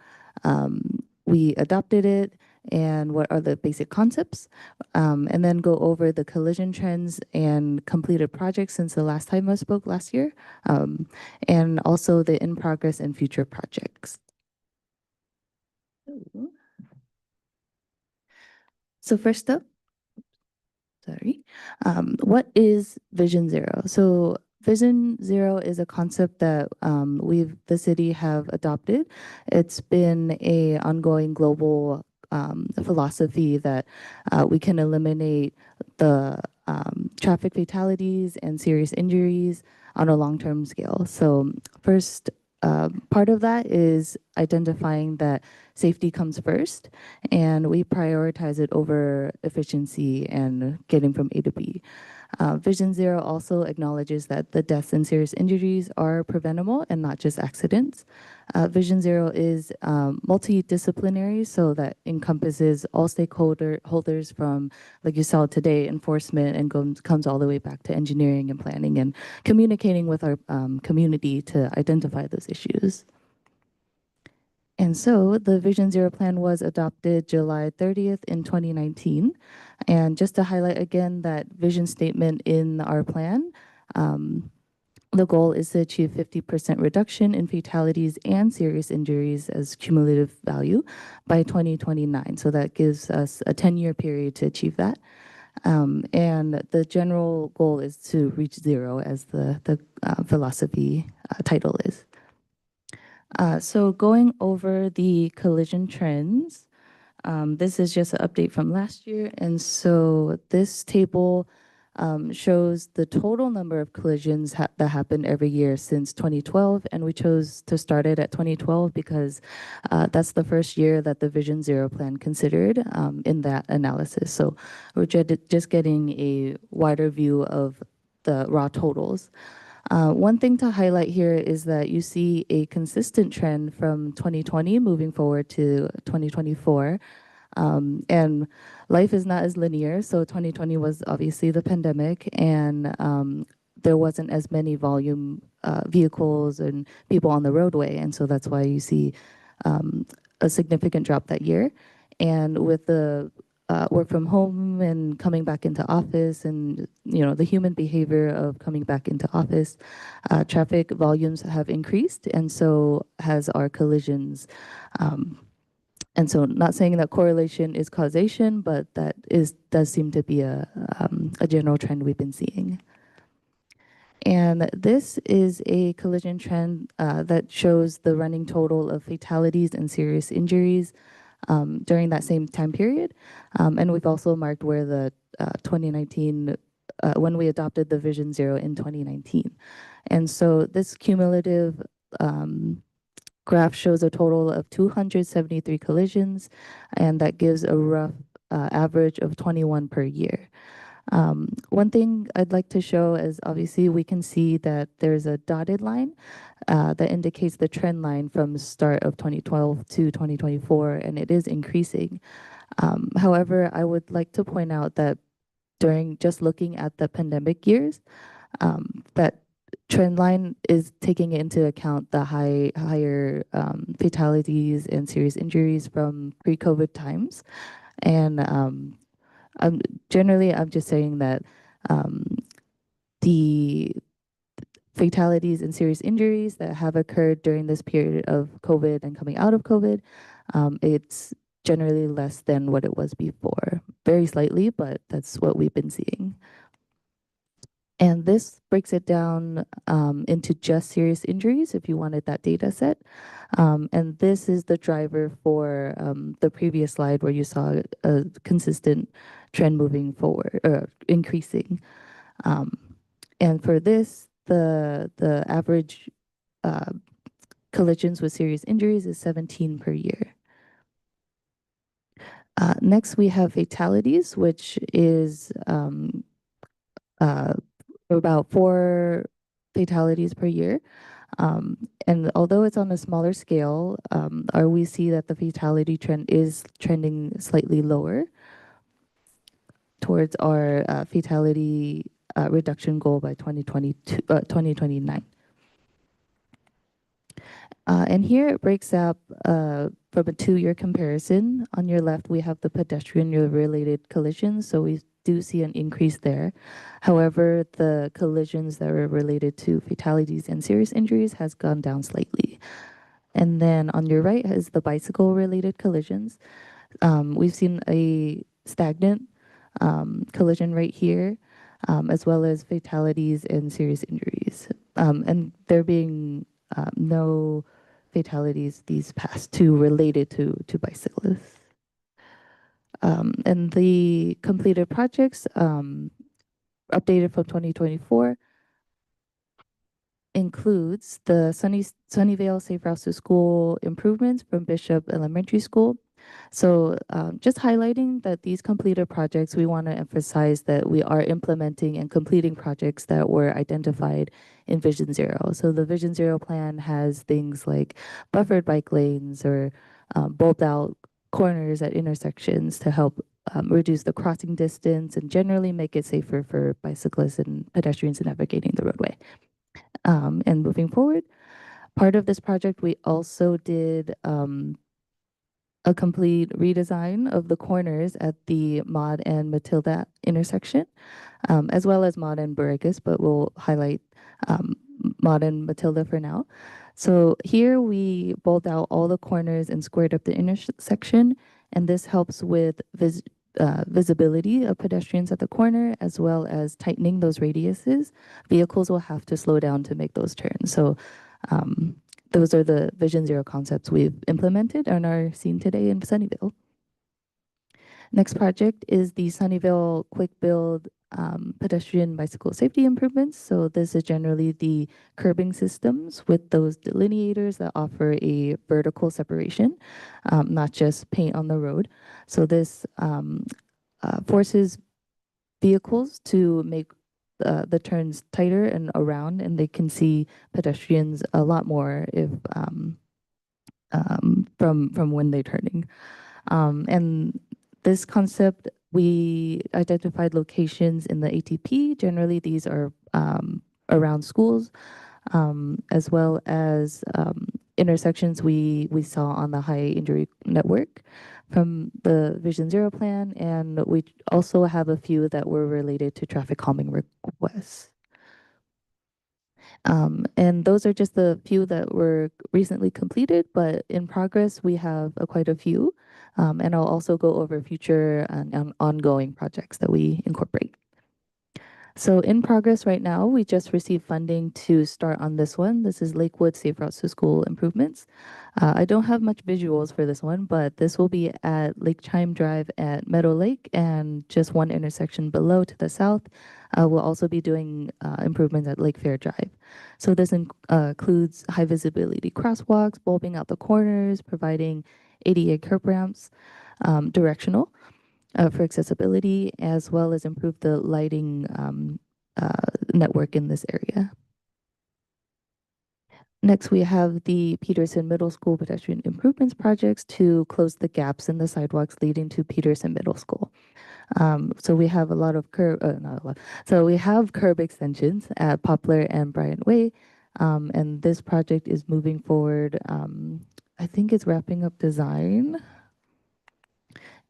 we adopted it and what are the basic concepts, and then go over the collision trends and completed projects since the last time I spoke last year, and also the in-progress and future projects. So first up, what is Vision Zero? So Vision Zero is a concept that the city have adopted. It's been a ongoing global philosophy that we can eliminate the traffic fatalities and serious injuries on a long-term scale. So first part of that is identifying that safety comes first, and we prioritize it over efficiency and getting from A to B. Vision Zero also acknowledges that the deaths and serious injuries are preventable and not just accidents. Vision Zero is multidisciplinary, so that encompasses all stakeholders from, like you saw today, enforcement, and comes all the way back to engineering and planning and communicating with our community to identify those issues. And so the Vision Zero plan was adopted July 30th in 2019. And just to highlight again that vision statement in our plan, the goal is to achieve 50% reduction in fatalities and serious injuries as cumulative value by 2029. So that gives us a 10-year period to achieve that. And the general goal is to reach zero, as the philosophy title is. So going over the collision trends, this is just an update from last year. And so this table shows the total number of collisions that happened every year since 2012. And we chose to start it at 2012 because that's the first year that the Vision Zero plan considered in that analysis. So we're just getting a wider view of the raw totals. One thing to highlight here is that you see a consistent trend from 2020 moving forward to 2024. And life is not as linear. So 2020 was obviously the pandemic, and there wasn't as many volume vehicles and people on the roadway. And so that's why you see a significant drop that year. And with the work from home and coming back into office, and the human behavior of coming back into office, traffic volumes have increased, and so has our collisions. And so, not saying that correlation is causation, but that does seem to be a general trend we've been seeing. And this is a collision trend that shows the running total of fatalities and serious injuries during that same time period. And we've also marked where the 2019, when we adopted the Vision Zero in 2019. And so this cumulative graph shows a total of 273 collisions, and that gives a rough average of 21 per year. One thing I'd like to show is, obviously we can see that there's a dotted line that indicates the trend line from the start of 2012 to 2024, and it is increasing. However, I would like to point out that during just looking at the pandemic years, that trend line is taking into account the higher fatalities and serious injuries from pre-COVID times. And I'm just saying that the fatalities and serious injuries that have occurred during this period of COVID and coming out of COVID, it's generally less than what it was before. Very slightly, but that's what we've been seeing. And this breaks it down into just serious injuries if you wanted that data set. And this is the driver for the previous slide where you saw a consistent trend moving forward, or increasing. And for this, the average collisions with serious injuries is 17 per year. Next, we have fatalities, which is about 4 fatalities per year. And although it's on a smaller scale, we see that the fatality trend is trending slightly lower towards our fatality reduction goal by 2029. And here it breaks up from a 2-year comparison. On your left, we have the pedestrian-related collisions, so we do see an increase there. However, the collisions that were related to fatalities and serious injuries has gone down slightly. And then on your right is the bicycle-related collisions. We've seen a stagnant collision rate here, as well as fatalities and serious injuries. And there being no fatalities these past 2 related to bicyclists. And the completed projects updated from 2024 includes the Sunnyvale Safe Routes to School improvements from Bishop Elementary School, So just highlighting that these completed projects, we want to emphasize that we are implementing and completing projects that were identified in Vision Zero. So the Vision Zero plan has things like buffered bike lanes or bulbed out corners at intersections to help reduce the crossing distance and generally make it safer for bicyclists and pedestrians navigating the roadway. And moving forward, part of this project, we also did a complete redesign of the corners at the Maud and Matilda intersection, as well as Maud and Borregas, but we'll highlight Maud and Matilda for now. So here we bolt out all the corners and squared up the intersection, and this helps with visibility of pedestrians at the corner, as well as tightening those radiuses. Vehicles will have to slow down to make those turns. So those are the Vision Zero concepts we've implemented and are seen today in Sunnyvale. Next project is the Sunnyvale Quick Build pedestrian bicycle safety improvements. So this is generally the curbing systems with those delineators that offer a vertical separation, not just paint on the road. So this forces vehicles to make the turns tighter and around, and they can see pedestrians a lot more if from when they're turning. And this concept, we identified locations in the ATP. Generally, these are around schools, as well as intersections we saw on the high injury network from the Vision Zero plan, and we also have a few that were related to traffic calming requests. And those are just the few that were recently completed, but in progress, we have quite a few. And I'll also go over future and ongoing projects that we incorporate. So in progress right now, we just received funding to start on this one. This is Lakewood Safe Routes to School improvements. I don't have much visuals for this one, but this will be at Lake Chime Drive at Meadow Lake and just one intersection below to the south. We'll also be doing improvements at Lake Fair Drive. So this includes high visibility crosswalks, bulbing out the corners, providing ADA curb ramps, directional, for accessibility, as well as improve the lighting network in this area. Next, we have the Peterson Middle School pedestrian improvements projects to close the gaps in the sidewalks leading to Peterson Middle School. So we have a lot of So we have curb extensions at Poplar and Bryant Way, and this project is moving forward. I think it's wrapping up design.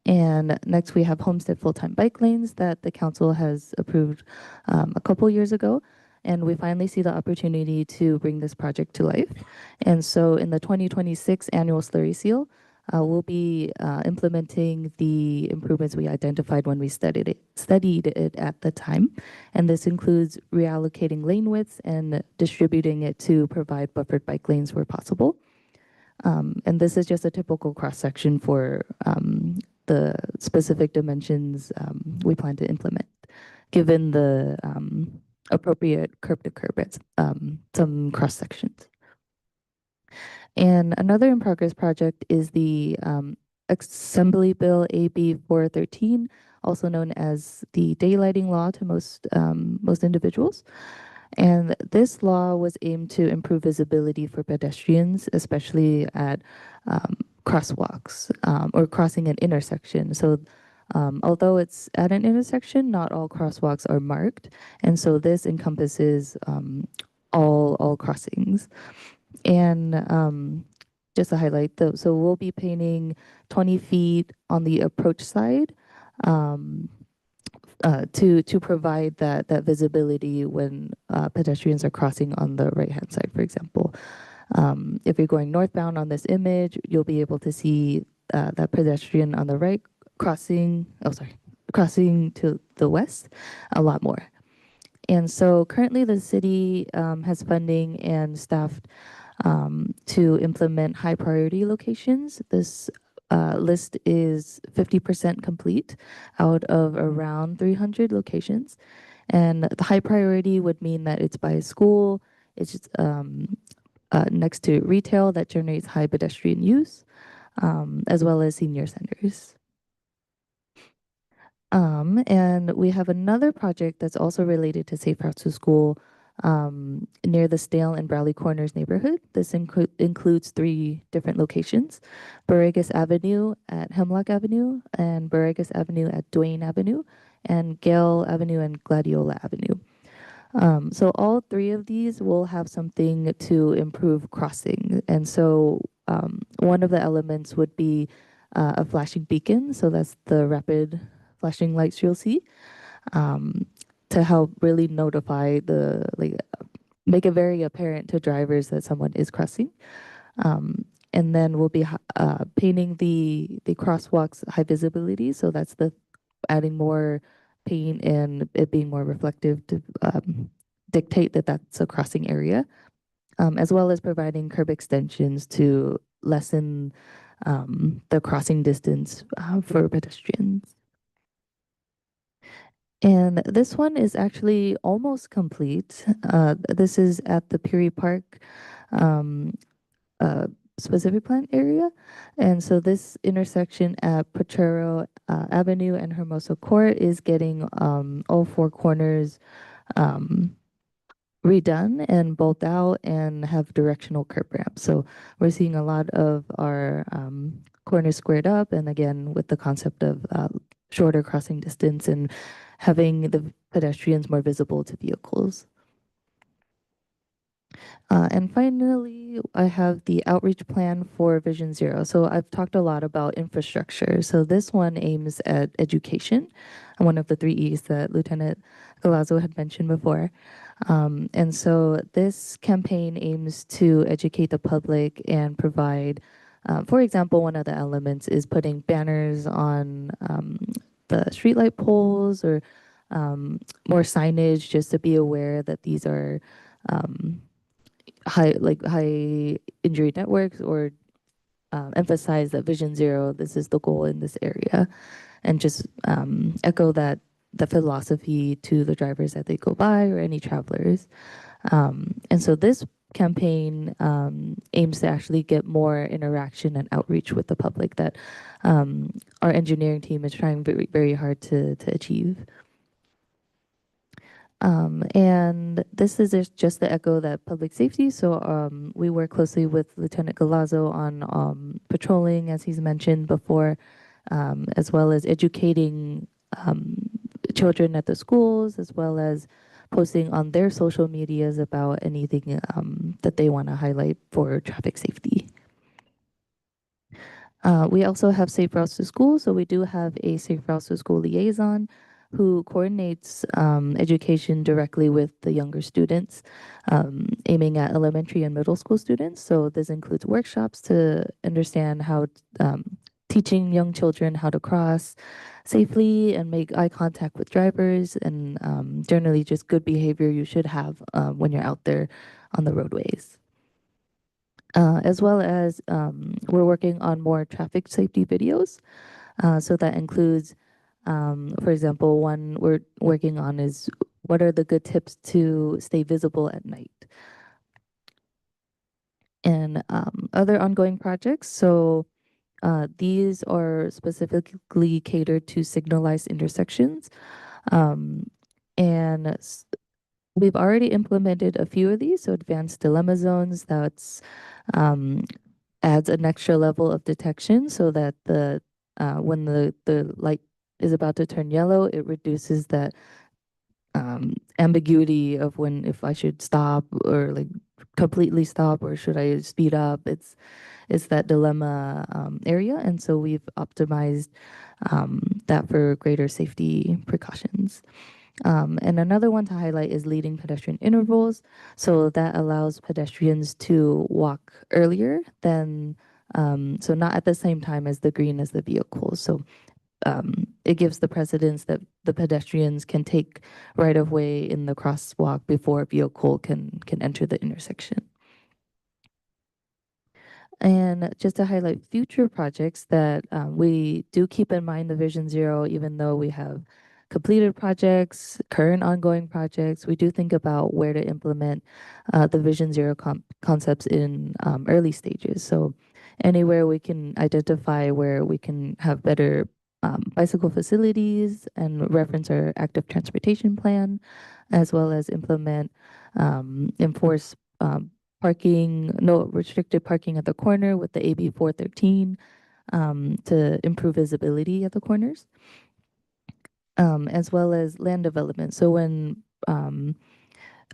And next we have Homestead full-time bike lanes that the council has approved a couple years ago. And we finally see the opportunity to bring this project to life. And so in the 2026 annual slurry seal, we'll be implementing the improvements we identified when we studied it at the time. And this includes reallocating lane widths and distributing it to provide buffered bike lanes where possible. And this is just a typical cross-section for the specific dimensions we plan to implement, given the appropriate curb-to-curb at some cross-sections. And another in-progress project is the Assembly Bill AB 413, also known as the daylighting law to most individuals. And this law was aimed to improve visibility for pedestrians, especially at crosswalks or crossing an intersection. So although it's at an intersection, not all crosswalks are marked. And so this encompasses all crossings. And just to highlight, so we'll be painting 20 feet on the approach side to provide that visibility when pedestrians are crossing on the right-hand side, for example. If you're going northbound on this image, you'll be able to see that pedestrian on the right crossing to the west a lot more. And so currently the city has funding and staffed to implement high priority locations. This list is 50% complete out of around 300 locations. And the high priority would mean that it's by school, it's next to retail that generates high pedestrian use, as well as senior centers. And we have another project that's also related to Safe Routes to School near the Stale and Bradley Corners neighborhood. This includes 3 different locations: Borregas Avenue at Hemlock Avenue, and Borregas Avenue at Duane Avenue, and Gale Avenue and Gladiola Avenue. So all 3 of these will have something to improve crossing. And so one of the elements would be a flashing beacon. So that's the rapid flashing lights you'll see, to help really notify make it very apparent to drivers that someone is crossing. And then we'll be painting the crosswalks high visibility. So that's adding more paint and it being more reflective to dictate that that's a crossing area, as well as providing curb extensions to lessen the crossing distance for pedestrians. And this one is actually almost complete. This is at the Peary Park specific plan area. And so this intersection at Potrero Avenue and Hermoso Court is getting all 4 corners redone and bolt out and have directional curb ramps. So we're seeing a lot of our corners squared up, and again with the concept of shorter crossing distance and having the pedestrians more visible to vehicles. And finally, I have the outreach plan for Vision Zero. So I've talked a lot about infrastructure. So this one aims at education, one of the 3 E's that Lieutenant Galazzo had mentioned before. And so this campaign aims to educate the public and provide, for example, one of the elements is putting banners on the streetlight poles or more signage just to be aware that these are high injury networks, or emphasize that Vision Zero, this is the goal in this area, and just echo that the philosophy to the drivers that they go by or any travelers. And so this campaign aims to actually get more interaction and outreach with the public that our engineering team is trying very, very hard to achieve. And this is just the echo that public safety. So we work closely with Lieutenant Galazzo on patrolling, as he's mentioned before, as well as educating children at the schools, as well as posting on their social medias about anything that they want to highlight for traffic safety. We also have Safe Routes to School. So we do have a Safe Routes to School liaison who coordinates education directly with the younger students, aiming at elementary and middle school students. So this includes workshops to understand how teaching young children how to cross safely and make eye contact with drivers, and generally just good behavior you should have when you're out there on the roadways. As well as we're working on more traffic safety videos. So that includes, for example, one we're working on is what are the good tips to stay visible at night? And other ongoing projects. So these are specifically catered to signalized intersections. And we've already implemented a few of these. So advanced dilemma zones, that's adds an extra level of detection so that when the light is about to turn yellow, it reduces that ambiguity of if I should stop or completely stop or should I speed up. It's that dilemma area, and so we've optimized that for greater safety precautions. And another one to highlight is leading pedestrian intervals. So that allows pedestrians to walk earlier than, so not at the same time as the green as the vehicles. So it gives the precedence that the pedestrians can take right of way in the crosswalk before a vehicle can enter the intersection. And just to highlight future projects that we do keep in mind the Vision Zero, even though we have completed projects, current ongoing projects, we do think about where to implement the Vision Zero concepts in early stages. So anywhere we can identify where we can have better bicycle facilities and reference our active transportation plan, as well as enforce parking, no restricted parking at the corner with the AB 413 to improve visibility at the corners, as well as land development. So when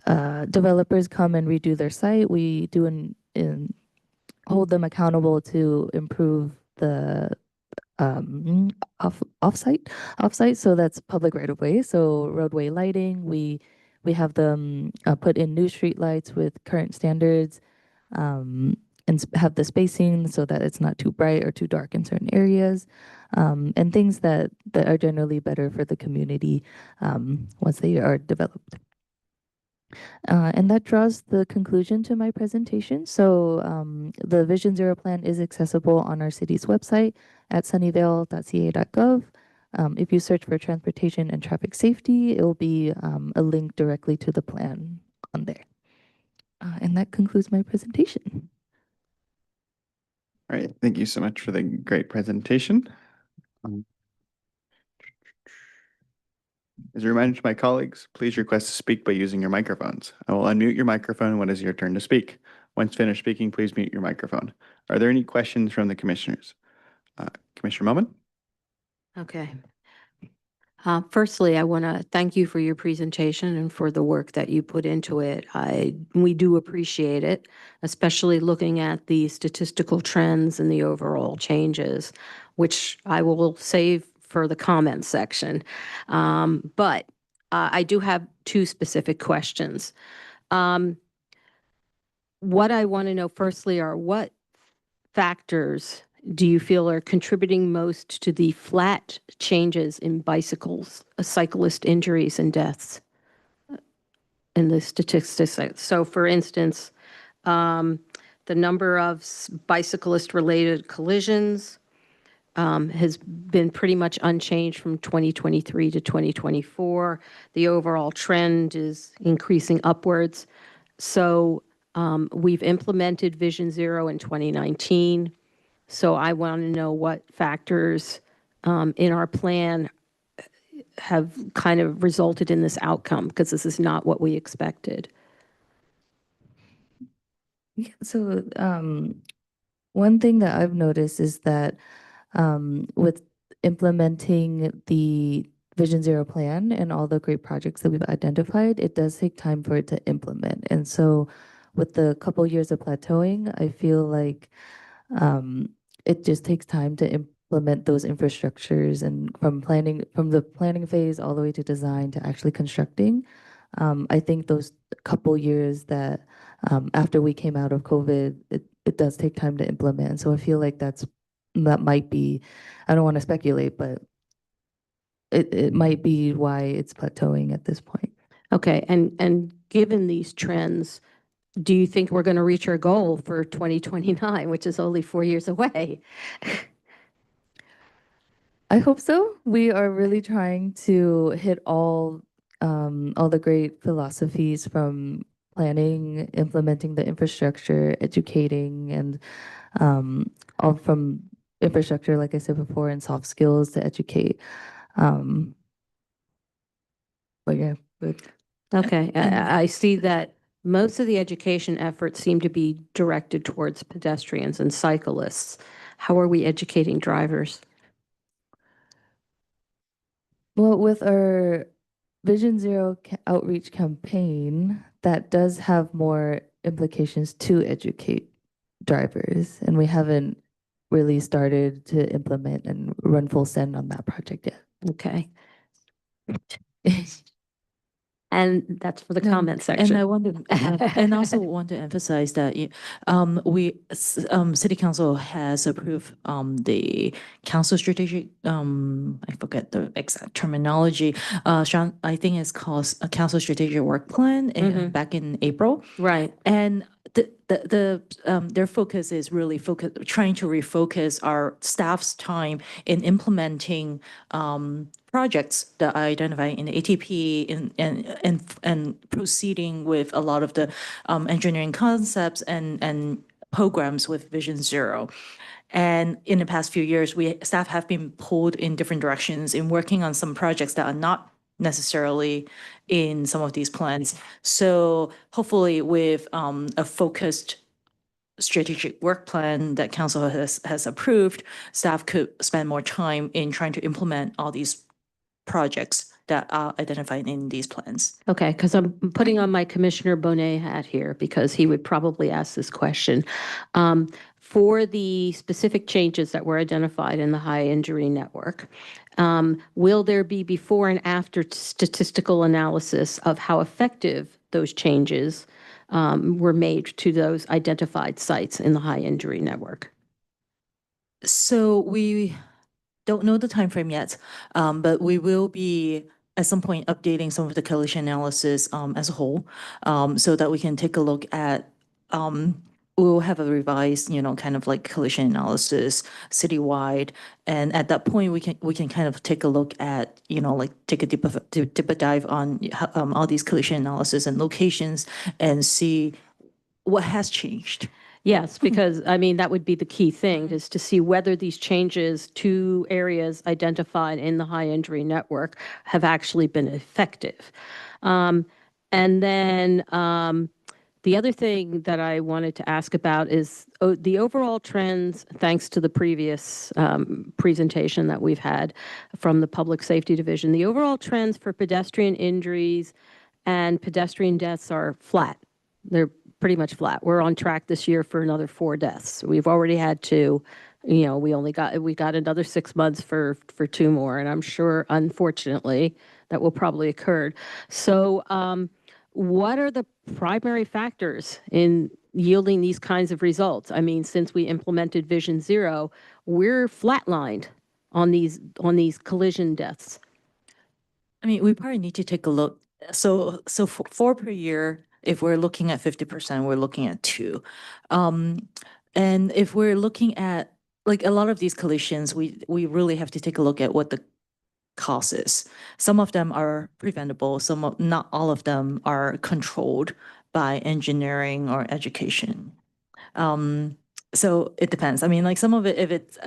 developers come and redo their site, we do hold them accountable to improve the offsite. So that's public right of way. So roadway lighting, we have them put in new street lights with current standards, and have the spacing so that it's not too bright or too dark in certain areas, and things that are generally better for the community once they are developed. And that draws the conclusion to my presentation. So the Vision Zero plan is accessible on our city's website at sunnyvale.ca.gov. If you search for transportation and traffic safety, it will be a link directly to the plan on there. And that concludes my presentation. All right, thank you so much for the great presentation. As a reminder to my colleagues, please request to speak by using your microphones. I will unmute your microphone when it is your turn to speak. Once finished speaking, please mute your microphone. Are there any questions from the commissioners? Commissioner Moman? Okay. Firstly, I want to thank you for your presentation and for the work that you put into it. We do appreciate it, especially looking at the statistical trends and the overall changes, which I will save for the comments section. But I do have two specific questions. What I want to know firstly are what factors do you feel are contributing most to the flat changes in cyclist injuries and deaths in the statistics? So for instance, the number of bicyclist-related collisions has been pretty much unchanged from 2023 to 2024. The overall trend is increasing upwards. So we've implemented Vision Zero in 2019. So I want to know what factors in our plan have kind of resulted in this outcome, because this is not what we expected. Yeah, so one thing that I've noticed is that with implementing the Vision Zero plan and all the great projects that we've identified, it does take time for it to implement. And so with the couple years of plateauing, I feel like it just takes time to implement those infrastructures, and from the planning phase all the way to design to actually constructing. I think those couple years that after we came out of COVID, it does take time to implement. And so I feel like that might be, I don't want to speculate, but it might be why it's plateauing at this point. Okay, and given these trends, do you think we're going to reach our goal for 2029, which is only 4 years away? I hope so. We are really trying to hit all the great philosophies from planning, implementing the infrastructure, educating, and all from infrastructure, like I said before, and soft skills to educate. But yeah, Okay, I see that most of the education efforts seem to be directed towards pedestrians and cyclists. How are we educating drivers? well, with our Vision Zero outreach campaign, that does have more implications to educate drivers, and we haven't really started to implement and run full send on that project yet. Okay. And that's for the comment And section. I want to, and also want to emphasize that City Council has approved the council strategic, I forget the exact terminology. I think it's called a council strategic work plan back in April. Right. And their focus is really trying to refocus our staff's time in implementing projects that I identify in the ATP and proceeding with a lot of the engineering concepts and programs with Vision Zero. And in the past few years, staff have been pulled in different directions in working on some projects that are not necessarily in some of these plans. So hopefully with a focused strategic work plan that council has approved, staff could spend more time in trying to implement all these projects that are identified in these plans. Okay, because I'm putting on my Commissioner Bonet hat here because he would probably ask this question. For the specific changes that were identified in the high injury network, will there be before and after statistical analysis of how effective those changes were made to those identified sites in the high injury network? So we don't know the time frame yet, but we will be at some point updating some of the collision analysis as a whole, so that we can take a look at. We'll have a revised, kind of like collision analysis citywide, and at that point we can kind of take a look at, like take a deeper dive on all these collision analysis and locations and see what has changed. Yes, because I mean, that would be the key thing, is to see whether these changes to areas identified in the high injury network have actually been effective. And then the other thing that I wanted to ask about is the overall trends, thanks to the previous presentation that we've had from the Public Safety Division, the overall trends for pedestrian injuries and pedestrian deaths are flat. They're pretty much flat. We're on track this year for another 4 deaths. We've already had 2. We got another 6 months for 2 more, and I'm sure, unfortunately, that will probably occur. So, what are the primary factors in yielding these kinds of results? I mean, since we implemented Vision Zero, we're flatlined on these collision deaths. I mean, we probably need to take a look. So 4 per year. If we're looking at 50%, we're looking at 2. And if we're looking at, like, a lot of these collisions, we really have to take a look at what the cause is. Some of them are preventable, not all of them are controlled by engineering or education. So it depends. I mean, like, some of it, if it's,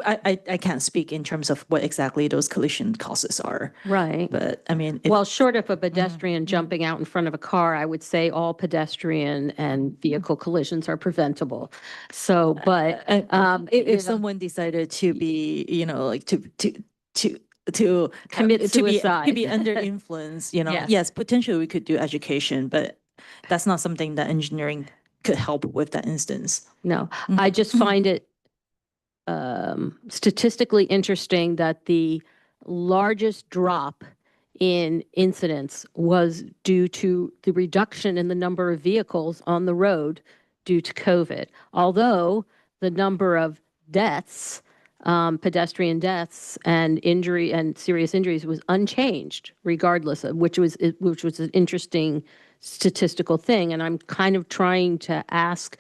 I can't speak in terms of what exactly those collision causes are. Right. But I mean, well, short of a pedestrian jumping out in front of a car, I would say all pedestrian and vehicle collisions are preventable. So, but if someone decided to be, like to commit suicide, to be under influence, Yes. yes, potentially we could do education, but that's not something that engineering could help with that instance. No, I just find it statistically interesting that the largest drop in incidents was due to the reduction in the number of vehicles on the road due to COVID. Although the number of deaths, pedestrian deaths and injury and serious injuries was unchanged, regardless of which was an interesting statistical thing. And I'm kind of trying to ask,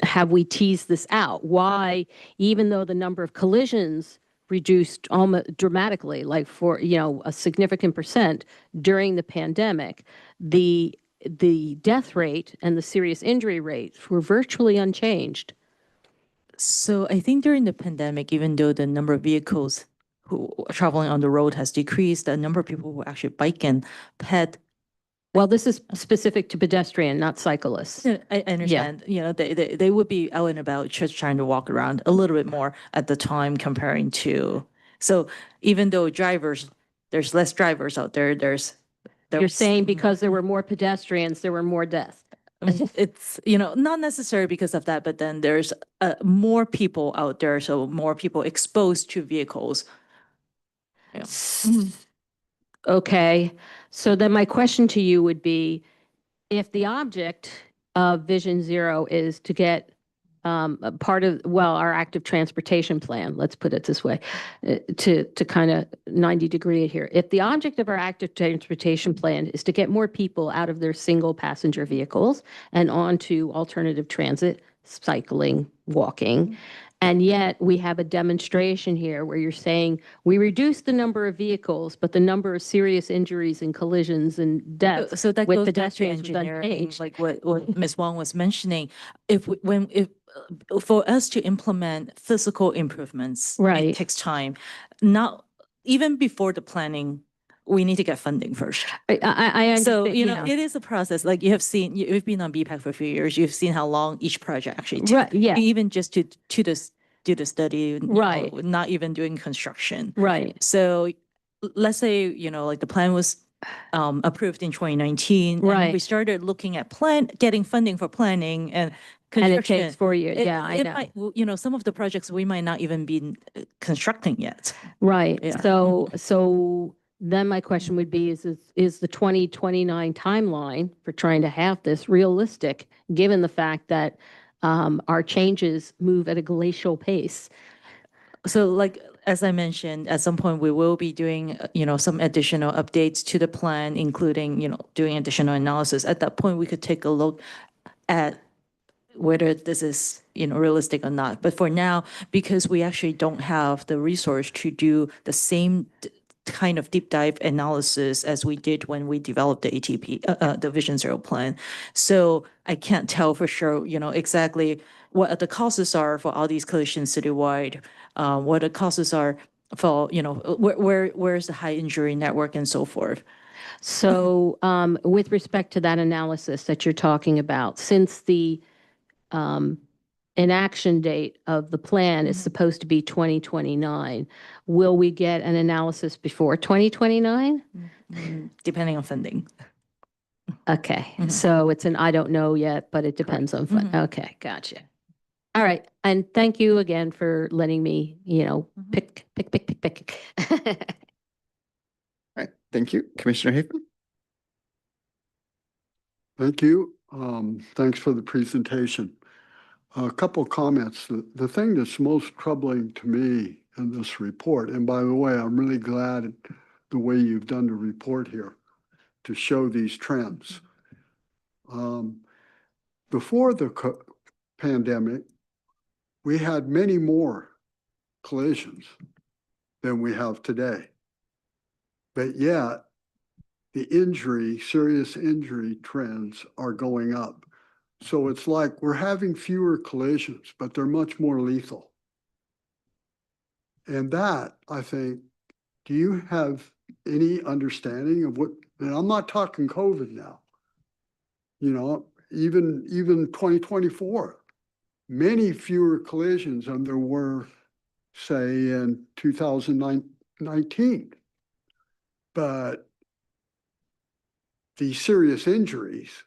have we teased this out? Why, even though the number of collisions reduced almost dramatically, like for, a significant percent during the pandemic, the death rate and the serious injury rates were virtually unchanged? So I think during the pandemic, even though the number of vehicles who are traveling on the road has decreased, the number of people who actually bike and ped. Well, this is specific to pedestrian, not cyclists. I understand. They would be out and about just trying to walk around a little bit more at the time comparing to. So even though there's less drivers out there, You're saying because there were more pedestrians, there were more deaths. It's, not necessarily because of that, but then there's more people out there, so more people exposed to vehicles. Yeah. Okay, so then my question to you would be, if the object of Vision Zero is to get a part of, our active transportation plan, let's put it this way, to kind of 90-degree it here. If the object of our active transportation plan is to get more people out of their single passenger vehicles and onto alternative transit, cycling, walking, And yet we have a demonstration here where you're saying we reduced the number of vehicles, but the number of serious injuries and collisions and deaths So that with goes back to pedestrians was engineering, unchanged. like what Ms. Wong was mentioning. If for us to implement physical improvements, Right. it takes time. Not even before the planning, we need to get funding first. I understand. So, you know, yeah. it is a process. Like you have seen, you've been on BPAC for a few years. You've seen how long each project actually takes. Right, yeah. Even just to do the study, you know, Right. not even doing construction. Right. So let's say, you know, like the plan was approved in 2019. and Right. we started looking at getting funding for planning and And it construction. takes 4 years. Yeah, I know. Might, you know, some of the projects we might not even be constructing yet. Right. Yeah. So then my question would be, is the 2029 timeline for trying to have this realistic, given the fact that our changes move at a glacial pace? So like, as I mentioned, at some point we will be doing, you know, some additional updates to the plan, including, you know, doing additional analysis. At that point, we could take a look at whether this is, you know, realistic or not. But for now, because we actually don't have the resource to do the same kind of deep dive analysis as we did when we developed the ATP, the Vision Zero plan. So I can't tell for sure, you know, exactly what the costs are for all these collisions citywide, what the costs are for, you know, where's the high injury network and so forth. So with respect to that analysis that you're talking about, since the inaction date of the plan is supposed to be 2029, will we get an analysis before 2029? Depending on funding. Okay, Mhm. so it's an I don't know yet, but it depends on fund. Mhm. Okay, gotcha. All right, and thank you again for letting me, you know, pick. All right, thank you. Commissioner Hafen? Thank you. Thanks for the presentation. A couple comments. The thing that's most troubling to me in this report, and by the way, I'm really glad the way you've done the report here to show these trends. Before the pandemic, we had many more collisions than we have today. But yet, the serious injury trends are going up. So it's like we're having fewer collisions, but they're much more lethal. And that, I think, do you have any understanding of what, and I'm not talking COVID now, you know, even 2024, many fewer collisions than there were, say, in 2019. But the serious injuries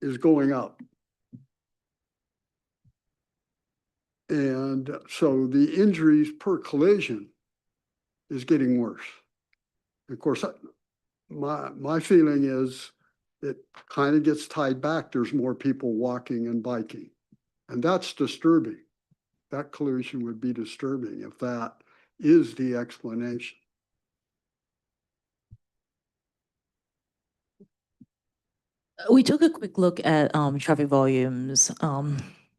is going up. And so the injuries per collision is getting worse. Of course, my feeling is it kind of gets tied back. There's more people walking and biking. And that's disturbing. That collision would be disturbing if that is the explanation. We took a quick look at traffic volumes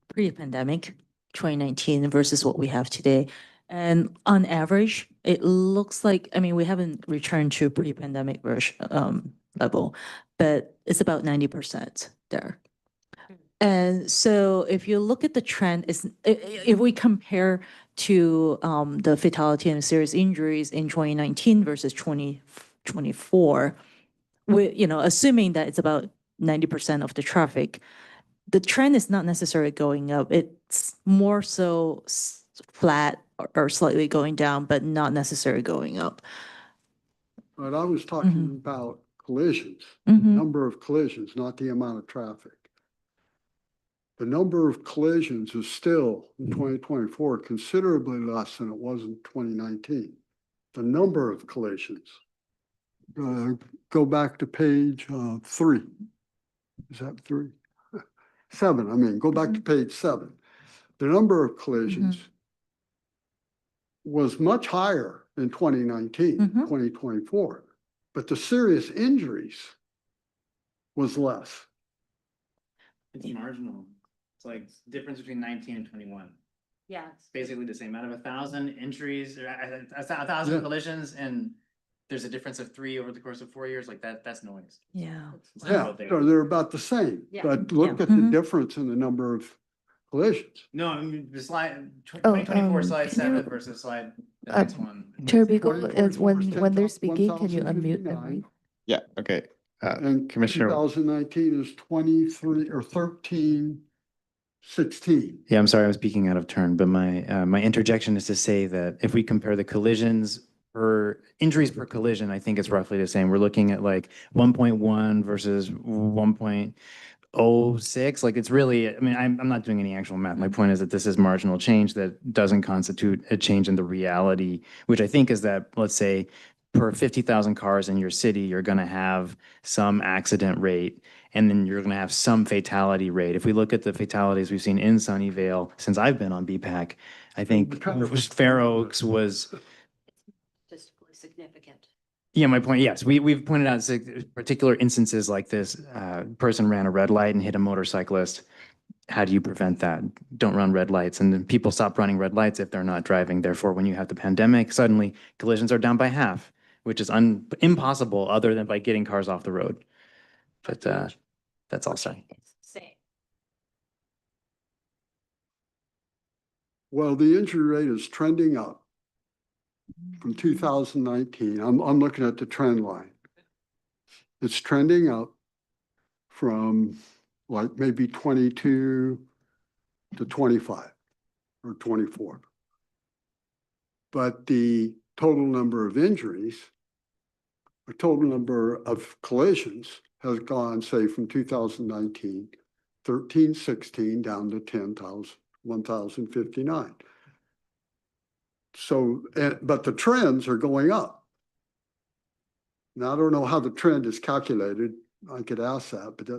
pre-pandemic, 2019 versus what we have today. And on average, it looks like, I mean, we haven't returned to pre-pandemic level, but it's about 90% there. And so if you look at the trend, if we compare to the fatality and serious injuries in 2019 versus 2024, you know, assuming that it's about 90% of the traffic, the trend is not necessarily going up. It's more so flat or slightly going down, but not necessarily going up. But I was talking about collisions, Mhm. number of collisions, not the amount of traffic. The number of collisions is still in 2024 considerably less than it was in 2019. The number of collisions. Go back to page 3. Is that 3? 7, I mean, go back to page 7. The number of collisions was much higher in 2019, 2024, but the serious injuries was less. It's marginal. It's like difference between 19 and 21. Yeah. It's basically the same. Out of 1,000 entries, or 1,000 Yeah. collisions, and there's a difference of 3 over the course of 4 years. Like that's noise. Yeah. It's not Yeah, real data. so they're about the same, Yeah. but look Yeah. at the Mhm. difference in the number of collisions. No, I mean, the slide, Oh, 2024 slide can you- 7 versus slide, the uh, next one. Chair Beagle, 2024 is when they're 10,000 speaking, can you unmute their 1,059. mic? Yeah, okay. And Commissioner, 2019 is 23 or 1316. Yeah, I'm sorry, I'm speaking out of turn, but my interjection is to say that if we compare the collisions per injuries per collision, I think it's roughly the same. We're looking at like 1.1 versus 1.06. Like it's really, I mean, I'm not doing any actual math. My point is that this is marginal change that doesn't constitute a change in the reality, which I think is that, let's say, per 50,000 cars in your city, you're going to have some accident rate, and then you're going to have some fatality rate. If we look at the fatalities we've seen in Sunnyvale since I've been on BPAC, I think Fair Oaks was, Statistically significant. yeah, my point, yes, we've pointed out particular instances like this. Person ran a red light and hit a motorcyclist. How do you prevent that? Don't run red lights. And then people stop running red lights if they're not driving. Therefore, when you have the pandemic, suddenly collisions are down by half, which is impossible other than by getting cars off the road. But that's all said. Same. Well, the injury rate is trending up from 2019. I'm looking at the trend line. It's trending up from like maybe 22 to 25 or 24. But the total number of injuries, the total number of collisions has gone, say, from 2019, 1316 down to 1,059. So, but the trends are going up. Now, I don't know how the trend is calculated. I could ask that, but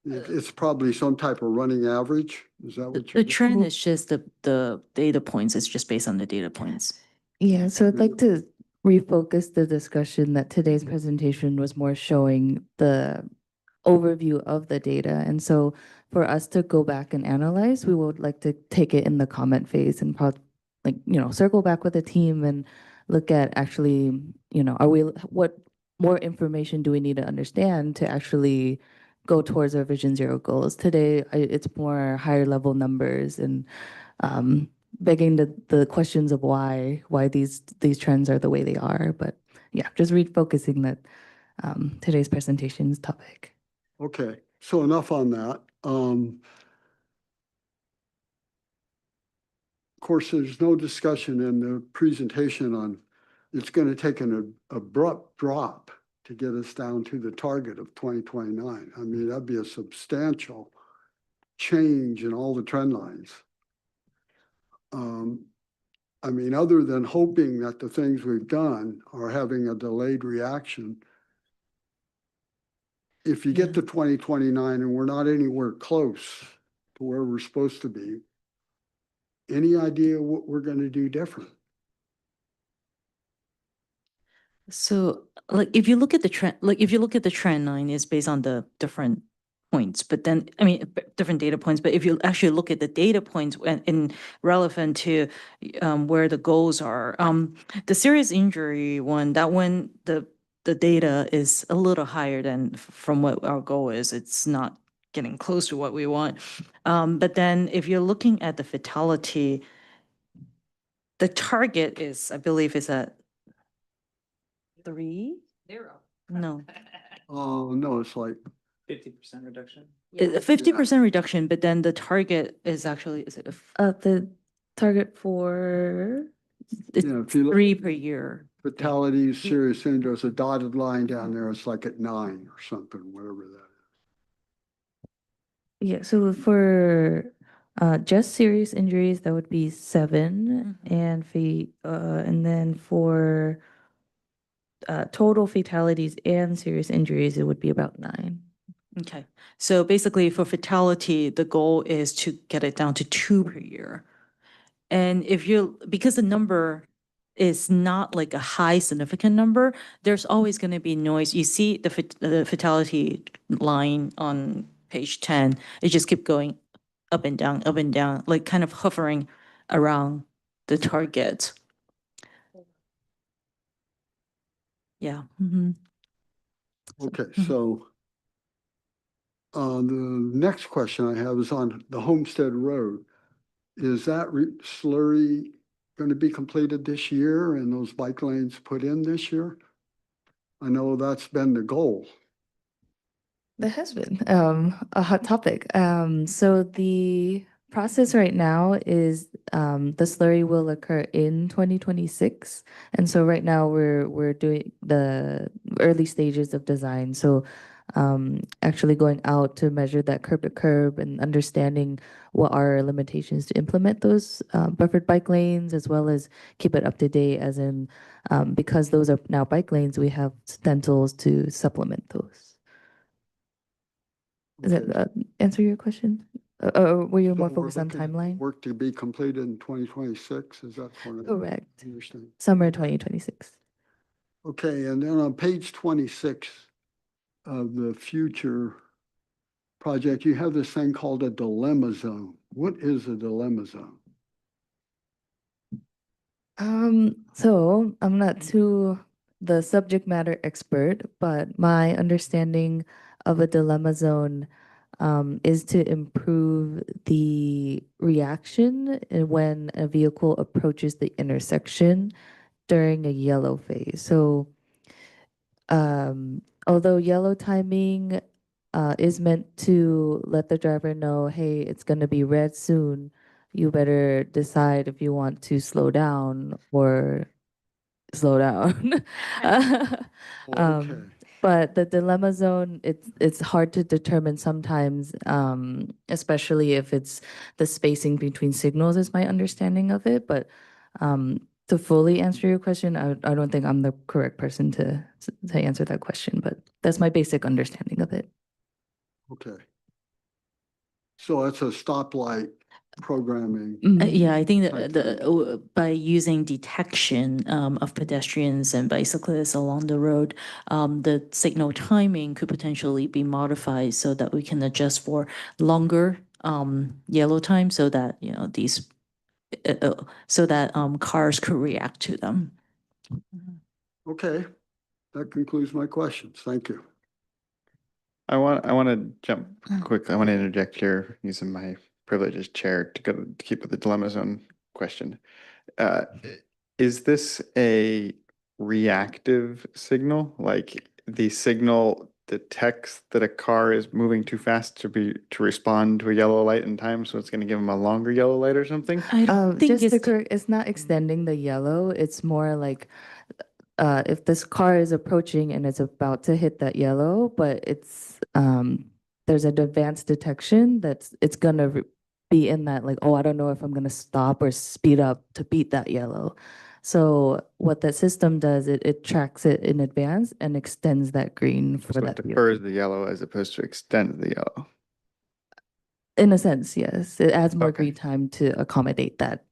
it's probably some type of running average. Is that what The trend is just the data points. It's just based on the data points. Yeah, so I'd like to refocus the discussion that today's presentation was more showing the overview of the data. And so for us to go back and analyze, we would like to take it in the comment phase and circle back with the team and look at actually, what more information do we need to understand to actually go towards our Vision Zero goals. Today, it's more higher level numbers and begging the questions of why these trends are the way they are. But yeah, just refocusing that today's presentation's topic. Okay, so enough on that. Of course, there's no discussion in the presentation on it's going to take an abrupt drop to get us down to the target of 2029. I mean, that'd be a substantial change in all the trend lines. I mean, other than hoping that the things we've done are having a delayed reaction, if you get to 2029 and we're not anywhere close to where we're supposed to be, any idea what we're going to do different? So like if you look at the trend, line, it's based on the different points, but then, I mean, different data points, but if you actually look at the data points and relevant to where the goals are, the serious injury one, that one, the data is a little higher than from what our goal is. It's not getting close to what we want. But then if you're looking at the fatality, the target is, I believe, is at 3? 0. No. Oh, no, it's like 50% reduction? A 50% reduction, but then the target is actually, is it The target for it's Yeah, if you look- 3 per year? fatalities, serious injuries, a dotted line down there, it's like at 9 or something, whatever that is. Yeah, so for just serious injuries, that would be 7, and then for total fatalities and serious injuries, it would be about 9. Okay, so basically for fatality, the goal is to get it down to 2 per year. And because the number is not like a high significant number, there's always going to be noise. You see the fatality line on page 10, it just keep going up and down, like kind of hovering around the target. Yeah. Okay, Mhm. so the next question I have is on the Homestead Road. Is that slurry going to be completed this year and those bike lanes put in this year? I know that's been the goal. There has been a hot topic. So the process right now is the slurry will occur in 2026, and so right now we're doing the early stages of design. So actually going out to measure that curb to curb and understanding what are our limitations to implement those buffered bike lanes, as well as keep it up to date. As in, because those are now bike lanes, we have stencils to supplement those. Does Okay. that answer your question? Or were you So more we're focused on looking at timeline? Work to be completed in 2026, is that correct? Correct. Understand. Summer 2026. Okay, and then on page 26 of the future project, you have this thing called a dilemma zone. What is a dilemma zone? So I'm not too the subject matter expert, but my understanding of a dilemma zone is to improve the reaction when a vehicle approaches the intersection during a yellow phase. So although yellow timing is meant to let the driver know, hey, it's going to be red soon, you better decide if you want to slow down or slow down. Okay. But the dilemma zone, it's hard to determine sometimes, especially if it's the spacing between signals is my understanding of it. But to fully answer your question, I don't think I'm the correct person to answer that question, but that's my basic understanding of it. Okay. So it's a stoplight programming. Yeah, I think type that by using detection of pedestrians and bicyclists along the road, the signal timing could potentially be modified so that we can adjust for longer yellow time, so that these so that cars could react to them. Okay, that concludes my questions. Thank you. I want to jump quick. I want to interject here using my privilege as chair to keep with the dilemma zone question. Is this a reactive signal? Like the signal detects that a car is moving too fast to respond to a yellow light in time, so it's going to give them a longer yellow light or something? I don't think Just to it's correct, it's not extending the yellow. It's more like if this car is approaching and it's about to hit that yellow, but it's there's an advanced detection it's gonna be in that, like, oh, I don't know if I'm gonna stop or speed up to beat that yellow. So what that system does, it tracks it in advance and extends that green for So it that vehicle. defers the yellow as opposed to extend the yellow. In a sense, yes, it adds more Okay. green time to accommodate that.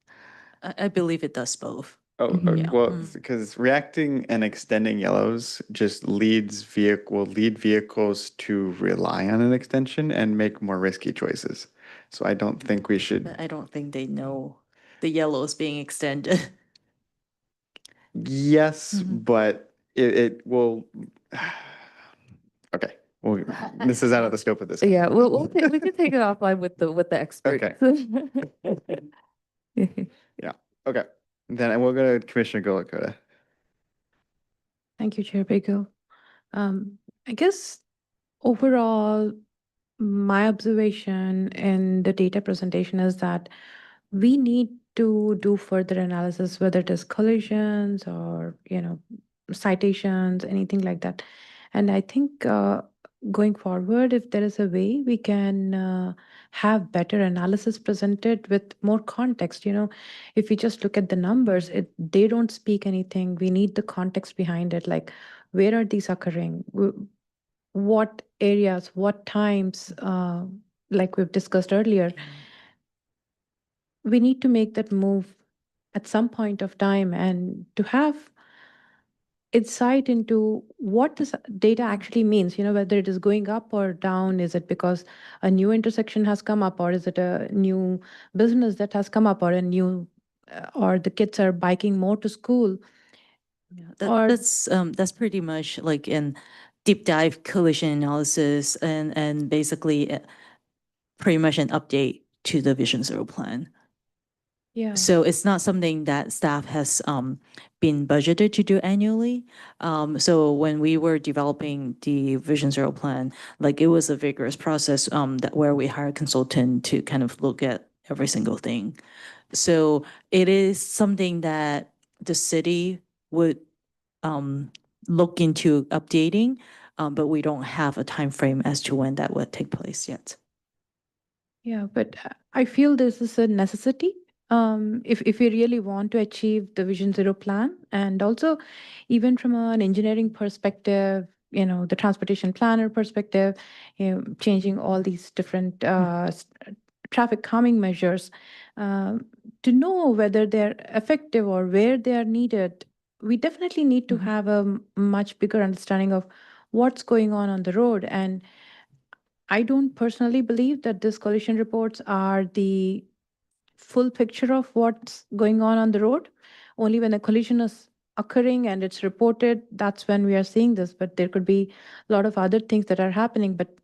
I believe it does both. Oh, Mhm. okay. Yeah. Well, Mm. because reacting and extending yellows just lead vehicles to rely on an extension and make more risky choices. So I don't think we should. But I don't think they know the yellow is being extended. Yes, Mhm. but it will. Okay. Well, this is out of the scope of this. Yeah, we can take it offline with the expert. Yeah. Okay. Then I will go to Commissioner Golicoda. Thank you, Chair Baker. I guess overall, my observation in the data presentation is that we need to do further analysis, whether it is collisions or, citations, anything like that. And I think going forward, if there is a way we can have better analysis presented with more context, if we just look at the numbers, they don't speak anything. We need the context behind it, like where are these occurring? What areas, what times, like we've discussed earlier, we need to make that move at some point of time, and to have insight into what this data actually means, whether it is going up or down. Is it because a new intersection has come up, or is it a new business that has come up, or a new, or the kids are biking more to school? Yeah, Or- that's pretty much like in deep dive collision analysis and basically pretty much an update to the Vision Zero plan. Yeah. So it's not something that staff has been budgeted to do annually. So when we were developing the Vision Zero plan, like it was a vigorous process that where we hired a consultant to kind of look at every single thing. So it is something that the city would look into updating, but we don't have a time frame as to when that would take place yet. Yeah, but I feel this is a necessity. If we really want to achieve the Vision Zero plan, and also even from an engineering perspective, the transportation planner perspective, changing all these different traffic calming measures, to know whether they're effective or where they are needed, we definitely need to have a much bigger understanding of what's going on the road. And I don't personally believe that these collision reports are the full picture of what's going on the road. Only when a collision is occurring and it's reported, that's when we are seeing this. But there could be a lot of other things that are happening. But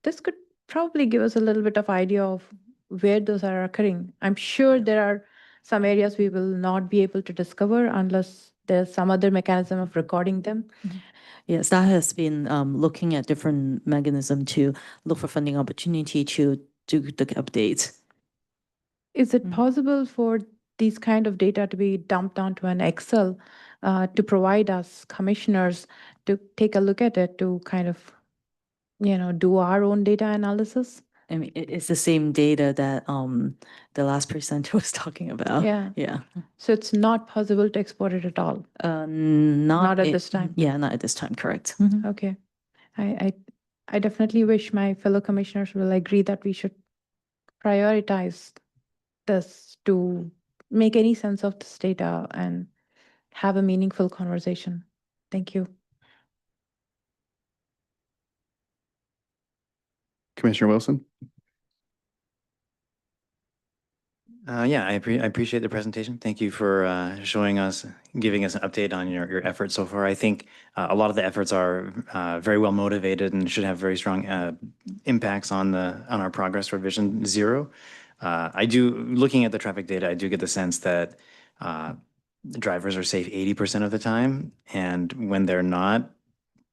this could probably give us a little bit of idea of where those are occurring. I'm sure there are some areas we will not be able to discover unless there's some other mechanism of recording them. Yes, that has been looking at different mechanism to look for funding opportunity to do the updates. Is it possible for these kind of data to be dumped onto an Excel to provide us commissioners to take a look at it to kind of, do our own data analysis? I mean, it's the same data that the last presenter was talking about. Yeah. Yeah. So it's not possible to export it at all? Not at this time? Yeah, not at this time, correct. Okay. I definitely wish my fellow commissioners will agree that we should prioritize this to make any sense of this data and have a meaningful conversation. Thank you. Commissioner Wilson? Yeah, I appreciate the presentation. Thank you for showing us, giving us an update on your efforts so far. I think a lot of the efforts are very well motivated and should have very strong impacts on our progress for Vision Zero. Looking at the traffic data, I do get the sense that drivers are safe 80% of the time, and when they're not,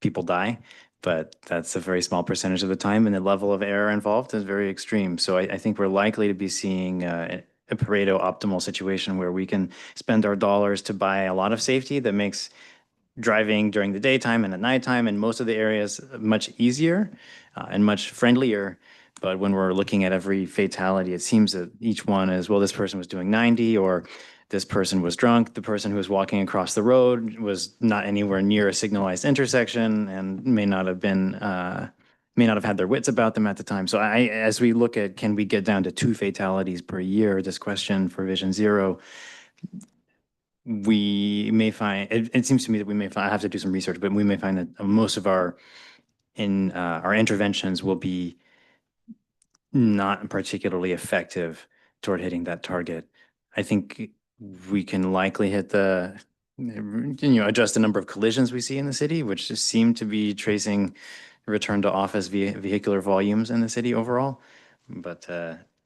people die. But that's a very small percentage of the time, and the level of error involved is very extreme. So I think we're likely to be seeing a Pareto optimal situation where we can spend our dollars to buy a lot of safety that makes driving during the daytime and at nighttime in most of the areas much easier and much friendlier. But when we're looking at every fatality, it seems that each one is, well, this person was doing 90, or this person was drunk. The person who was walking across the road was not anywhere near a signalized intersection and may not have had their wits about them at the time. So as we look at, can we get down to 2 fatalities per year, this question for Vision Zero, we may find, it seems to me that we may find, I have to do some research, but we may find that most of our interventions will be not particularly effective toward hitting that target. I think we can likely hit adjust the number of collisions we see in the city, which just seem to be tracing return to office vehicular volumes in the city overall. But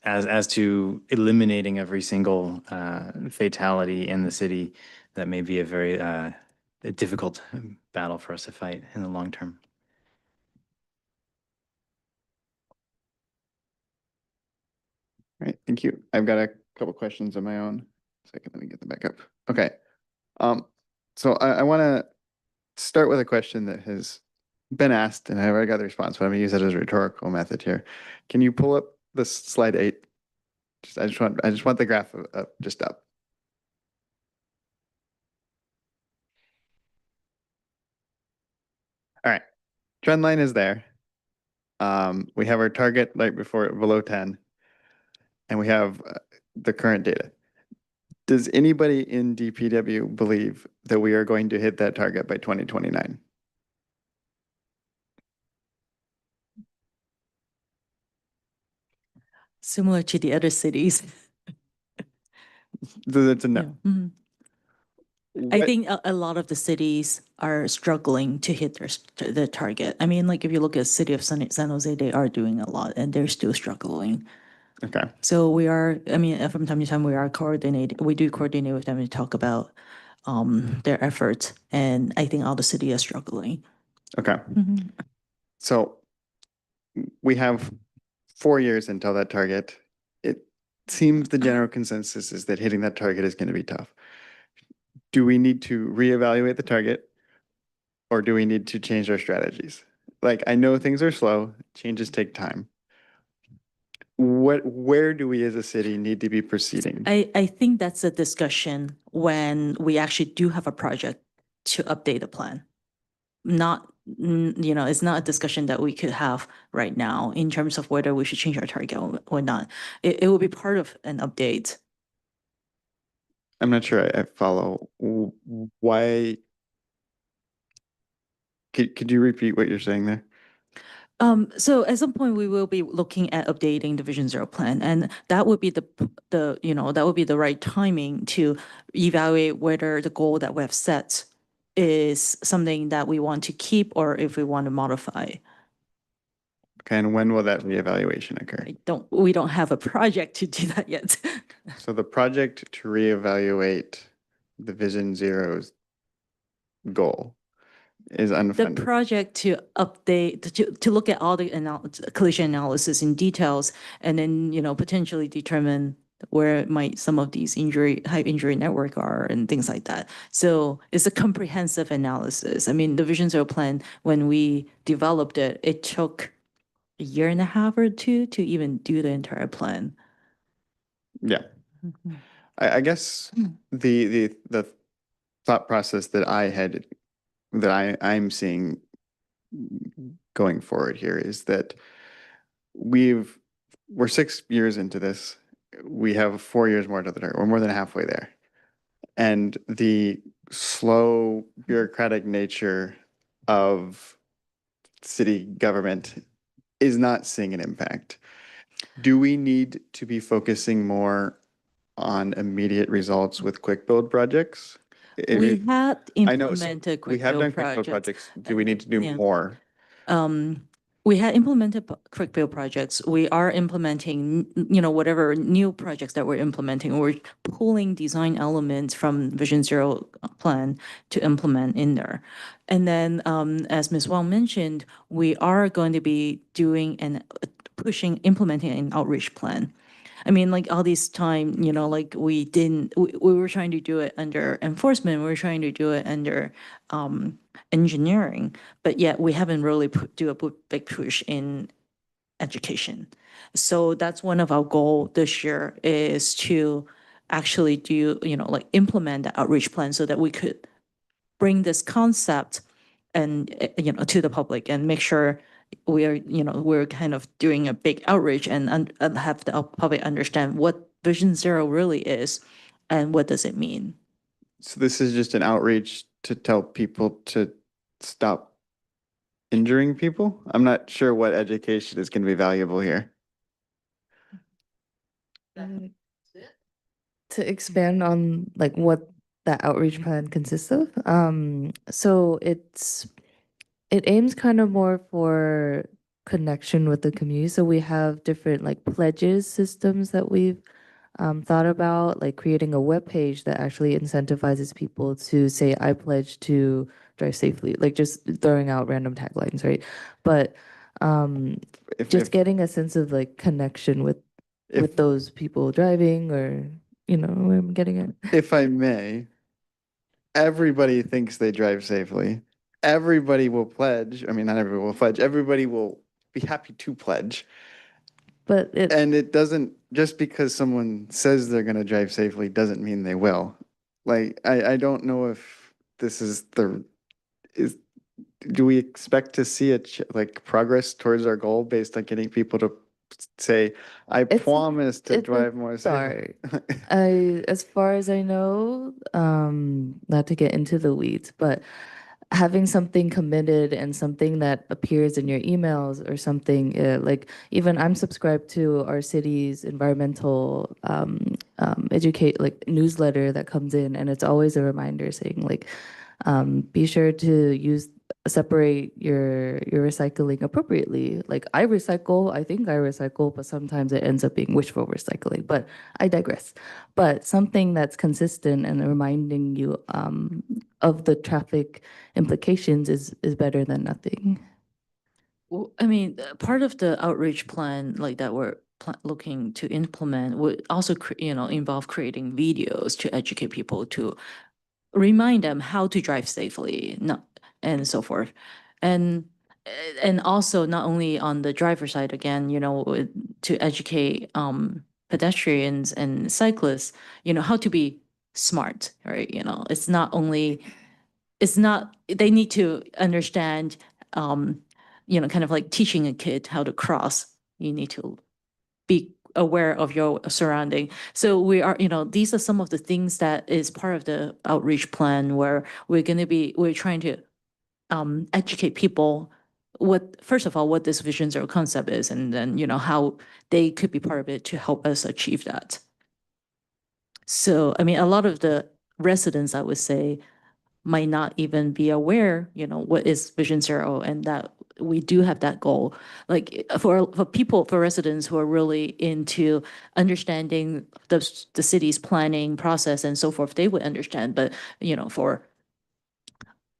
as to eliminating every single fatality in the city, that may be a very difficult battle for us to fight in the long term. All right, thank you. I've got a couple questions of my own. Second, let me get them back up. Okay. So I want to start with a question that has been asked, and I already got the response, but I'm gonna use it as a rhetorical method here. Can you pull up this slide 8? I just want the graph up, just up. All right, trend line is there. We have our target below 10, and we have the current data. Does anybody in DPW believe that we are going to hit that target by 2029? Similar to the other cities. That's a no. Yeah. Mhm. I What- think a lot of the cities are struggling to hit their target. I mean, like if you look at city of San Jose, they are doing a lot and they're still struggling. Okay. So we are, I mean, from time to time, we are coordinating, we do coordinate with them to talk about their efforts. And I think all the city is struggling. Okay. Mhm. So we have 4 years until that target. It seems the general consensus is that hitting that target is going to be tough. Do we need to reevaluate the target or do we need to change our strategies? Like, I know things are slow, changes take time. Where do we as a city need to be proceeding? I think that's a discussion when we actually do have a project to update the plan. Not, it's not a discussion that we could have right now in terms of whether we should change our target or not. It will be part of an update. I'm not sure I follow. Why? Could you repeat what you're saying there? So at some point we will be looking at updating the Vision Zero plan, and that would be that would be the right timing to evaluate whether the goal that we have set is something that we want to keep or if we want to modify. Okay, and when will that reevaluation occur? We don't have a project to do that yet. So the project to reevaluate the Vision Zero's goal is The unfunded. project to update, to look at all the collision analysis in details and then, potentially determine where might some of these high injury network are and things like that. So it's a comprehensive analysis. I mean, the Vision Zero plan, when we developed it, it took a year and a half or two to even do the entire plan. Yeah. Mhm. I guess the thought process that I'm seeing going forward here is that we're 6 years into this. We have 4 years more to the target. We're more than halfway there. And the slow bureaucratic nature of city government is not seeing an impact. Do we need to be focusing more on immediate results with quick build projects? We had I know, so implemented we quick have done build quick build projects. projects. Do we need to do Yeah. more? We had implemented quick build projects. We are implementing, whatever new projects that we're implementing. We're pulling design elements from Vision Zero plan to implement in there. And then, as Ms. Wang mentioned, we are going to be doing implementing an outreach plan. I mean, like all this time, like we were trying to do it under enforcement, we were trying to do it under engineering, but yet we haven't really do a big push in education. So that's one of our goal this year is to actually do, implement the outreach plan so that we could bring this concept and, to the public and make sure we're kind of doing a big outreach and have the public understand what Vision Zero really is and what does it mean. So this is just an outreach to tell people to stop injuring people? I'm not sure what education is going to be valuable here. To expand on like what that outreach plan consists of, so it aims kind of more for connection with the community. So we have different like pledges systems that we've thought about, like creating a web page that actually incentivizes people to say, I pledge to drive safely, like just throwing out random taglines, right? But just getting a sense of like connection with those people driving, or where I'm getting at. If I may, everybody thinks they drive safely. Everybody will pledge. I mean, not everybody will pledge. Everybody will be happy to pledge. But it doesn't, just because someone says they're going to drive safely doesn't mean they will. Like, I don't know if this is do we expect to see like progress towards our goal based on getting people to say, I It's- promise to it's a drive more start. safely? As far as I know, not to get into the weeds, but having something committed and something that appears in your emails or something like even I'm subscribed to our city's environmental educate like newsletter that comes in, and it's always a reminder saying like be sure to separate your recycling appropriately. Like I think I recycle, but sometimes it ends up being wishful recycling. But I digress. But something that's consistent and reminding you of the traffic implications is better than nothing. Well, I mean, part of the outreach plan like that we're looking to implement would also, involve creating videos to educate people to remind them how to drive safely, and so forth. And also not only on the driver's side, again, to educate pedestrians and cyclists, how to be smart, right? They need to understand, kind of like teaching a kid how to cross. You need to be aware of your surrounding. So these are some of the things that is part of the outreach plan where we're trying to educate people first of all, what this Vision Zero concept is, and then, how they could be part of it to help us achieve that. So, I mean, a lot of the residents, I would say, might not even be aware, what is Vision Zero, and that we do have that goal. Like for residents who are really into understanding the city's planning process and so forth, they would understand. But, for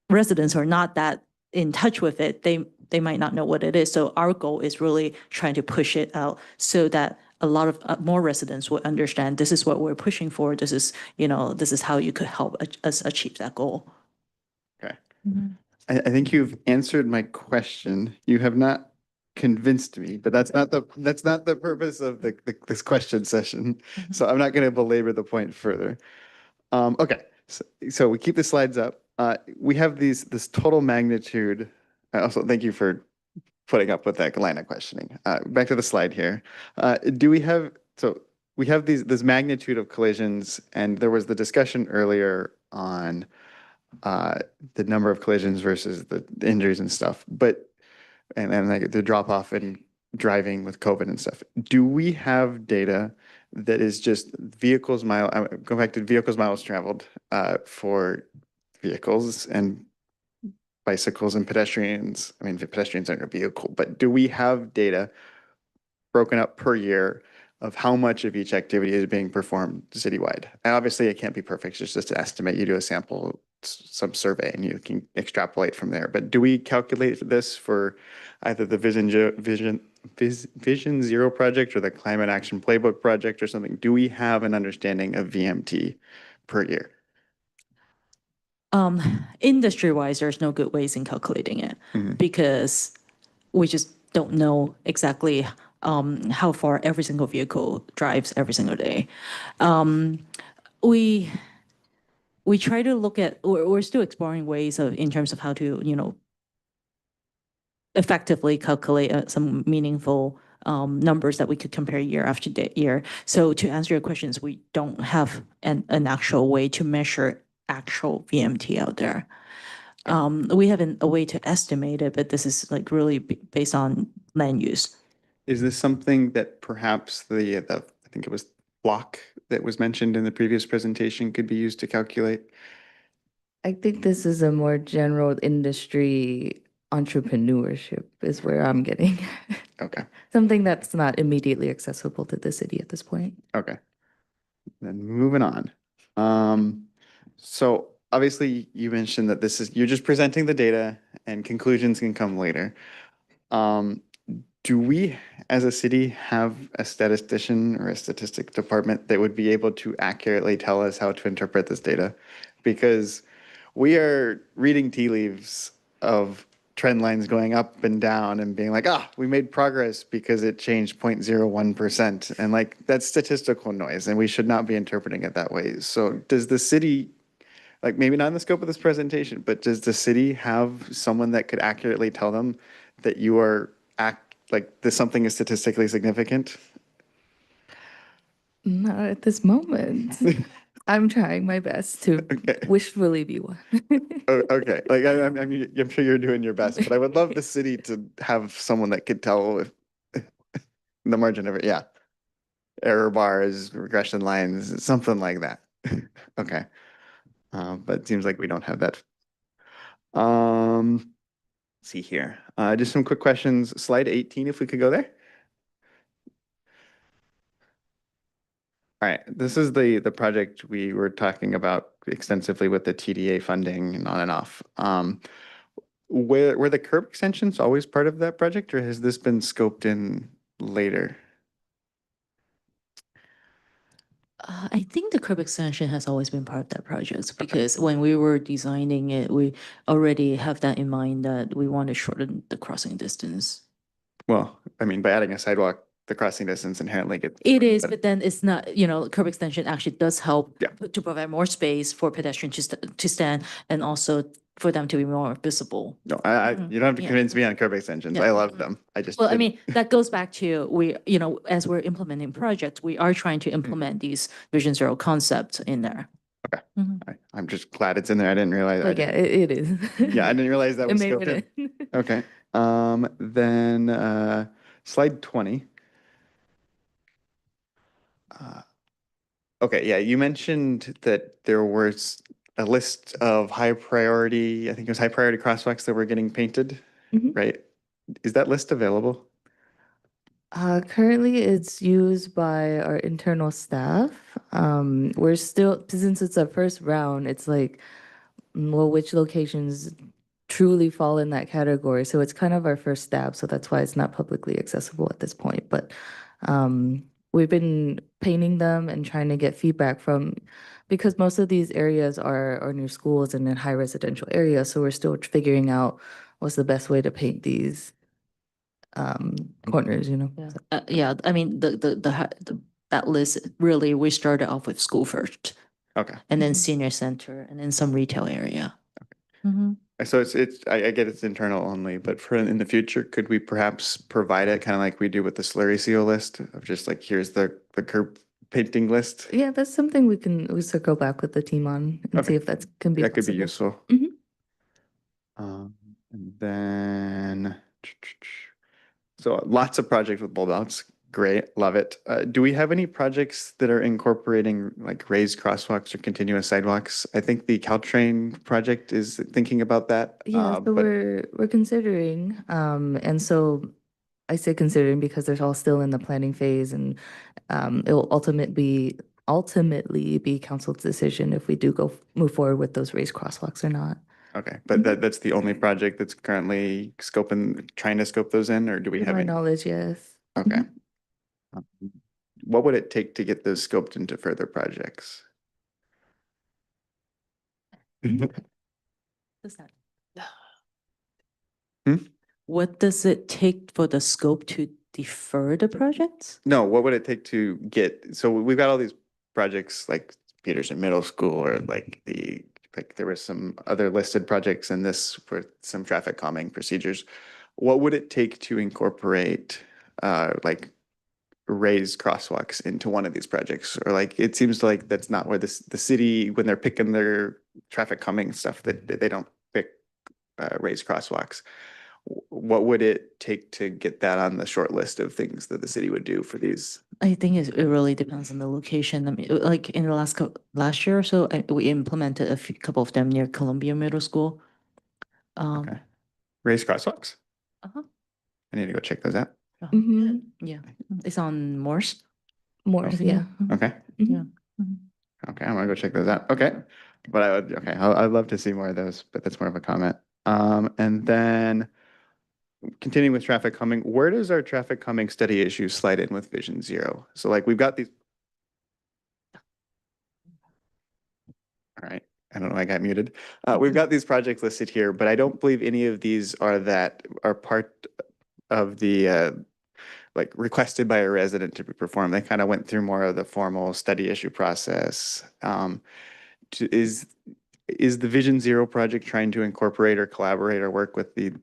residents who are not that in touch with it, they might not know what it is. So our goal is really trying to push it out so that a lot of more residents will understand this is what we're pushing for. This is how you could help us achieve that goal. Okay. Mm-hmm. I think you've answered my question. You have not convinced me, but that's not the purpose of this question session. Mm-hmm. So I'm not going to belabor the point further. Okay, so we keep the slides up. We have this total magnitude. Also, thank you for putting up with that line of questioning. Back to the slide here. We have this magnitude of collisions, and there was the discussion earlier on the number of collisions versus the injuries and stuff, and like the drop off in driving with COVID and stuff. Do we have data that is just go back to vehicles miles traveled for vehicles and bicycles and pedestrians? I mean, the pedestrians aren't a vehicle, but do we have data broken up per year of how much of each activity is being performed citywide? And obviously it can't be perfect, it's just an estimate. You do a sample, some survey, and you can extrapolate from there. But do we calculate this for either the Vision Zero project or the Climate Action Playbook project or something? Do we have an understanding of VMT per year? Industry-wise, there's no good ways in calculating it because we just don't know exactly how far every single vehicle drives every single day. We try to look at, we're still exploring ways in terms of how to, effectively calculate some meaningful numbers that we could compare year after year. So to answer your questions, we don't have an actual way to measure actual VMT out there. We have a way to estimate it, but this is like really based on land use. Is this something that perhaps I think it was block that was mentioned in the previous presentation could be used to calculate? I think this is a more general industry entrepreneurship is where I'm getting. Okay. Something that's not immediately accessible to the city at this point. Okay. Then moving on. So obviously you mentioned that you're just presenting the data and conclusions can come later. Do we, as a city, have a statistician or a statistic department that would be able to accurately tell us how to interpret this data? Because we are reading tea leaves of trend lines going up and down and being like, we made progress because it changed 0.01%. And like, that's statistical noise and we should not be interpreting it that way. So does the city, like maybe not in the scope of this presentation, but does the city have someone that could accurately tell them that you are like this something is statistically significant? Not at this moment. I'm trying my best to Okay. wishfully be one. Okay, like I'm sure you're doing your best, but I would love the city to have someone that could tell if the margin of it, yeah. Error bars, regression lines, something like that. Okay. But it seems like we don't have that. Let's see here. Just some quick questions. Slide 18, if we could go there. All right, this is the project we were talking about extensively with the TDA funding and on and off. Were the curb extensions always part of that project, or has this been scoped in later? I think the curb extension has always been part of that project because when we were designing it, we already have that in mind that we want to shorten the crossing distance. Well, I mean, by adding a sidewalk, the crossing distance inherently gets. It is, but- but then it's not, curb extension actually does help Yeah. to provide more space for pedestrians to stand and also for them to be more visible. No, you don't have to Yeah. convince me on curb extensions. Yeah. I love them. I just. Well, I didn't- mean, that goes back to as we're implementing projects, we are trying to implement these Vision Zero concepts in there. Okay. Mhm. I'm just glad it's in there. I didn't realize. But yeah, it is. Yeah, I didn't realize that It was made scoped in. it in. Okay. Then slide 20. Okay, yeah, you mentioned that there was a list of high priority, I think it was high priority crosswalks that were getting painted, Mhm. right? Is that list available? Currently, it's used by our internal staff. We're still, since it's our first round, it's like, well, which locations truly fall in that category? So it's kind of our first stab, so that's why it's not publicly accessible at this point. But we've been painting them and trying to get feedback from, because most of these areas are near schools and in high residential areas, so we're still figuring out what's the best way to paint these corners, Yeah, I mean, that list, really, we started off with school first, Okay, and then senior center, and then some retail area. so I get it's internal only, but for in the future, could we perhaps provide it kind of like we do with the slurry seal list of just like, here's the curb painting list? Yeah, that's something we circle back with the team on and see Okay. if that can be That could be possible. useful. Mhm. And then, so lots of projects with bulb outs. Great, love it. Do we have any projects that are incorporating like raised crosswalks or continuous sidewalks? I think the Caltrain project is thinking about that. Yeah, so but we're considering, and so I say considering because they're all still in the planning phase, and it will ultimately be council's decision if we do move forward with those raised crosswalks or not. okay, but that's the only project that's currently trying to scope those in, or do we To have my any? knowledge, yes. Okay. What would it take to get those scoped into further projects? Does that? Hmm? What does it take for the scope to defer the projects? No, what would it take to get, so we've got all these projects like Peterson Middle School or like there were some other listed projects in this for some traffic calming procedures. What would it take to incorporate like raised crosswalks into one of these projects? Or like, it seems like that's not where the city, when they're picking their traffic calming stuff, that they don't pick raised crosswalks. What would it take to get that on the short list of things that the city would do for these? I think it really depends on the location. I mean, like in the last year or so, we implemented a couple of them near Columbia Middle School. Okay. Raised crosswalks? Uh-huh. I need to go check those out. Mhm. Yeah, it's on Morse. Morse, yeah. Okay. Yeah. Okay, I'm gonna go check those out. Okay. But I'd love to see more of those, but that's more of a comment. And then continuing with traffic calming, where does our traffic calming study issue slide in with Vision Zero? So like we've got these. All right, I don't know, I got muted. We've got these projects listed here, but I don't believe any of these are part of the like requested by a resident to be performed. They kind of went through more of the formal study issue process. is the Vision Zero project trying to incorporate or collaborate or work with the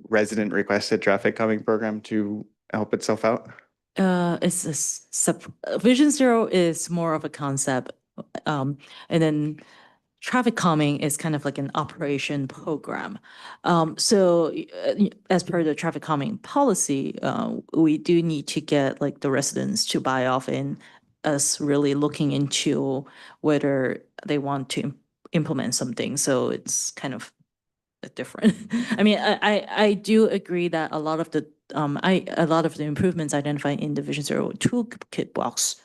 resident requested traffic calming program to help itself out? It's Vision Zero is more of a concept, and then traffic calming is kind of like an operation program. So as per the traffic calming policy, we do need to get like the residents to buy off in us really looking into whether they want to implement something. So it's kind of different. I mean, I do agree that a lot of the a lot of the improvements identified in the Vision Zero toolkit box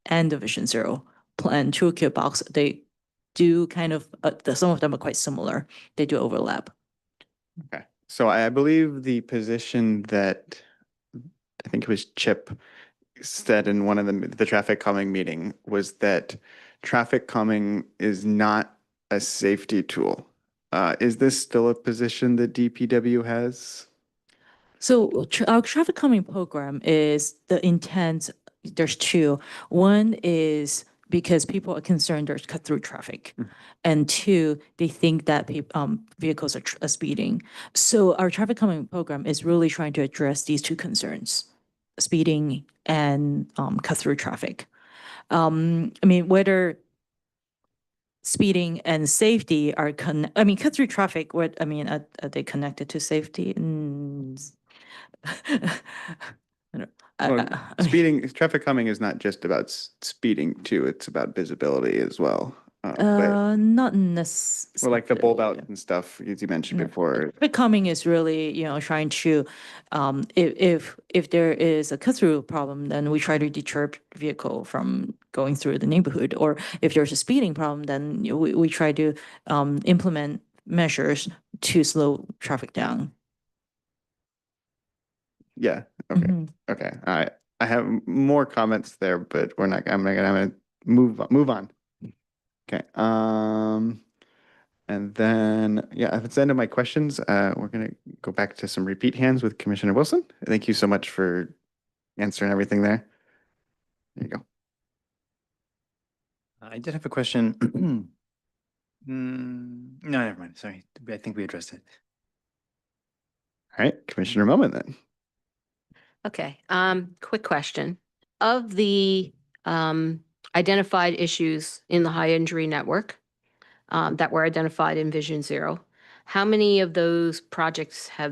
and the Vision Zero plan toolkit box, they do kind of some of them are quite similar. They do overlap. Okay, so I believe the position that I think it was Chip said in one of the traffic calming meeting was that traffic calming is not a safety tool. Is this still a position that DPW has? So our traffic calming program is the intent. There's two. One is because people are concerned there's cut through traffic, and two, they think that vehicles are speeding. So our traffic calming program is really trying to address these two concerns: speeding and cut through traffic. I mean, whether speeding and safety are I mean, cut through traffic. What I mean, are they connected to safety? I don't- Well, I mean, speeding, traffic calming is not just about speeding too, it's about visibility as well. But, not necessarily. well, like the bulb out and stuff, as you mentioned before. Traffic calming is really, trying to, if there is a cut-through problem, then we try to deter vehicle from going through the neighborhood. Or if there's a speeding problem, then we try to implement measures to slow traffic down. Yeah, okay, okay, all right. I have more comments there, but I'm gonna move on. Okay, and then, yeah, if it's the end of my questions, we're gonna go back to some repeat hands with Commissioner Wilson. Thank you so much for answering everything there. There you go. I did have a question. No, never mind. Sorry. I think we addressed it. All right, Commissioner Moment then. Okay, quick question. Of the identified issues in the high injury network that were identified in Vision Zero, how many of those projects how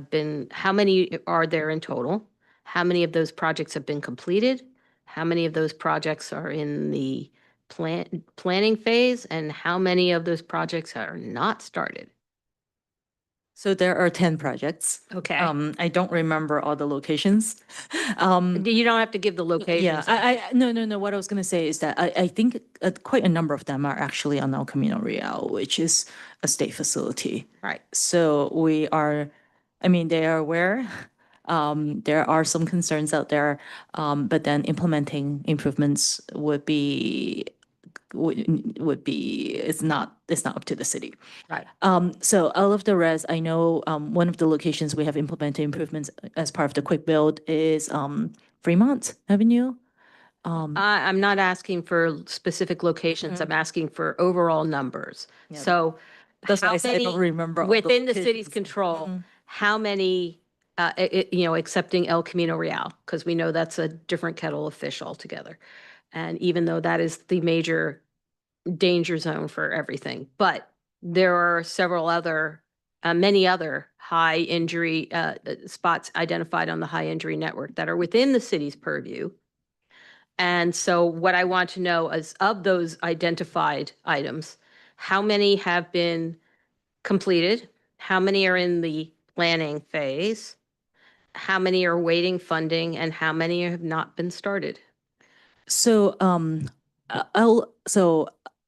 many are there in total? How many of those projects have been completed? How many of those projects are in the planning phase? And how many of those projects are not started? So there are 10 projects. Okay. I don't remember all the locations. You don't have to give the locations. Yeah, no. What I was gonna say is that I think quite a number of them are actually on El Camino Real, which is a state facility. Right. So I mean, they are aware. There are some concerns out there, but then implementing improvements would be it's not up to the city. Right. So all of the rest, I know one of the locations we have implemented improvements as part of the quick build is Fremont Avenue. I'm not asking for specific locations. I'm asking for overall numbers. Yeah. So That's why how I said I don't many remember all the within the city's locations. control, how many, excepting El Camino Real, because we know that's a different kettle of fish altogether. And even though that is the major danger zone for everything, but there are several other, many other high injury spots identified on the high injury network that are within the city's purview. And so what I want to know is, of those identified items, how many have been completed? How many are in the planning phase? How many are waiting funding, and how many have not been started? So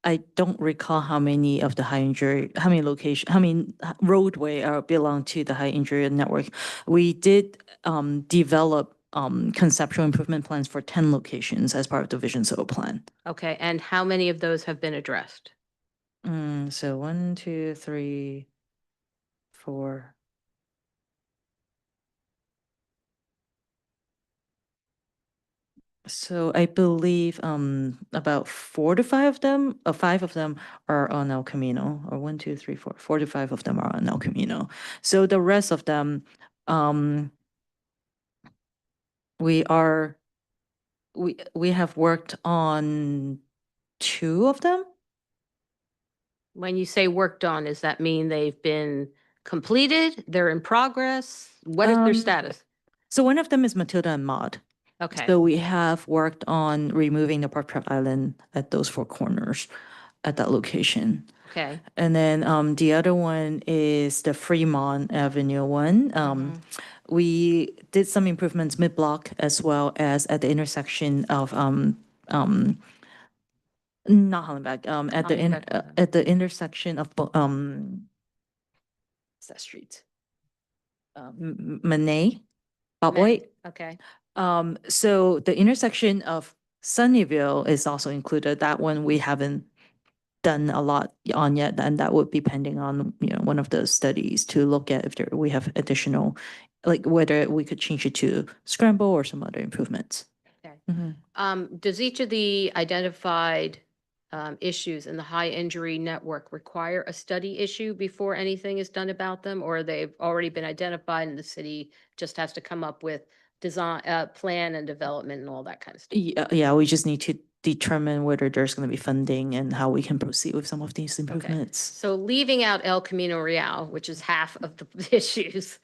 I don't recall how many of the high injury, how many roadway belong to the high injury network. We did develop conceptual improvement plans for 10 locations as part of the Vision Zero plan. Okay, and how many of those have been addressed? So 1, 2, 3, 4. So I believe about 4 to 5 of them, 5 of them are on El Camino, or 1, 2, 3, 4, 4 to 5 of them are on El Camino. So the rest of them, we have worked on 2 of them. When you say worked on, does that mean they've been completed? They're in progress? What is their Um, status? So one of them is Matilda and Maud. Okay, So we have worked on removing the Park Trap Island at those 4 corners at that location. okay. And then the other one is the Fremont Avenue one. We did some improvements mid-block as well as at the intersection of not Hollenbeck, at the intersection of what's that street? Manet, Bob White. Okay, So the intersection of Sunnyvale is also included. That one we haven't done a lot on yet, and that would be pending on, one of the studies to look at if we have additional, like whether we could change it to scramble or some other improvements. okay. Mhm. Does each of the identified issues in the high injury network require a study issue before anything is done about them? Or they've already been identified and the city just has to come up with design, plan and development and all that kind of stuff? Yeah, we just need to determine whether there's going to be funding and how we can proceed with some of these improvements. So leaving out El Camino Real, which is half of the issues,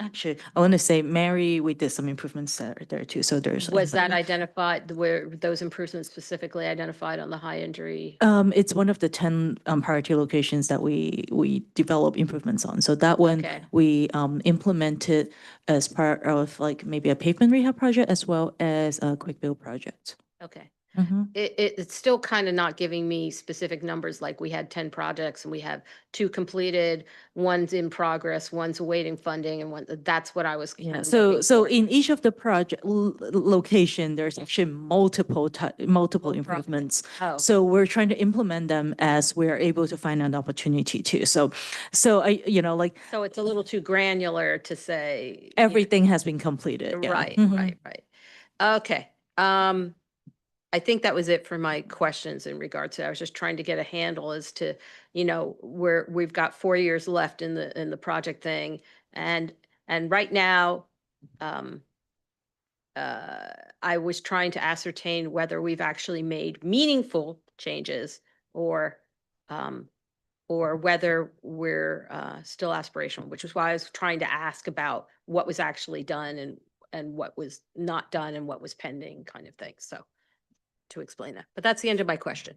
Actually, I want to say, Mary, we did some improvements there too, so there's. was that identified, were those improvements specifically identified on the high injury? It's one of the 10 priority locations that we develop improvements on. So that one Okay. we implemented as part of like maybe a pavement rehab project as well as a quick build project. Okay. Mhm. It's still kind of not giving me specific numbers, like we had 10 projects and we have 2 completed, one's in progress, one's awaiting funding, and that's what I was kind Yeah, of so looking for. in each of the project location, there's actually multiple improvements. Oh. So we're trying to implement them as we're able to find an opportunity to. So I, like So it's a little too granular to say. everything has been completed. Yeah. Right, Mhm. right. Okay. I think that was it for my questions in regards to, I was just trying to get a handle as to, where we've got 4 years left in the project thing. And right now, I was trying to ascertain whether we've actually made meaningful changes or whether we're still aspirational, which is why I was trying to ask about what was actually done and what was not done and what was pending kind of thing. So to explain that, but that's the end of my question.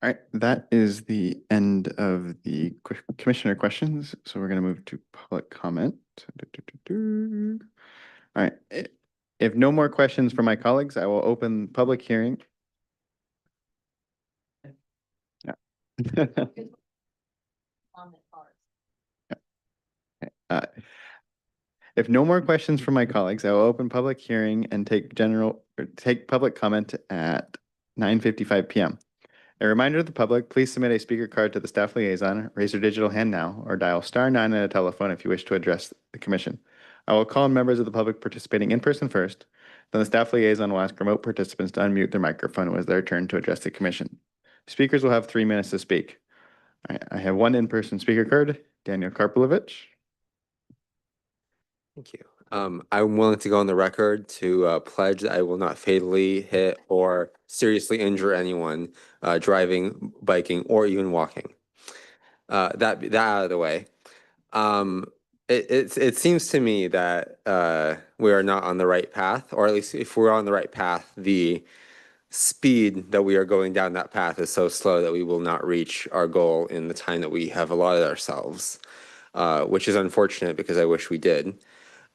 All right, that is the end of the commissioner questions. So we're going to move to public comment. All right, if no more questions from my colleagues, I will open public hearing. Yeah. If no more questions from my colleagues, I will open public hearing and take public comment at 9:55 p.m. A reminder to the public, please submit a speaker card to the staff liaison, raise your digital hand now, or dial *9 on a telephone if you wish to address the commission. I will call on members of the public participating in person first, then the staff liaison will ask remote participants to unmute their microphone when it is their turn to address the commission. Speakers will have 3 minutes to speak. I have one in-person speaker card, Daniel Karpolovich. Thank you. I'm willing to go on the record to pledge that I will not fatally hit or seriously injure anyone driving, biking, or even walking. That out of the way. It seems to me that we are not on the right path, or at least if we're on the right path, the speed that we are going down that path is so slow that we will not reach our goal in the time that we have allotted ourselves, which is unfortunate because I wish we did.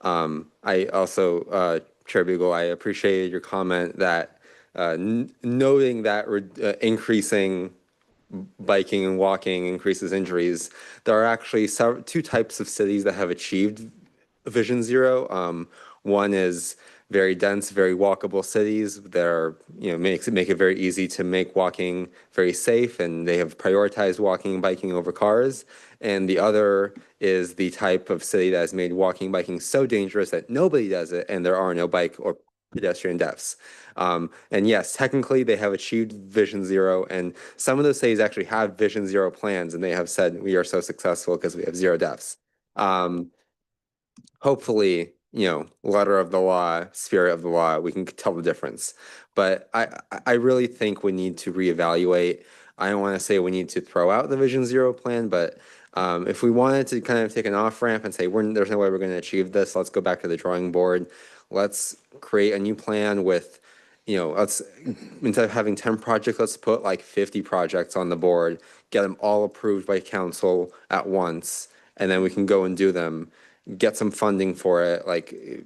I also, Chair Beagle, I appreciated your comment that noting that increasing biking and walking increases injuries. There are actually 2 types of cities that have achieved Vision Zero. One is very dense, very walkable cities that are, make it very easy to make walking very safe, and they have prioritized walking and biking over cars. And the other is the type of city that has made walking and biking so dangerous that nobody does it, and there are no bike or pedestrian deaths. And yes, technically they have achieved Vision Zero, and some of those cities actually have Vision Zero plans, and they have said we are so successful because we have 0 deaths. Hopefully, letter of the law, spirit of the law, we can tell the difference. But I really think we need to reevaluate. I don't want to say we need to throw out the Vision Zero plan, but if we wanted to kind of take an off ramp and say there's no way we're going to achieve this, let's go back to the drawing board. Let's create a new plan with, let's, instead of having 10 projects, let's put like 50 projects on the board, get them all approved by council at once, and then we can go and do them, get some funding for it,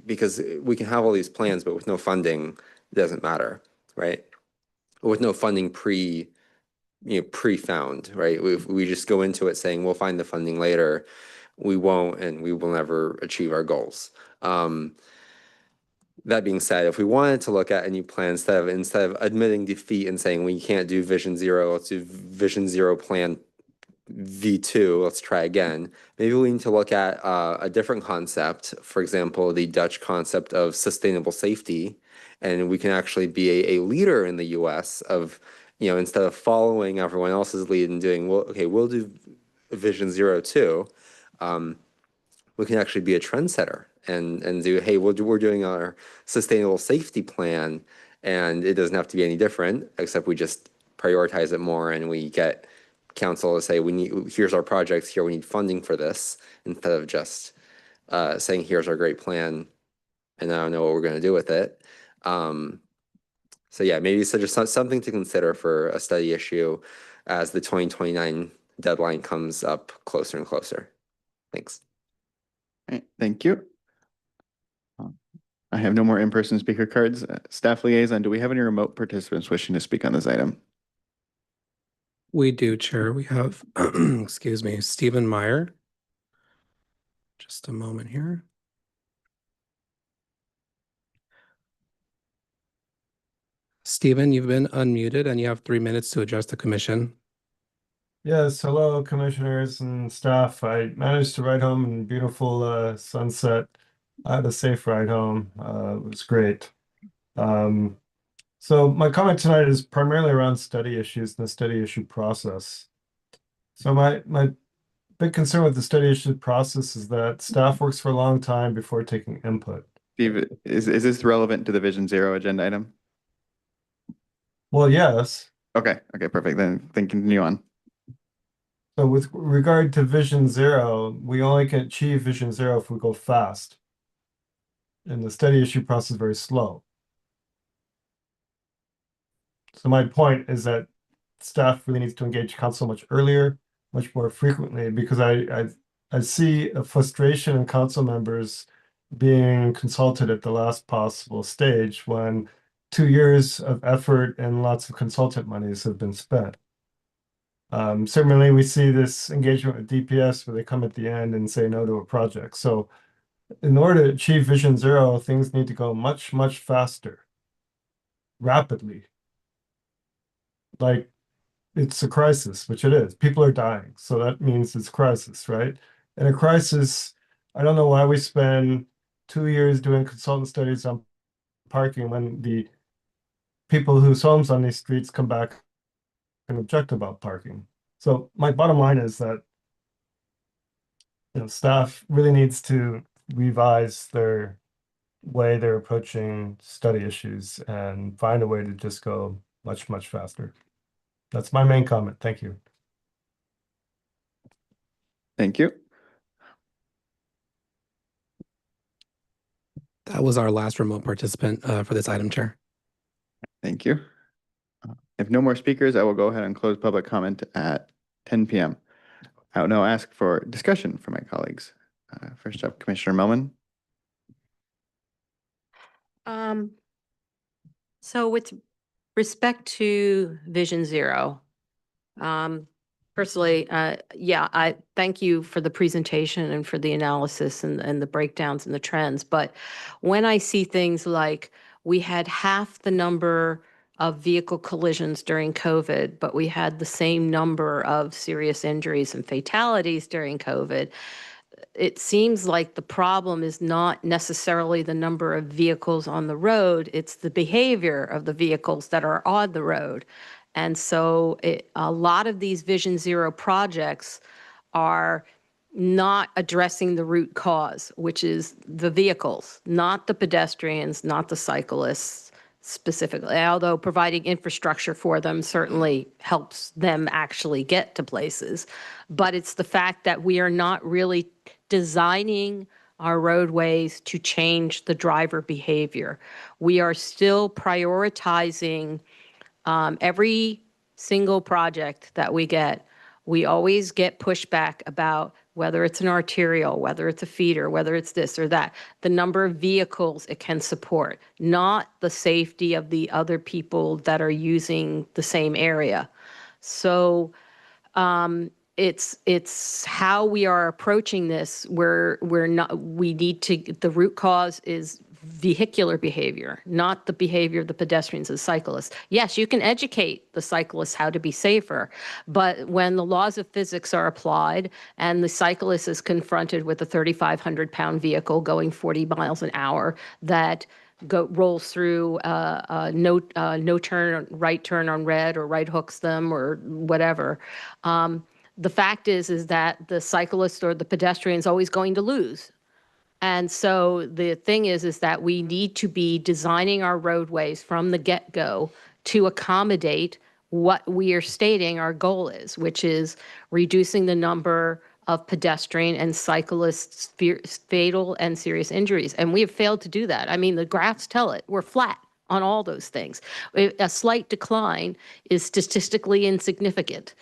because we can have all these plans, but with no funding, it doesn't matter, right? With no funding pre-found, right? If we just go into it saying we'll find the funding later, we won't, and we will never achieve our goals. That being said, if we wanted to look at a new plan, instead of admitting defeat and saying we can't do Vision Zero, let's do Vision Zero Plan V2, let's try again. Maybe we need to look at a different concept, for example, the Dutch concept of sustainable safety, and we can actually be a leader in the US of, instead of following everyone else's lead and doing, well, okay, we'll do Vision Zero too. We can actually be a trendsetter and do, hey, we're doing our sustainable safety plan, and it doesn't have to be any different, except we just prioritize it more, and we get council to say, here's our projects, here we need funding for this, instead of just saying, here's our great plan, and I don't know what we're going to do with it. So yeah, maybe it's just something to consider for a study issue as the 2029 deadline comes up closer and closer. Thanks. Right, thank you. I have no more in-person speaker cards. Staff liaison, do we have any remote participants wishing to speak on this item? We do, Chair. We have, excuse me, Stephen Meyer. Just a moment here. Stephen, you've been unmuted and you have 3 minutes to address the commission. Yes, hello, commissioners and staff. I managed to ride home in beautiful sunset. I had a safe ride home. It was great. So my comment tonight is primarily around study issues and the study issue process. So my big concern with the study issue process is that staff works for a long time before taking input. Steve, is this relevant to the Vision Zero agenda item? Well, yes. Okay, perfect. Then continue on. So with regard to Vision Zero, we only can achieve Vision Zero if we go fast. And the study issue process is very slow. So my point is that staff really needs to engage council much earlier, much more frequently, because I see a frustration in council members being consulted at the last possible stage when 2 years of effort and lots of consultant monies have been spent. Similarly, we see this engagement with DPS where they come at the end and say no to a project. So in order to achieve Vision Zero, things need to go much, much faster, rapidly. Like it's a crisis, which it is. People are dying. So that means it's crisis, right? In a crisis, I don't know why we spend 2 years doing consultant studies on parking when the people whose homes on these streets come back and object about parking. So my bottom line is that staff really needs to revise their way they're approaching study issues and find a way to just go much, much faster. That's my main comment. Thank you. Thank you. That was our last remote participant for this item, Chair. Thank you. If no more speakers, I will go ahead and close public comment at 10 p.m. I will now ask for discussion from my colleagues. First up, Commissioner Melman. So with respect to Vision Zero, Personally, yeah, I thank you for the presentation and for the analysis and the breakdowns and the trends. But when I see things like we had half the number of vehicle collisions during COVID, but we had the same number of serious injuries and fatalities during COVID, it seems like the problem is not necessarily the number of vehicles on the road, it's the behavior of the vehicles that are on the road. And so a lot of these Vision Zero projects are not addressing the root cause, which is the vehicles, not the pedestrians, not the cyclists specifically, although providing infrastructure for them certainly helps them actually get to places. But it's the fact that we are not really designing our roadways to change the driver behavior. We are still prioritizing every single project that we get. We always get pushback about whether it's an arterial, whether it's a feeder, whether it's this or that, the number of vehicles it can support, not the safety of the other people that are using the same area. So it's how we are approaching this. We need to, the root cause is vehicular behavior, not the behavior of the pedestrians and cyclists. Yes, you can educate the cyclists how to be safer, but when the laws of physics are applied and the cyclist is confronted with a 3,500-pound vehicle going 40 miles an hour that rolls through no turn, right turn on red, or right hooks them, or whatever. The fact is that the cyclist or the pedestrian is always going to lose. And so the thing is that we need to be designing our roadways from the get-go to accommodate what we are stating our goal is, which is reducing the number of pedestrian and cyclists' fatal and serious injuries. And we have failed to do that. I mean, the graphs tell it. We're flat on all those things. A slight decline is statistically insignificant.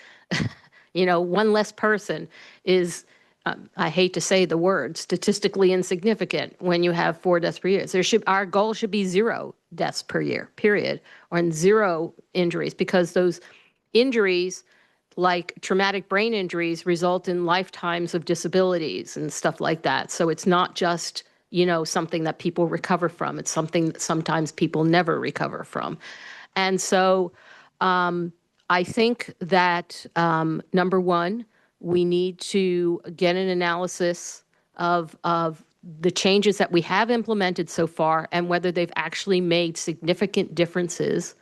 You know, one less person is, I hate to say the word, statistically insignificant when you have 4 deaths per year. Our goal should be 0 deaths per year, period, or 0 injuries, because those injuries, like traumatic brain injuries, result in lifetimes of disabilities and stuff like that. So it's not just, you know, something that people recover from. It's something that sometimes people never recover from. And so I think that, number one, we need to get an analysis of the changes that we have implemented so far and whether they've actually made significant differences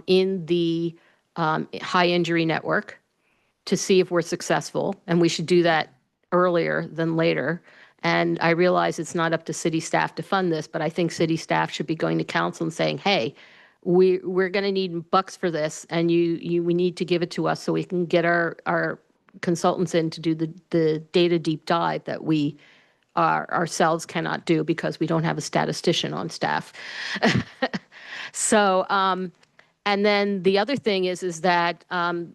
in the high injury network, to see if we're successful. And we should do that earlier than later. And I realize it's not up to city staff to fund this, but I think city staff should be going to council and saying, hey, we're going to need bucks for this, and we need to give it to us so we can get our consultants in to do the data deep dive that we ourselves cannot do because we don't have a statistician on staff. So, and then the other thing is that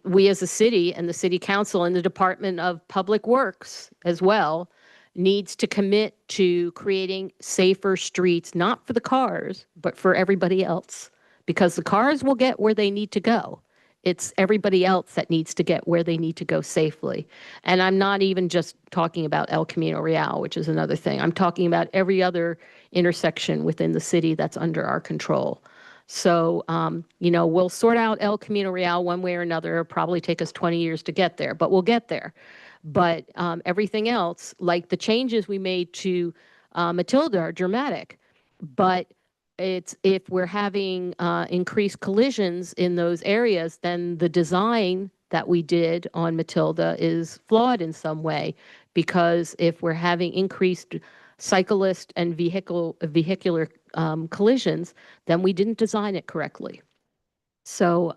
we as a city and the city council and the Department of Public Works as well needs to commit to creating safer streets, not for the cars, but for everybody else. Because the cars will get where they need to go. It's everybody else that needs to get where they need to go safely. And I'm not even just talking about El Camino Real, which is another thing. I'm talking about every other intersection within the city that's under our control. So, you know, we'll sort out El Camino Real one way or another. It'll probably take us 20 years to get there, but we'll get there. But everything else, like the changes we made to Matilda, are dramatic. But if we're having increased collisions in those areas, then the design that we did on Matilda is flawed in some way, because if we're having increased cyclist and vehicular collisions, then we didn't design it correctly. So,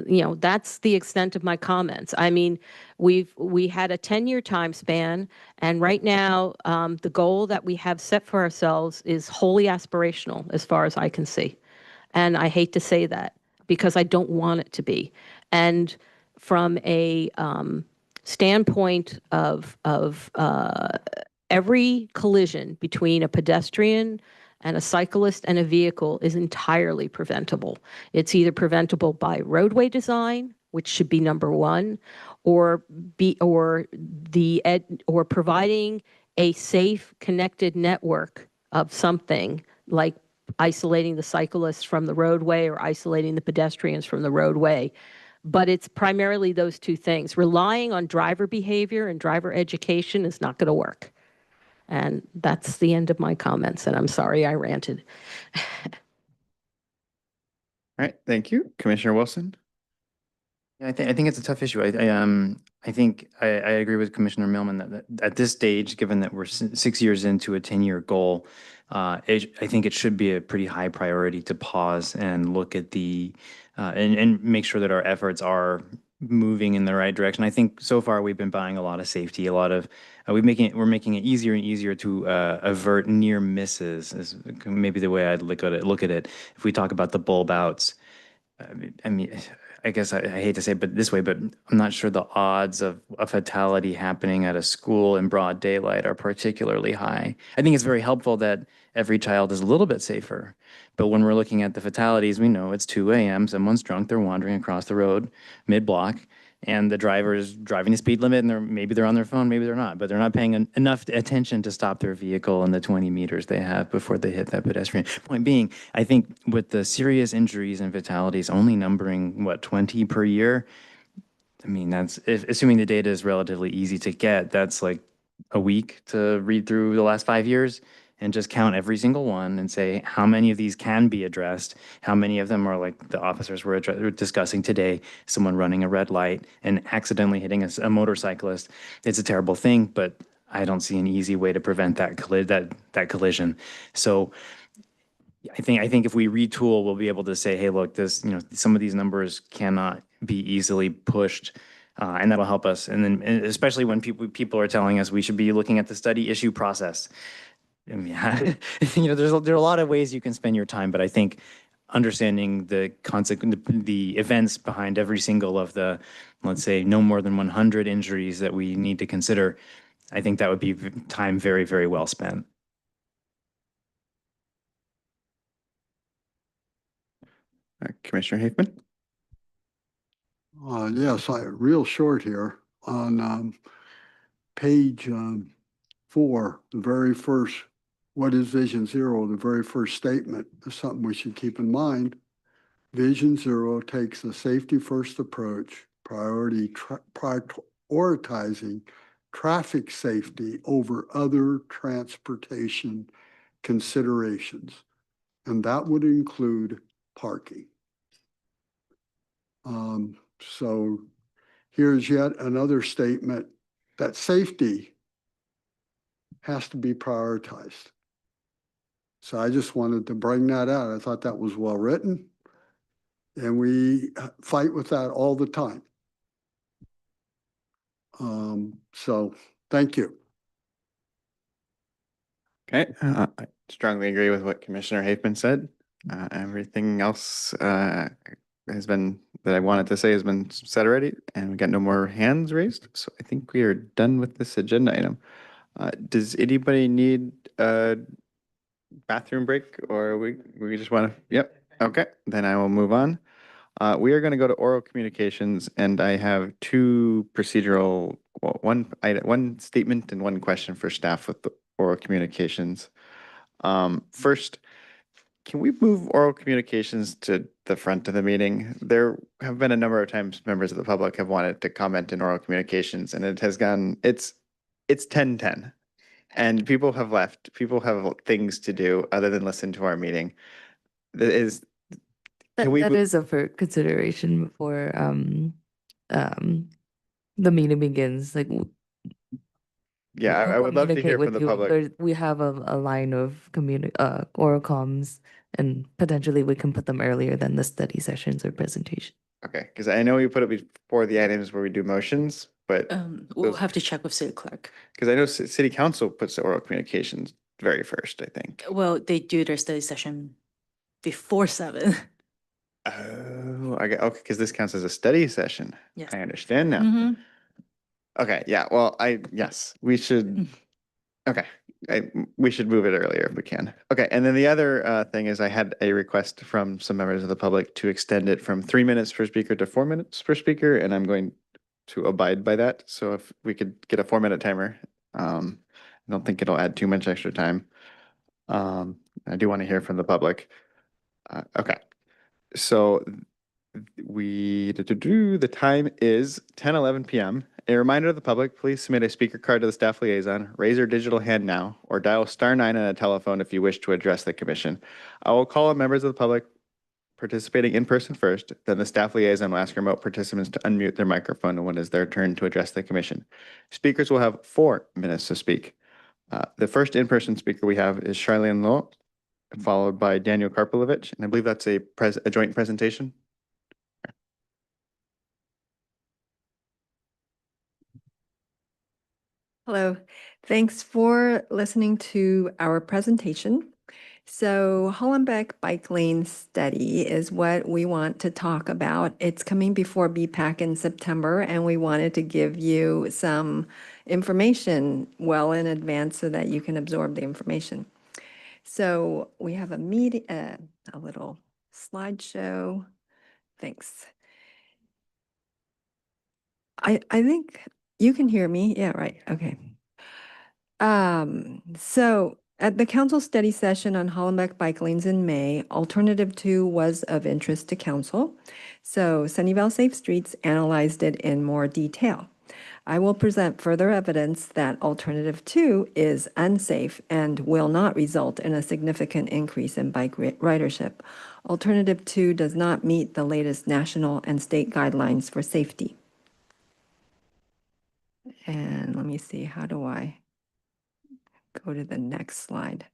you know, that's the extent of my comments. I mean, we had a 10-year time span, and right now, the goal that we have set for ourselves is wholly aspirational, as far as I can see. And I hate to say that because I don't want it to be. And from a standpoint of every collision between a pedestrian and a cyclist and a vehicle is entirely preventable. It's either preventable by roadway design, which should be number one, or providing a safe, connected network of something like isolating the cyclists from the roadway or isolating the pedestrians from the roadway. But it's primarily those two things. Relying on driver behavior and driver education is not going to work. And that's the end of my comments, and I'm sorry I ranted. All right, thank you. Commissioner Wilson? Yeah, I think it's a tough issue. I think I agree with Commissioner Millman that at this stage, given that we're 6 years into a 10-year goal, I think it should be a pretty high priority to pause and look at and make sure that our efforts are moving in the right direction. I think so far we've been buying a lot of safety, we're making it easier and easier to avert near misses is maybe the way I'd look at it. If we talk about the bulb outs, I mean, I guess I hate to say it but this way, but I'm not sure the odds of a fatality happening at a school in broad daylight are particularly high. I think it's very helpful that every child is a little bit safer. But when we're looking at the fatalities, we know it's 2 a.m., someone's drunk, they're wandering across the road mid-block, and the driver is driving the speed limit, and maybe they're on their phone, maybe they're not, but they're not paying enough attention to stop their vehicle in the 20 meters they have before they hit that pedestrian. Point being, I think with the serious injuries and fatalities only numbering, 20 per year, I mean, assuming the data is relatively easy to get, that's like a week to read through the last 5 years and just count every single one and say how many of these can be addressed, how many of them are like the officers were discussing today, someone running a red light and accidentally hitting a motorcyclist. It's a terrible thing, but I don't see an easy way to prevent that collision. So I think if we retool, we'll be able to say, hey, look, some of these numbers cannot be easily pushed. And that'll help us. And then, especially when people are telling us we should be looking at the study issue process. I mean, there are a lot of ways you can spend your time, but I think understanding the events behind every single of the, let's say, no more than 100 injuries that we need to consider, I think that would be time very, very well spent. Commissioner Haifman? Yes, real short here on page 4, the very first, what is Vision Zero? The very first statement is something we should keep in mind. Vision Zero takes a safety-first approach, prioritizing traffic safety over other transportation considerations, and that would include parking. So here's yet another statement that safety has to be prioritized. So I just wanted to bring that out. I thought that was well written, and we fight with that all the time. So thank you. Okay, I strongly agree with what Commissioner Haifman said. Everything else that I wanted to say has been said already, and we got no more hands raised. So I think we are done with this agenda item. Does anybody need a bathroom break, or we just want to? Yep. Okay, then I will move on. We are going to go to oral communications, and I have two procedural, one statement and one question for staff with the oral communications. First, can we move oral communications to the front of the meeting? There have been a number of times members of the public have wanted to comment in oral communications, and it's 10:10, and people have left. People have things to do other than listen to our meeting. That is up for consideration before the meeting begins. Like, yeah, I would love to hear from the public. We have a line of oral comms, and potentially we can put them earlier than the study sessions or presentation. Okay, because I know we put it before the items where we do motions, but We'll have to check with city clerk. because I know city council puts the oral communications very first, I think. Well, they do their study session before 7. Oh, okay, because this counts as a study session. Yes. I understand now. Mhm. Okay, yeah, well, yes, we should, Okay, we should move it earlier if we can. Okay, and then the other thing is I had a request from some members of the public to extend it from 3 minutes per speaker to 4 minutes per speaker, and I'm going to abide by that. So if we could get a 4-minute timer, I don't think it'll add too much extra time. I do want to hear from the public. Okay, so the time is 10:11 p.m. A reminder to the public, please submit a speaker card to the staff liaison, raise your digital hand now, or dial *9 on a telephone if you wish to address the commission. I will call on members of the public participating in person first, then the staff liaison will ask remote participants to unmute their microphone when it is their turn to address the commission. Speakers will have 4 minutes to speak. The first in-person speaker we have is Charlene Lowe, followed by Daniel Karpilovich, and I believe that's a joint presentation. Hello, thanks for listening to our presentation. So Hollenbeck Bike Lane Study is what we want to talk about. It's coming before BPAC in September, and we wanted to give you some information well in advance so that you can absorb the information. So we have a little slideshow. Thanks. I think you can hear me. Yeah, right. Okay. So at the council study session on Hollenbeck bike lanes in May, alternative 2 was of interest to council. So Sunnyvale Safe Streets analyzed it in more detail. I will present further evidence that alternative 2 is unsafe and will not result in a significant increase in bike ridership. Alternative 2 does not meet the latest national and state guidelines for safety. And let me see, how do I go to the next slide?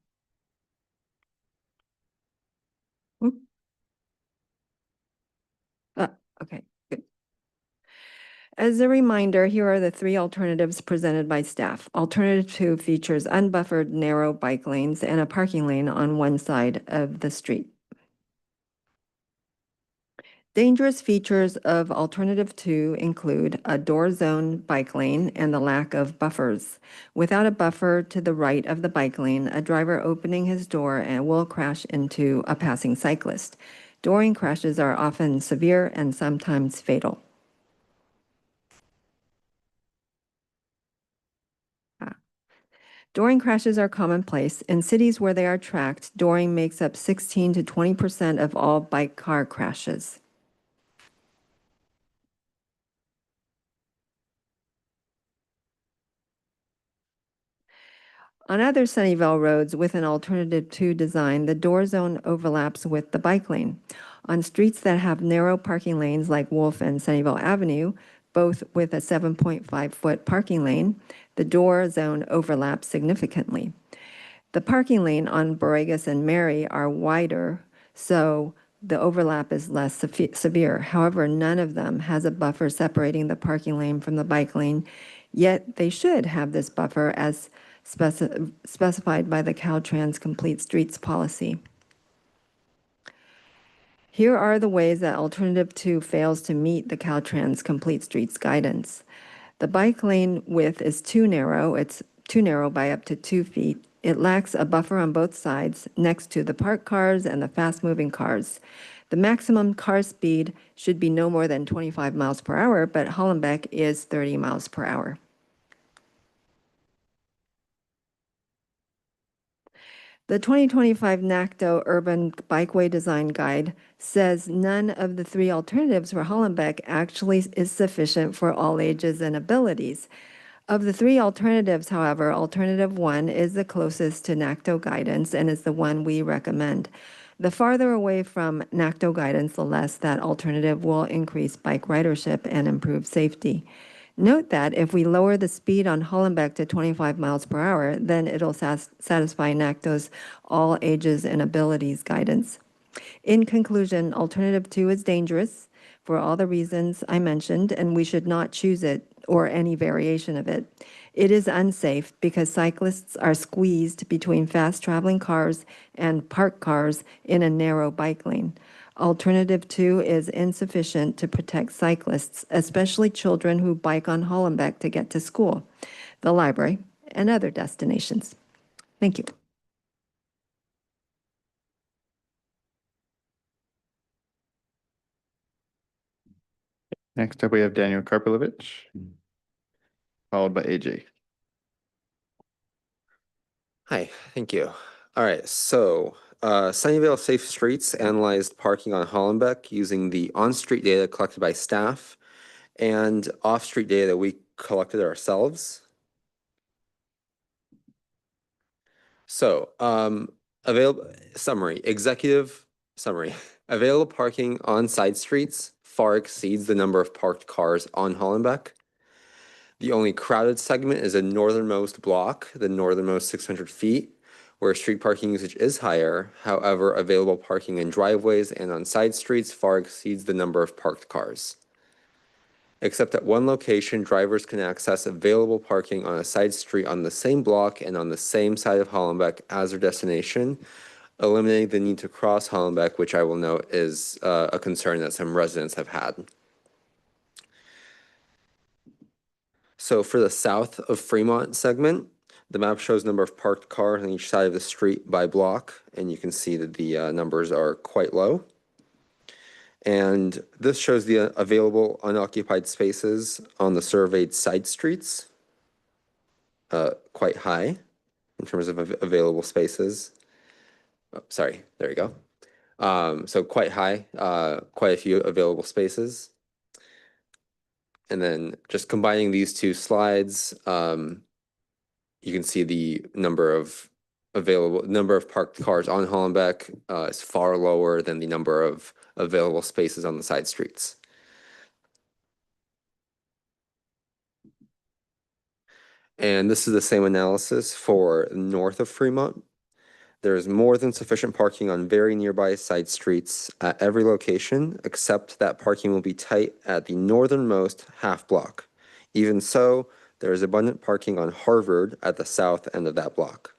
Oop. Okay, good. As a reminder, here are the 3 alternatives presented by staff. Alternative 2 features unbuffered narrow bike lanes and a parking lane on one side of the street. Dangerous features of alternative 2 include a door zone bike lane and the lack of buffers. Without a buffer to the right of the bike lane, a driver opening his door and will crash into a passing cyclist. Dooring crashes are often severe and sometimes fatal. Dooring crashes are commonplace. In cities where they are tracked, dooring makes up 16 to 20% of all bike car crashes. On other Sunnyvale roads with an alternative 2 design, the door zone overlaps with the bike lane. On streets that have narrow parking lanes like Wolf and Sunnyvale Avenue, both with a 7.5-foot parking lane, the door zone overlaps significantly. The parking lane on Borregas and Mary are wider, so the overlap is less severe. However, none of them has a buffer separating the parking lane from the bike lane, yet they should have this buffer as specified by the Caltrans Complete Streets policy. Here are the ways that alternative 2 fails to meet the Caltrans Complete Streets guidance. The bike lane width is too narrow. It's too narrow by up to 2 feet. It lacks a buffer on both sides next to the parked cars and the fast-moving cars. The maximum car speed should be no more than 25 miles per hour, but Hollenbeck is 30 miles per hour. The 2025 NACTO Urban Bikeway Design Guide says none of the 3 alternatives for Hollenbeck actually is sufficient for all ages and abilities. Of the 3 alternatives, however, alternative 1 is the closest to NACTO guidance and is the one we recommend. The farther away from NACTO guidance, the less that alternative will increase bike ridership and improve safety. Note that if we lower the speed on Hollenbeck to 25 miles per hour, then it'll satisfy NACTO's all ages and abilities guidance. In conclusion, alternative 2 is dangerous for all the reasons I mentioned, and we should not choose it or any variation of it. It is unsafe because cyclists are squeezed between fast-traveling cars and parked cars in a narrow bike lane. Alternative 2 is insufficient to protect cyclists, especially children who bike on Hollenbeck to get to school, the library, and other destinations. Thank you. Next up, we have Daniel Karpilovich, followed by AJ. Hi, thank you. All right, so Sunnyvale Safe Streets analyzed parking on Hollenbeck using the on-street data collected by staff and off-street data that we collected ourselves. So, executive summary. Available parking on side streets far exceeds the number of parked cars on Hollenbeck. The only crowded segment is the northernmost block, the northernmost 600 feet, where street parking usage is higher. However, available parking in driveways and on side streets far exceeds the number of parked cars. Except at one location, drivers can access available parking on a side street on the same block and on the same side of Hollenbeck as their destination, eliminating the need to cross Hollenbeck, which I will note is a concern that some residents have had. So for the south of Fremont segment, the map shows number of parked cars on each side of the street by block, and you can see that the numbers are quite low. And this shows the available unoccupied spaces on the surveyed side streets, quite high in terms of available spaces. Oh, sorry, there you go. So quite high, quite a few available spaces. And then just combining these two slides, you can see the number of parked cars on Hollenbeck is far lower than the number of available spaces on the side streets. And this is the same analysis for north of Fremont. There is more than sufficient parking on very nearby side streets at every location, except that parking will be tight at the northernmost half block. Even so, there is abundant parking on Harvard at the south end of that block.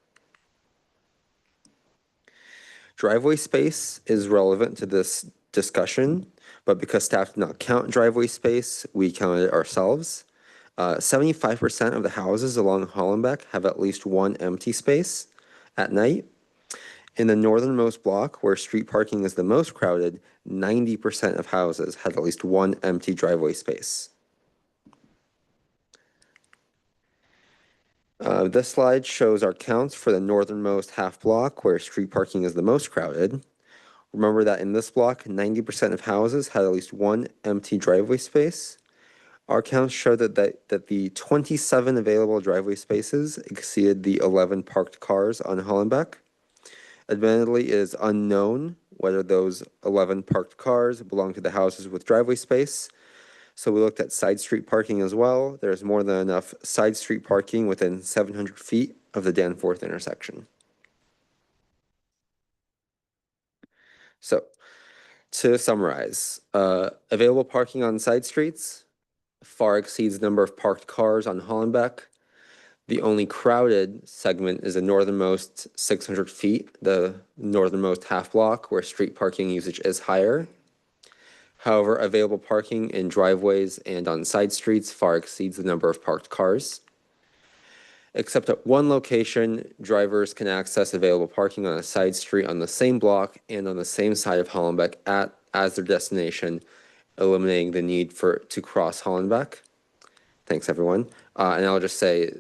Driveway space is relevant to this discussion, but because staff did not count driveway space, we counted it ourselves. 75% of the houses along Hollenbeck have at least one empty space at night. In the northernmost block, where street parking is the most crowded, 90% of houses had at least one empty driveway space. This slide shows our counts for the northernmost half block, where street parking is the most crowded. Remember that in this block, 90% of houses had at least one empty driveway space. Our counts show that the 27 available driveway spaces exceeded the 11 parked cars on Hollenbeck. Admittedly, it is unknown whether those 11 parked cars belong to the houses with driveway space. So we looked at side street parking as well. There's more than enough side street parking within 700 feet of the Danforth intersection. So to summarize, available parking on side streets far exceeds the number of parked cars on Hollenbeck. The only crowded segment is the northernmost 600 feet, the northernmost half block, where street parking usage is higher. However, available parking in driveways and on side streets far exceeds the number of parked cars. Except at one location, drivers can access available parking on a side street on the same block and on the same side of Hollenbeck as their destination, eliminating the need to cross Hollenbeck. Thanks, everyone. And I'll just say,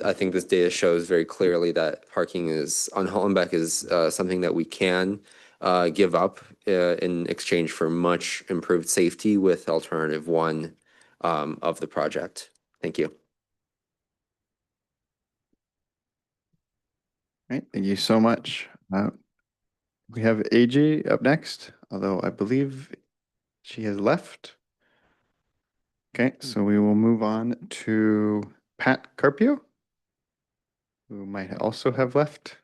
I think this data shows very clearly that parking on Hollenbeck is something that we can give up in exchange for much improved safety with alternative one of the project. Thank you. All right, thank you so much. We have AJ up next, although I believe she has left. Okay, so we will move on to Pat Carpio, who might also have left.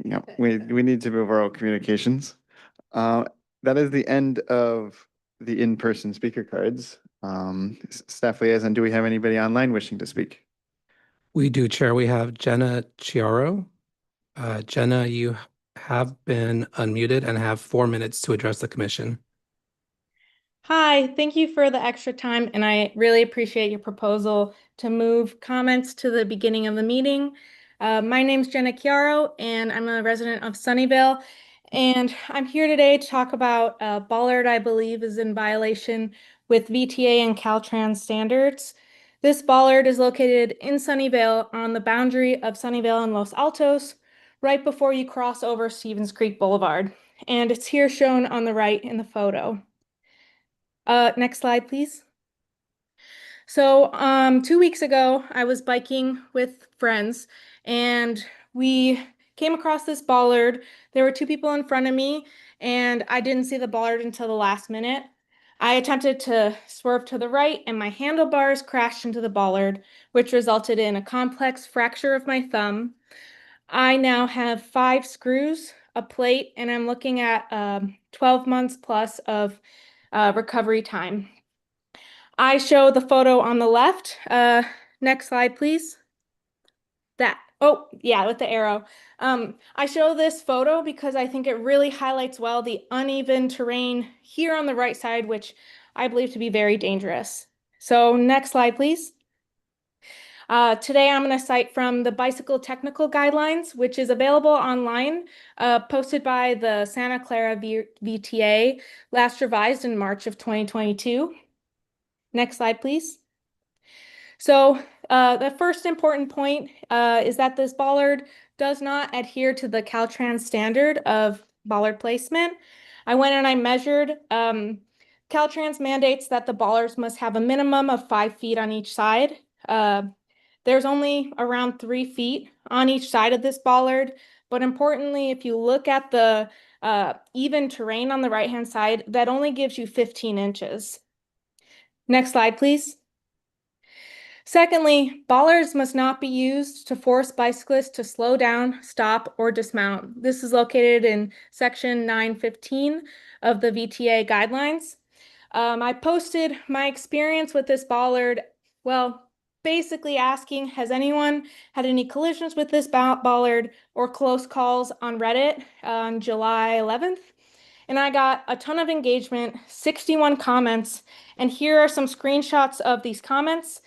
Yeah, we need to move our communications. That is the end of the in-person speaker cards. Staff liaison, do we have anybody online wishing to speak? We do, Chair. We have Jenna Chiaro. Jenna, you have been unmuted and have 4 minutes to address the commission. Hi, thank you for the extra time, and I really appreciate your proposal to move comments to the beginning of the meeting. My name's Jenna Chiaro, and I'm a resident of Sunnyvale, and I'm here today to talk about bollard, I believe, is in violation with VTA and Caltrans standards. This bollard is located in Sunnyvale on the boundary of Sunnyvale and Los Altos, right before you cross over Stevens Creek Boulevard, and it's here shown on the right in the photo. Next slide, please. So, 2 weeks ago, I was biking with friends and we came across this bollard. There were two people in front of me and I didn't see the bollard until the last minute. I attempted to swerve to the right and my handlebars crashed into the bollard, which resulted in a complex fracture of my thumb. I now have 5 screws, a plate, and I'm looking at 12 months plus of recovery time. I show the photo on the left. Next slide, please. That. Oh, yeah, with the arrow. I show this photo because I think it really highlights well the uneven terrain here on the right side, which I believe to be very dangerous. So next slide, please. Today I'm going to cite from the Bicycle Technical Guidelines, which is available online, posted by the Santa Clara VTA, last revised in March of 2022. Next slide, please. So the first important point is that this bollard does not adhere to the Caltrans standard of bollard placement. I went and I measured. Caltrans mandates that the bollards must have a minimum of 5 feet on each side. There's only around 3 feet on each side of this bollard. But importantly, if you look at the even terrain on the right-hand side, that only gives you 15 inches. Next slide, please. Secondly, bollards must not be used to force bicyclists to slow down, stop, or dismount. This is located in section 915 of the VTA guidelines. I posted my experience with this bollard, well, basically asking, has anyone had any collisions with this bollard or close calls on Reddit on July 11th? And I got a ton of engagement, 61 comments, and here are some screenshots of these comments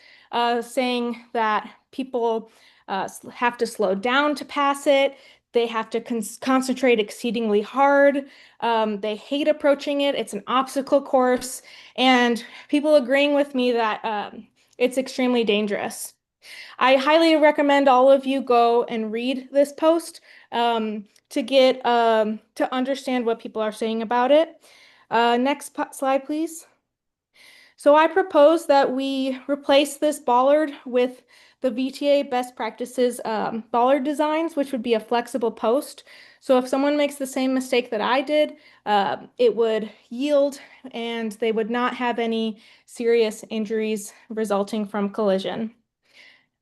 saying that people have to slow down to pass it. They have to concentrate exceedingly hard. They hate approaching it. It's an obstacle course. And people agreeing with me that it's extremely dangerous. I highly recommend all of you go and read this post to get to understand what people are saying about it. Next slide, please. So I propose that we replace this bollard with the VTA best practices bollard designs, which would be a flexible post. So if someone makes the same mistake that I did, it would yield and they would not have any serious injuries resulting from collision.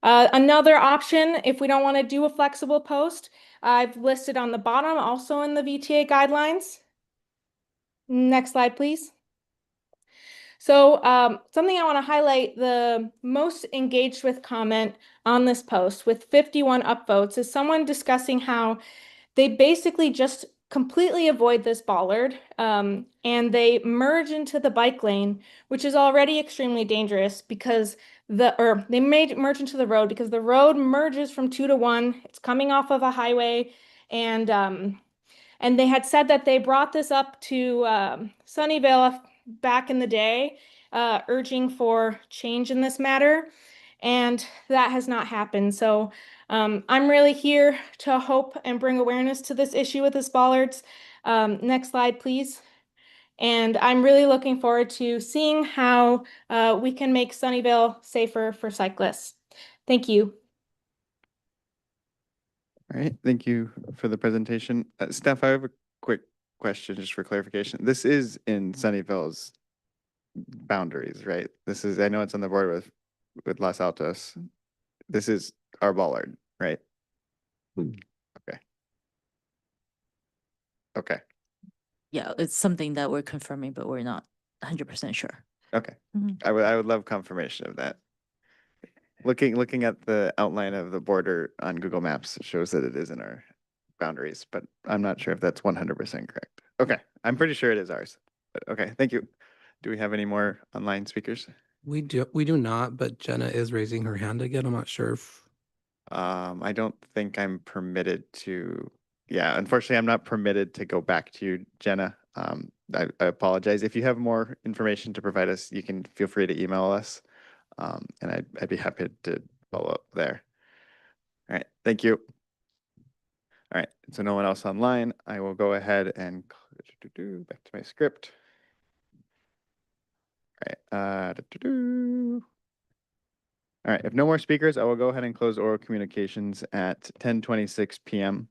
Another option, if we don't want to do a flexible post, I've listed on the bottom, also in the VTA guidelines. Next slide, please. So something I want to highlight, the most engaged with comment on this post with 51 upvotes is someone discussing how they basically just completely avoid this bollard and they merge into the bike lane, which is already extremely dangerous because they may merge into the road because the road merges from 2 to 1. It's coming off of a highway and they had said that they brought this up to Sunnyvale back in the day, urging for change in this matter, and that has not happened. So I'm really here to hope and bring awareness to this issue with this bollards. Next slide, please. And I'm really looking forward to seeing how we can make Sunnyvale safer for cyclists. Thank you. All right, thank you for the presentation. Steph, I have a quick question just for clarification. This is in Sunnyvale's boundaries, right? This is, I know it's on the border with Los Altos. This is our bollard, right? Okay. Okay. Yeah, it's something that we're confirming, but we're not 100% sure. Okay. Mhm. I would love confirmation of that. Looking at the outline of the border on Google Maps, it shows that it is in our boundaries, but I'm not sure if that's 100% correct. Okay, I'm pretty sure it is ours. But okay, thank you. Do we have any more online speakers? We do not, but Jenna is raising her hand again. I'm not sure if, I don't think I'm permitted to, yeah, unfortunately, I'm not permitted to go back to you, Jenna. I apologize. If you have more information to provide us, you can feel free to email us. And I'd be happy to follow up there. All right, thank you. All right, so no one else online. I will go ahead and back to my script. All right, all right, if no more speakers, I will go ahead and close oral communications at 10:26 p.m.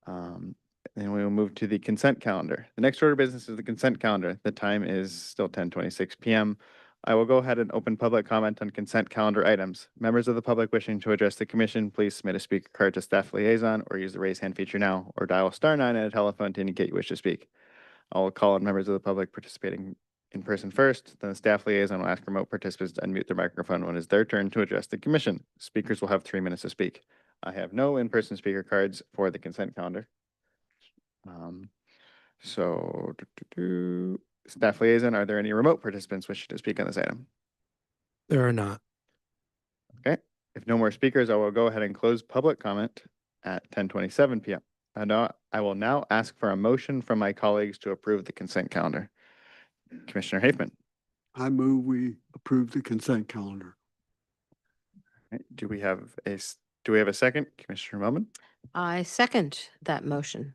Then we will move to the consent calendar. The next order of business is the consent calendar. The time is still 10:26 p.m. I will go ahead and open public comment on consent calendar items. Members of the public wishing to address the commission, please submit a speaker card to staff liaison or use the raise hand feature now or dial *9 on a telephone to indicate you wish to speak. I will call on members of the public participating in person first, then the staff liaison will ask remote participants to unmute their microphone when it's their turn to address the commission. Speakers will have 3 minutes to speak. I have no in-person speaker cards for the consent calendar. So, staff liaison, are there any remote participants wishing to speak on this item? there are not. Okay, if no more speakers, I will go ahead and close public comment at 10:27 p.m. I will now ask for a motion from my colleagues to approve the consent calendar. Commissioner Hafman. I move we approve the consent calendar. Right, do we have a second? Commissioner Melman? I second that motion.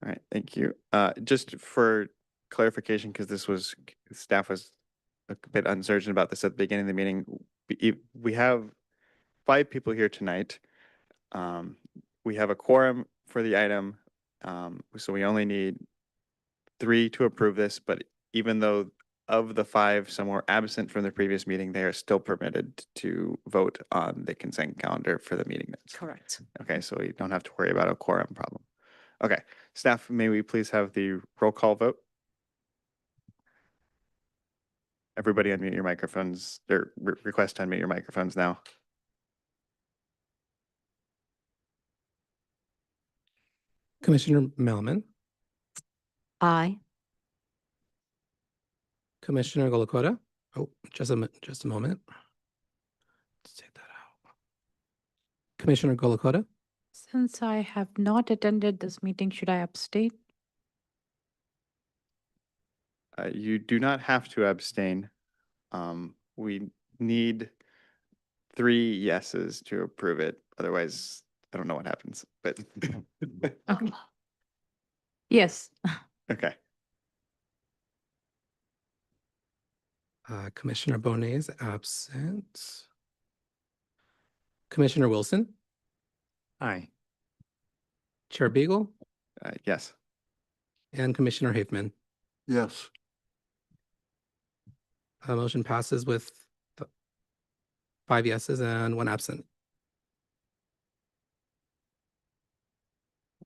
All right, thank you. Just for clarification, because staff was a bit uncertain about this at the beginning of the meeting. We have 5 people here tonight. We have a quorum for the item, so we only need 3 to approve this, but even though of the 5, some were absent from the previous meeting, they are still permitted to vote on the consent calendar for the meeting minutes. Correct. Okay, so we don't have to worry about a quorum problem. Okay, staff, may we please have the roll call vote? Everybody unmute your microphones, or request to unmute your microphones now. Commissioner Melman, Aye. Commissioner Golokota. Oh, just a moment. Let's take that out. Commissioner Golokota, Since I have not attended this meeting, should I abstain? You do not have to abstain. We need 3 yeses to approve it. Otherwise, I don't know what happens, but Okay. Yes. okay. Commissioner Bonet is absent. Commissioner Wilson, Aye. Chair Beagle, Yes. and Commissioner Hafman. Yes. Motion passes with 5 yeses and 1 absent.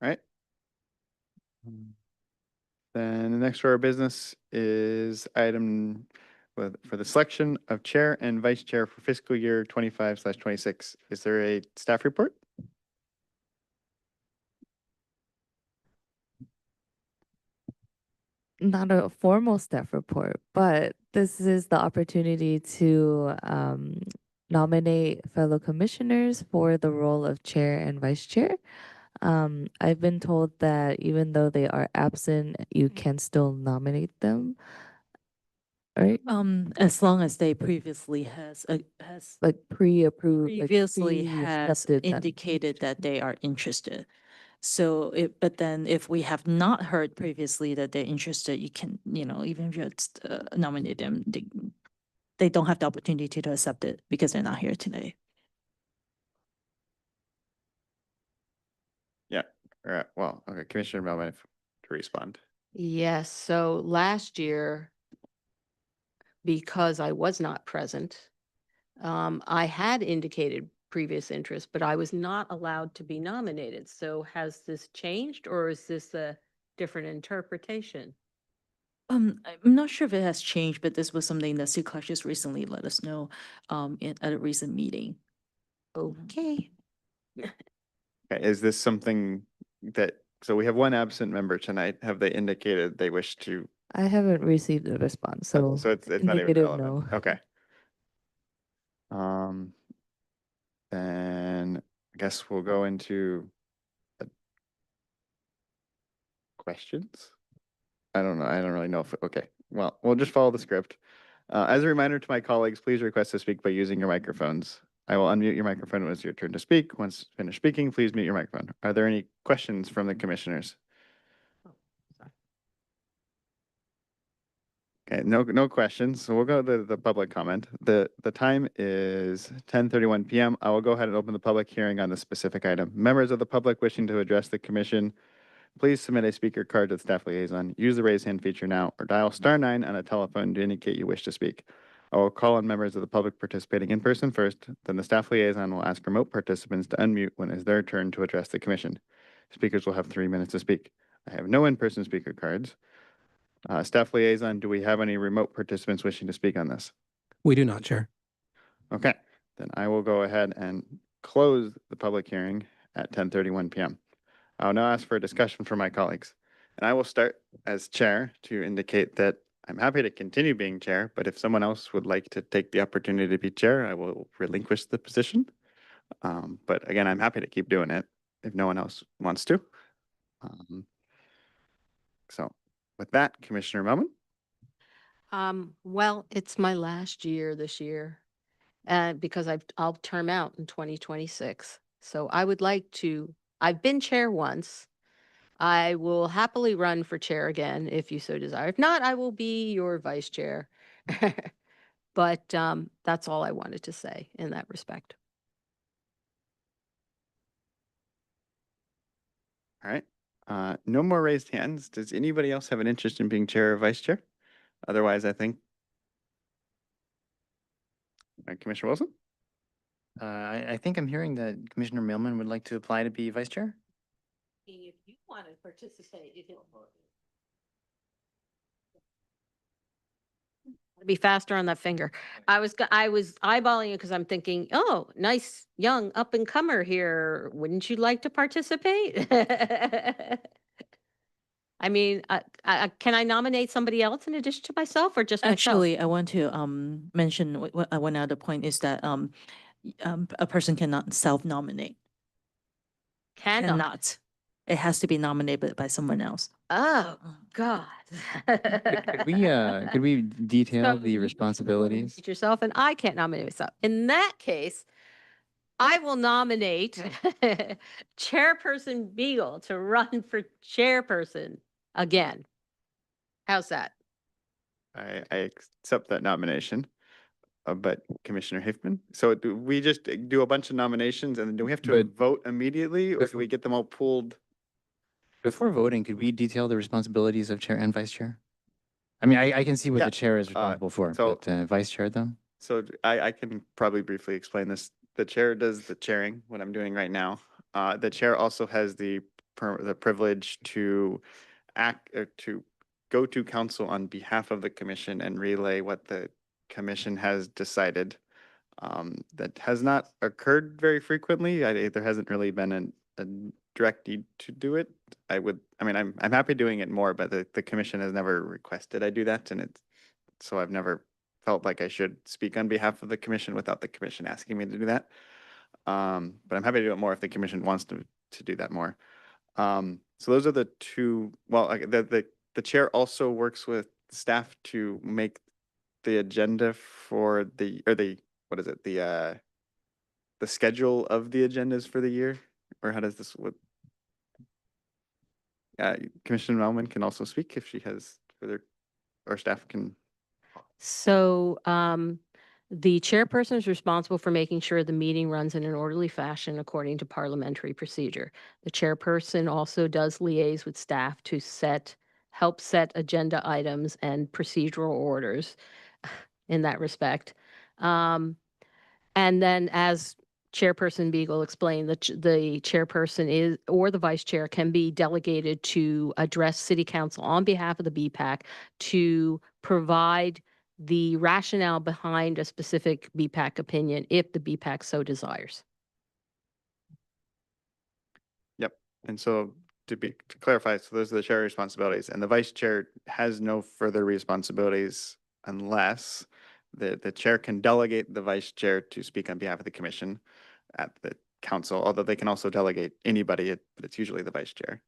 All right. Then the next order of business is item for the selection of chair and vice chair for fiscal year 25/26. Is there a staff report? Not a formal staff report, but this is the opportunity to nominate fellow commissioners for the role of chair and vice chair. I've been told that even though they are absent, you can still nominate them. Right? As long as they previously has Like pre-approved, like previously has pre-accepted them. indicated that they are interested. So but then if we have not heard previously that they're interested, you can, even if you just nominate them, they don't have the opportunity to accept it because they're not here today. Yeah. All right. Well, okay. Commissioner Melvin, to respond. Yes, so last year, because I was not present, I had indicated previous interest, but I was not allowed to be nominated. So has this changed or is this a different interpretation? I'm not sure if it has changed, but this was something that CCLASH just recently let us know at a recent meeting. Okay. Okay. Is this something so we have 1 absent member tonight. Have they indicated they wish to I haven't received a response, so So it's not even indicative relevant. no. Okay. Then I guess we'll go into questions. I don't know. I don't really know if, okay. Well, we'll just follow the script. As a reminder to my colleagues, please request to speak by using your microphones. I will unmute your microphone when it's your turn to speak. Once finished speaking, please mute your microphone. Are there any questions from the commissioners? Okay, no questions. So we'll go to the public comment. The time is 10:31 p.m. I will go ahead and open the public hearing on the specific item. Members of the public wishing to address the commission, please submit a speaker card to the staff liaison. Use the raise hand feature now or dial *9 on a telephone to indicate you wish to speak. I will call on members of the public participating in person first, then the staff liaison will ask remote participants to unmute when it's their turn to address the commission. Speakers will have 3 minutes to speak. I have no in-person speaker cards. Staff liaison, do we have any remote participants wishing to speak on this? We do not, Chair. Okay, then I will go ahead and close the public hearing at 10:31 p.m. I'll now ask for a discussion from my colleagues. And I will start as chair to indicate that I'm happy to continue being chair, but if someone else would like to take the opportunity to be chair, I will relinquish the position. But again, I'm happy to keep doing it if no one else wants to. So with that, Commissioner Melman. Well, it's my last year this year, because I'll term out in 2026. So I would like to, I've been chair once. I will happily run for chair again if you so desire. If not, I will be your vice chair. But that's all I wanted to say in that respect. All right. No more raised hands. Does anybody else have an interest in being chair or vice chair? Otherwise, I think Commissioner Wilson? I think I'm hearing that Commissioner Mailman would like to apply to be vice chair. If you want to participate, be faster on that finger. I was eyeballing you because I'm thinking, oh, nice young up and comer here. Wouldn't you like to participate? I mean, can I nominate somebody else in addition to myself or just myself? Actually, I want to mention one other point is that a person cannot self-nominate. Cannot. It has to be nominated by someone else. Oh, God. Could we detail the responsibilities? Nominate yourself, and I can't nominate myself. In that case, I will nominate Chairperson Beagle to run for chairperson again. How's that? I accept that nomination. But Commissioner Hickman, so do we just do a bunch of nominations and then do we have to vote immediately or do we get them all pulled? Before voting, could we detail the responsibilities of chair and vice chair? I mean, I can see what Yeah, the chair is responsible for, so- but vice chair though? So I can probably briefly explain this. The chair does the chairing, what I'm doing right now. The chair also has the privilege to act or to go to council on behalf of the commission and relay what the commission has decided. That has not occurred very frequently. There hasn't really been a direct need to do it. I'm happy doing it more, but the commission has never requested I do that, and so I've never felt like I should speak on behalf of the commission without the commission asking me to do that. But I'm happy to do it more if the commission wants to do that more. So those are the two. Well, the chair also works with staff to make the agenda for what is it? The schedule of the agendas for the year, or how does this what? Commissioner Melman can also speak if she has further, or staff can. So the chairperson is responsible for making sure the meeting runs in an orderly fashion according to parliamentary procedure. The chairperson also does liaise with staff to help set agenda items and procedural orders in that respect. And then as Chairperson Beagle explained, the chairperson or the vice chair can be delegated to address city council on behalf of the BPAC to provide the rationale behind a specific BPAC opinion if the BPAC so desires. Yep. And so to clarify, so those are the chair responsibilities, and the vice chair has no further responsibilities unless the chair can delegate the vice chair to speak on behalf of the commission at the council, although they can also delegate anybody, but it's usually the vice chair.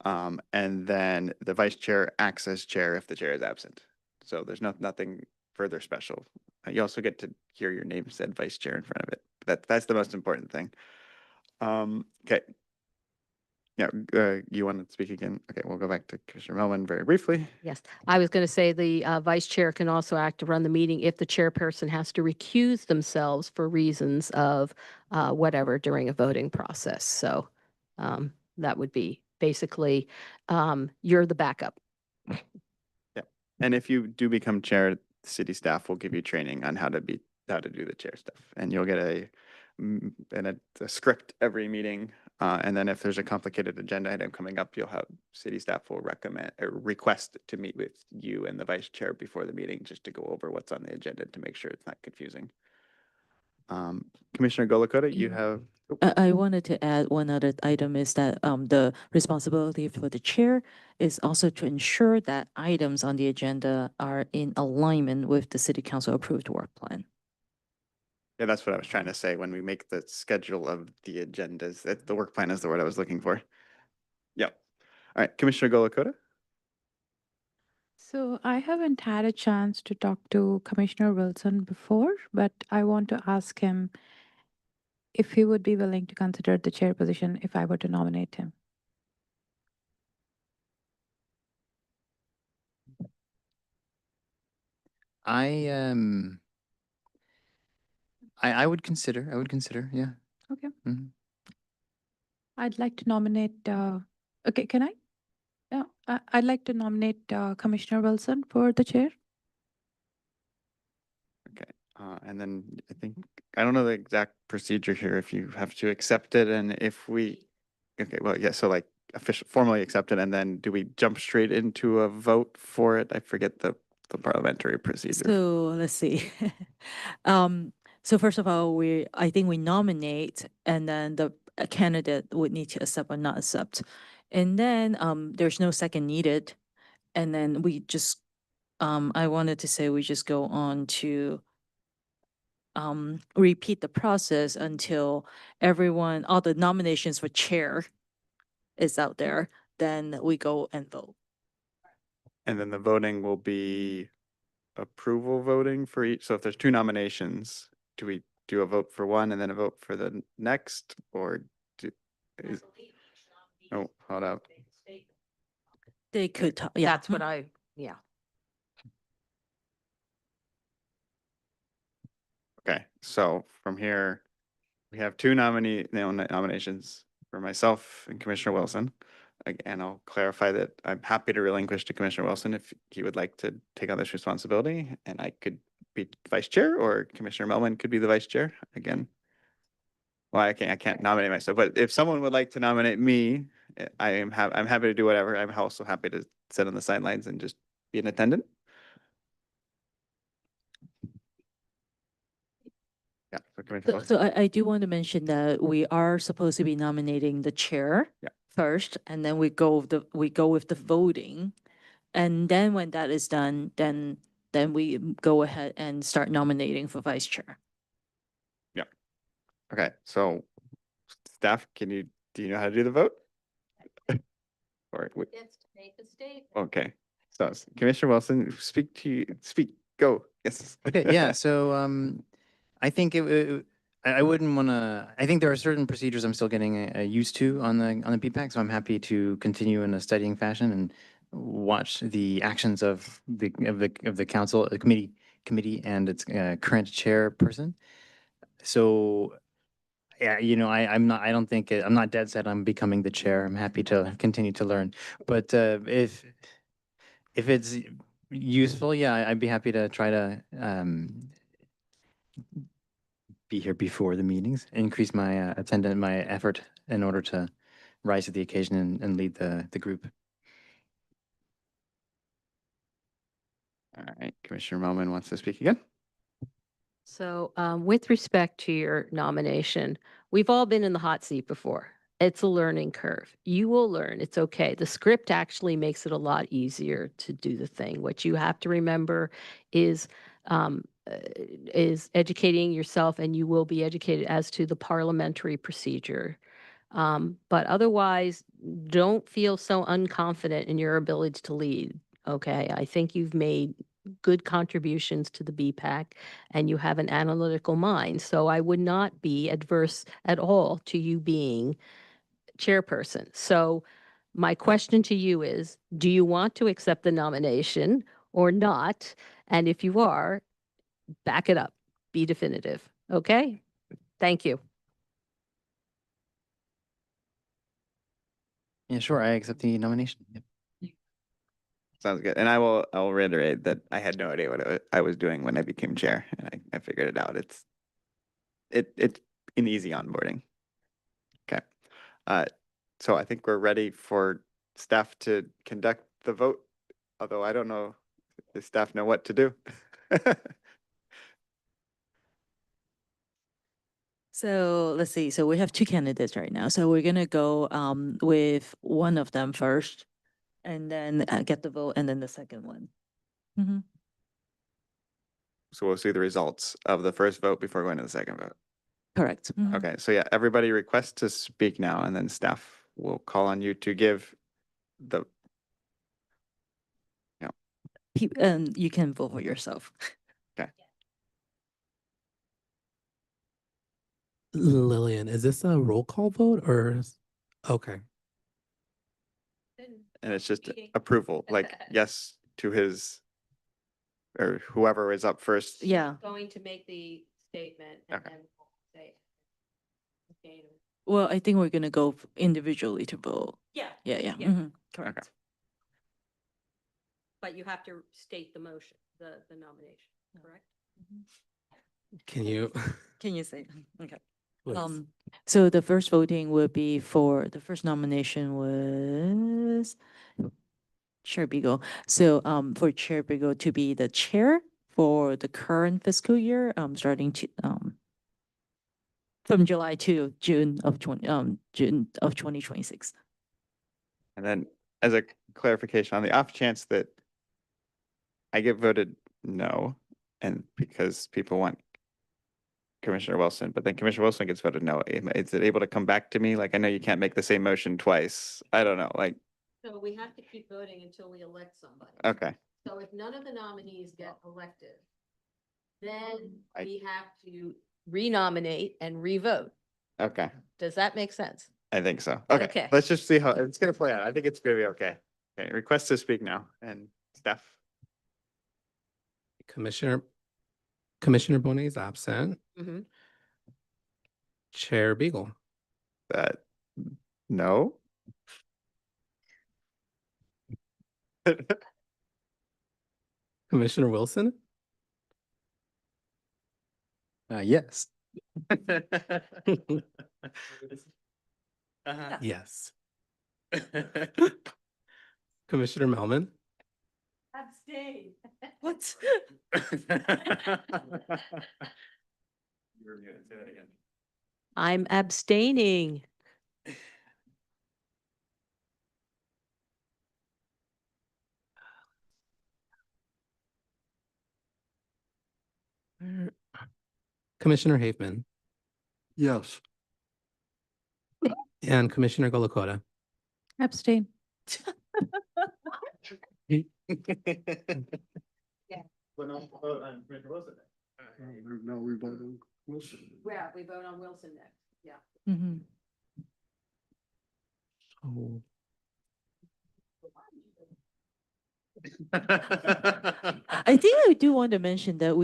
And then the vice chair acts as chair if the chair is absent. So there's nothing further special. You also get to hear your name said vice chair in front of it. That's the most important thing. Okay. Yeah, you want to speak again? Okay, we'll go back to Commissioner Melman very briefly. Yes, I was going to say the vice chair can also act to run the meeting if the chairperson has to recuse themselves for reasons of whatever during a voting process. So that would be basically you're the backup. Yeah, and if you do become chair, city staff will give you training on how to do the chair stuff, and you'll get a script every meeting. And then if there's a complicated agenda item coming up, you'll have city staff will recommend or request to meet with you and the vice chair before the meeting just to go over what's on the agenda to make sure it's not confusing. Commissioner Golakota, you have. I wanted to add one other item is that the responsibility for the chair is also to ensure that items on the agenda are in alignment with the city council approved work plan. Yeah, that's what I was trying to say when we make the schedule of the agendas. The work plan is the word I was looking for. Yep. All right, Commissioner Golakota. So I haven't had a chance to talk to Commissioner Wilson before, but I want to ask him if he would be willing to consider the chair position if I were to nominate him. I would consider. Yeah. Okay. Mhm. I'd like to nominate, okay, can I? Yeah, I'd like to nominate Commissioner Wilson for the chair. Okay. And then I think, I don't know the exact procedure here, if you have to accept it and if we, okay, well, yeah, so like formally accept it and then do we jump straight into a vote for it? I forget the parliamentary procedure. So let's see. So first of all, I think we nominate and then the candidate would need to accept or not accept. And then there's no second needed. And then we just, I wanted to say we just go on to repeat the process until all the nominations for chair is out there, then we go and vote. And then the voting will be approval voting for each. So if there's two nominations, do we do a vote for one and then a vote for the next, or oh, hold up. They could, yeah. That's what yeah. Okay, so from here, we have two nominations for myself and Commissioner Wilson. Again, I'll clarify that I'm happy to relinquish to Commissioner Wilson if he would like to take on this responsibility, and I could be vice chair, or Commissioner Melman could be the vice chair again. Well, I can't nominate myself, but if someone would like to nominate me, I'm happy to do whatever. I'm also happy to sit on the sidelines and just be an attendant. Yeah. So I do want to mention that we are supposed to be nominating the chair first, and then we go with the voting. And then when that is done, then we go ahead and start nominating for vice chair. Yeah. Okay, so staff, do you know how to do the vote? Or It's to make a statement. okay, so Commissioner Wilson, speak, go, yes. Okay, yeah, so I think I wouldn't want to. I think there are certain procedures I'm still getting used to on the PPAC, so I'm happy to continue in a studying fashion and watch the actions of the council, the committee, and its current chairperson. So, yeah, I'm not. I don't think I'm not dead set on becoming the chair. I'm happy to continue to learn, but if it's useful, yeah, I'd be happy to try to be here before the meetings, increase my attendance, my effort in order to rise to the occasion and lead the group. All right, Commissioner Melman wants to speak again. So with respect to your nomination, we've all been in the hot seat before. It's a learning curve. You will learn. It's okay. The script actually makes it a lot easier to do the thing. What you have to remember is educating yourself, and you will be educated as to the parliamentary procedure. But otherwise, don't feel so unconfident in your ability to lead. Okay, I think you've made good contributions to the BPAC and you have an analytical mind. So I would not be adverse at all to you being chairperson. So my question to you is, do you want to accept the nomination or not? And if you are, back it up, be definitive. Okay? Thank you. Yeah, sure. I accept the nomination. Yep. Sounds good. And I'll reiterate that I had no idea what I was doing when I became chair, and I figured it out. It's an easy onboarding. Okay. So I think we're ready for staff to conduct the vote, although I don't know if staff know what to do. So let's see. So we have two candidates right now. So we're gonna go with one of them first, and then get the vote, and then the second one. Mhm. So we'll see the results of the first vote before going to the second vote. Correct. Mhm. Okay, so yeah, everybody requests to speak now, and then staff will call on you to give the, And you can vote for yourself. Lillian, is this a roll call vote or? Okay. and it's just approval, like yes to his, or whoever is up first. Yeah. Going to make the statement Okay. then say. Okay. Well, I think we're gonna go individually to vote. Yeah. Yeah, yeah. Yeah. Mhm. Correct. But you have to state the motion, the nomination, correct? Can you? Can you say? Okay. Please. So the first voting would be for, the first nomination was Chair Beagle. So for Chair Beagle to be the chair for the current fiscal year, starting to from July to June of 2026. And then as a clarification, on the off chance that I get voted no, and because people want Commissioner Wilson, but then Commissioner Wilson gets voted no, is it able to come back to me? Like, I know you can't make the same motion twice. I don't know, like, So we have to keep voting until we elect somebody. okay, So if none of the nominees get elected, then I- we have to renominate and revote. okay. Does that make sense? I think so. Okay, Okay. let's just see how it's gonna play out. I think it's gonna be okay. Okay, request to speak now, and Steph. Commissioner Bonet is absent. Mhm. Chair Beagle. No. Commissioner Wilson. Yes. Yes. Commissioner Melman. Abstain. What? I'm abstaining. Commissioner Haveman Yes. and Commissioner Golakota. Abstain. No, we vote on Wilson. Yeah, we vote on Wilson next. Yeah. Mhm. Oh, I think I do want to mention that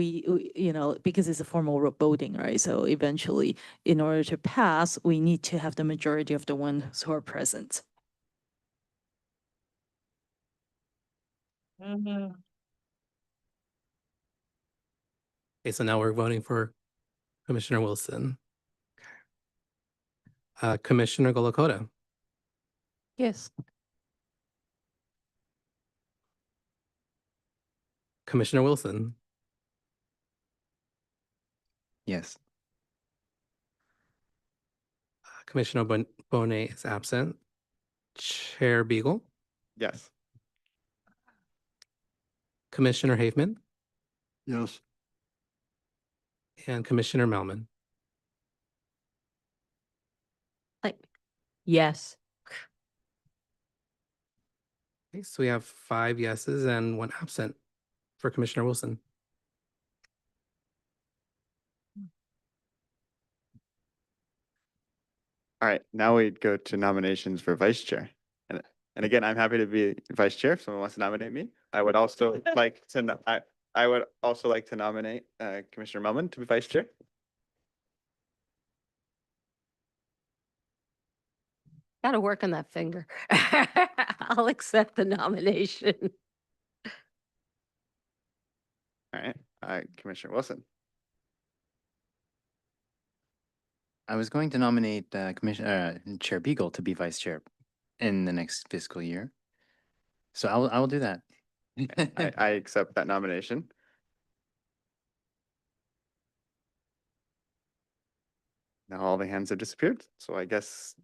you know, because it's a formal voting, right? So eventually, in order to pass, we need to have the majority of the ones who are present. okay, so now we're voting for Commissioner Wilson. Commissioner Golakota. Yes. Commissioner Wilson. Yes. Commissioner Bonet is absent. Chair Beagle, Yes. Commissioner Haveman, Yes. and Commissioner Melman. Yes. Okay, so we have 5 yeses and 1 absent for Commissioner Wilson. All right, now we go to nominations for vice chair. And again, I'm happy to be vice chair if someone wants to nominate me. I would also like to, I would also like to nominate Commissioner Melman to be vice chair. Got to work on that finger. I'll accept the nomination. All right, Commissioner Wilson. I was going to nominate Chair Beagle to be vice chair in the next fiscal year. So I will do that. I accept that nomination. Now all the hands have disappeared, so I guess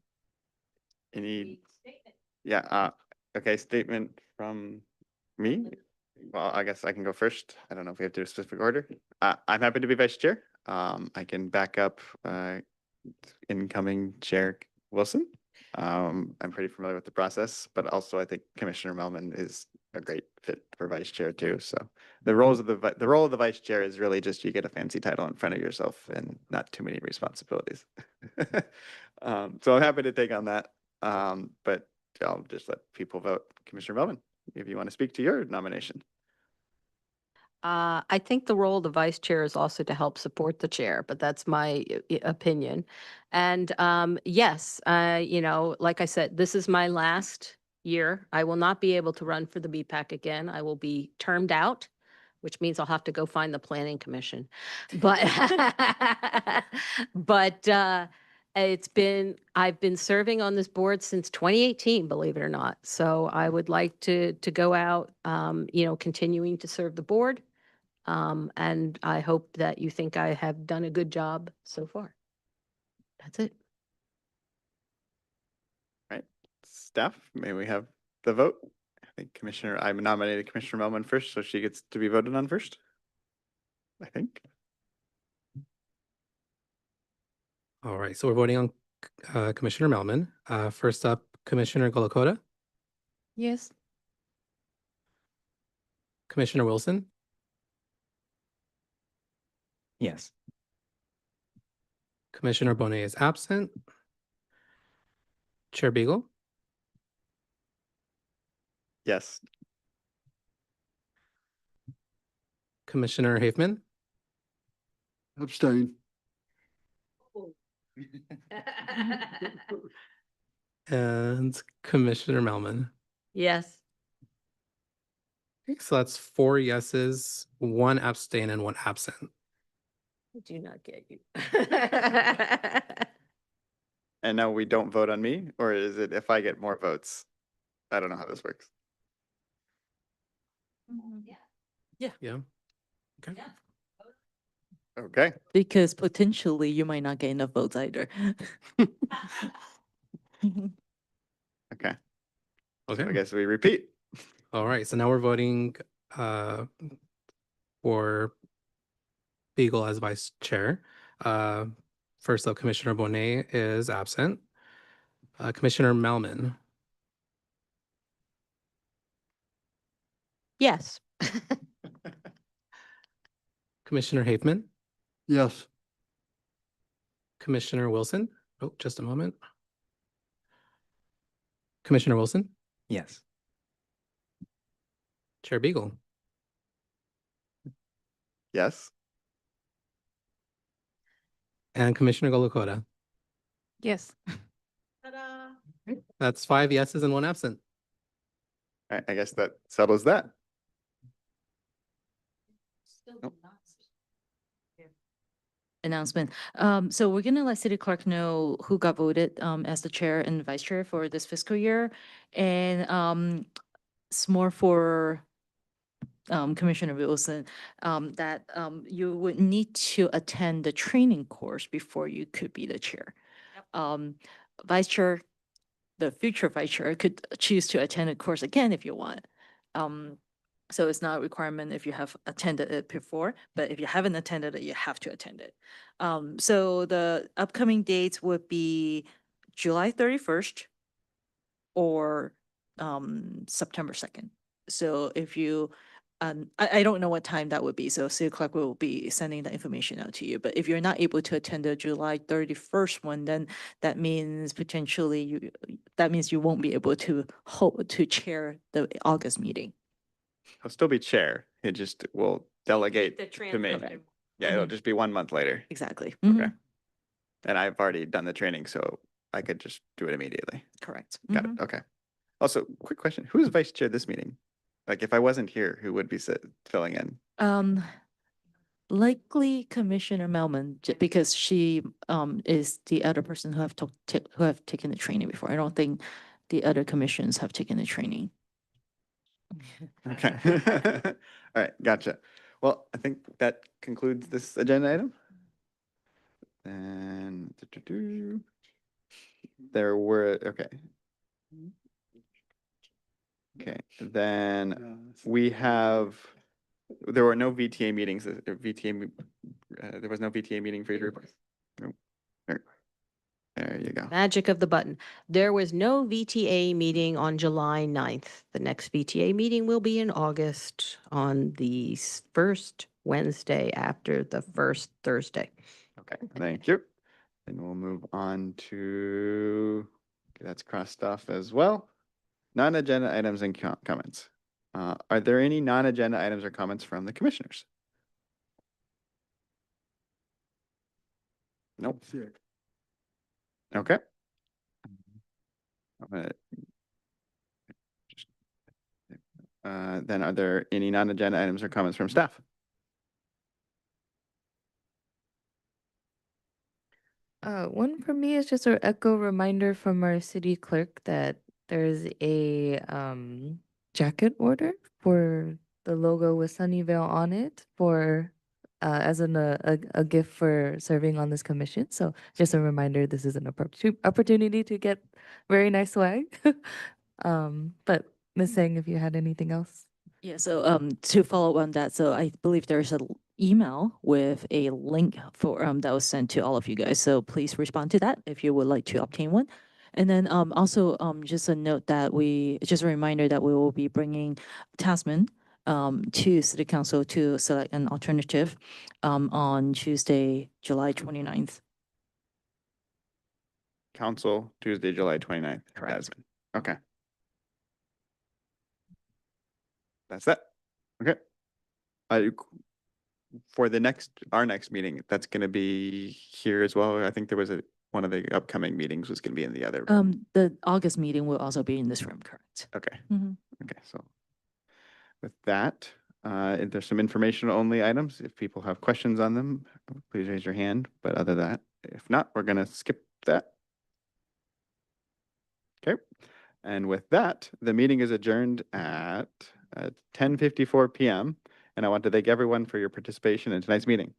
any, yeah, okay, statement from me. Well, I guess I can go first. I don't know if we have to do a specific order. I'm happy to be vice chair. I can back up incoming Chair Wilson. I'm pretty familiar with the process, but also I think Commissioner Melman is a great fit for vice chair too. So the role of the vice chair is really just you get a fancy title in front of yourself and not too many responsibilities. So I'm happy to take on that. But I'll just let people vote. Commissioner Melman, if you want to speak to your nomination. I think the role of the vice chair is also to help support the chair, but that's my opinion. And yes, you know, like I said, this is my last year. I will not be able to run for the BPAC again. I will be termed out, which means I'll have to go find the planning commission. But but I've been serving on this board since 2018, believe it or not. So I would like to go out, you know, continuing to serve the board. And I hope that you think I have done a good job so far. That's it. Right, staff, may we have the vote? I think I nominated Commissioner Melman first, so she gets to be voted on first. I think. All right, so we're voting on Commissioner Melman. First up, Commissioner Golokota, Yes. Commissioner Wilson, Yes. Commissioner Bonet is absent. Chair Beagle, Yes. Commissioner Haveman, Abstain. and Commissioner Melman. Yes. Okay, so that's 4 yeses, 1 abstain, and 1 absent. I do not get you. And now we don't vote on me, or is it if I get more votes? I don't know how this works. Yeah. Okay. Okay, Because potentially you might not get enough votes either. okay. Okay. I guess we repeat. All right, so now we're voting for Beagle as vice chair. First up, Commissioner Bonet is absent. Commissioner Melman, Yes. Commissioner Haveman, Yes. Commissioner Wilson. Oh, just a moment. Commissioner Wilson, Yes. Chair Beagle, Yes. and Commissioner Golokota. Yes. That's 5 yeses and 1 absent. All right, I guess that settles that. Nope. Announcement. So we're gonna let city clerk know who got voted as the chair and vice chair for this fiscal year. And it's more for Commissioner Wilson, that you would need to attend the training course before you could be the chair. Vice chair, the future vice chair could choose to attend a course again if you want. So it's not a requirement if you have attended it before, but if you haven't attended it, you have to attend it. So the upcoming dates would be July 31st or September 2nd. So if you, I don't know what time that would be, so City Clerk will be sending the information out to you. But if you're not able to attend the July 31st one, then that means potentially you won't be able to chair the August meeting. I'll still be chair. It just will delegate The to me. transition. Yeah, it'll just be 1 month later. Exactly. Okay. Mhm. And I've already done the training, so I could just do it immediately. Correct. Got it. Okay. Also, quick question. Who is vice chair this meeting? Like if I wasn't here, who would be filling in? Likely Commissioner Melman, because she is the other person who have taken the training before. I don't think the other commissions have taken the training. Okay. All right. Gotcha. Well, I think that concludes this agenda item. And there were, okay. Okay, then we have, there were no VTA meetings, there was no VTA meeting for you to report? No. There you go. Magic of the button. There was no VTA meeting on July 9th. The next VTA meeting will be in August on the first Wednesday after the first Thursday. Okay, thank you. And we'll move on to, okay, that's crossed off as well. Non-agenda items and comments. Are there any non-agenda items or comments from the commissioners? Nope. Okay. I'm gonna then are there any non-agenda items or comments from staff? One for me is just an echo reminder from our city clerk that there's a jacket order for the logo with Sunnyvale on it for as a gift for serving on this commission. So just a reminder, this is an opportunity to get very nice swag. But Ms. Sang, if you had anything else. Yeah, so to follow on that, so I believe there's an email with a link for that was sent to all of you guys. So please respond to that if you would like to obtain one. And then also just a note that just a reminder that we will be bringing Tasman to City Council to select an alternative on Tuesday, July 29th. Council, Tuesday, July 29th. Correct. Jasmine. Okay. That's that. Okay. For our next meeting, that's going to be here as well. I think there was one of the upcoming meetings was going to be in the other room. The August meeting will also be in this room, correct? Okay. Mhm. Okay. So with that, there's some informational only items. If people have questions on them, please raise your hand. But other than that, if not, we're going to skip that. Okay. And with that, the meeting is adjourned at 10:54 p.m. And I want to thank everyone for your participation in tonight's meeting.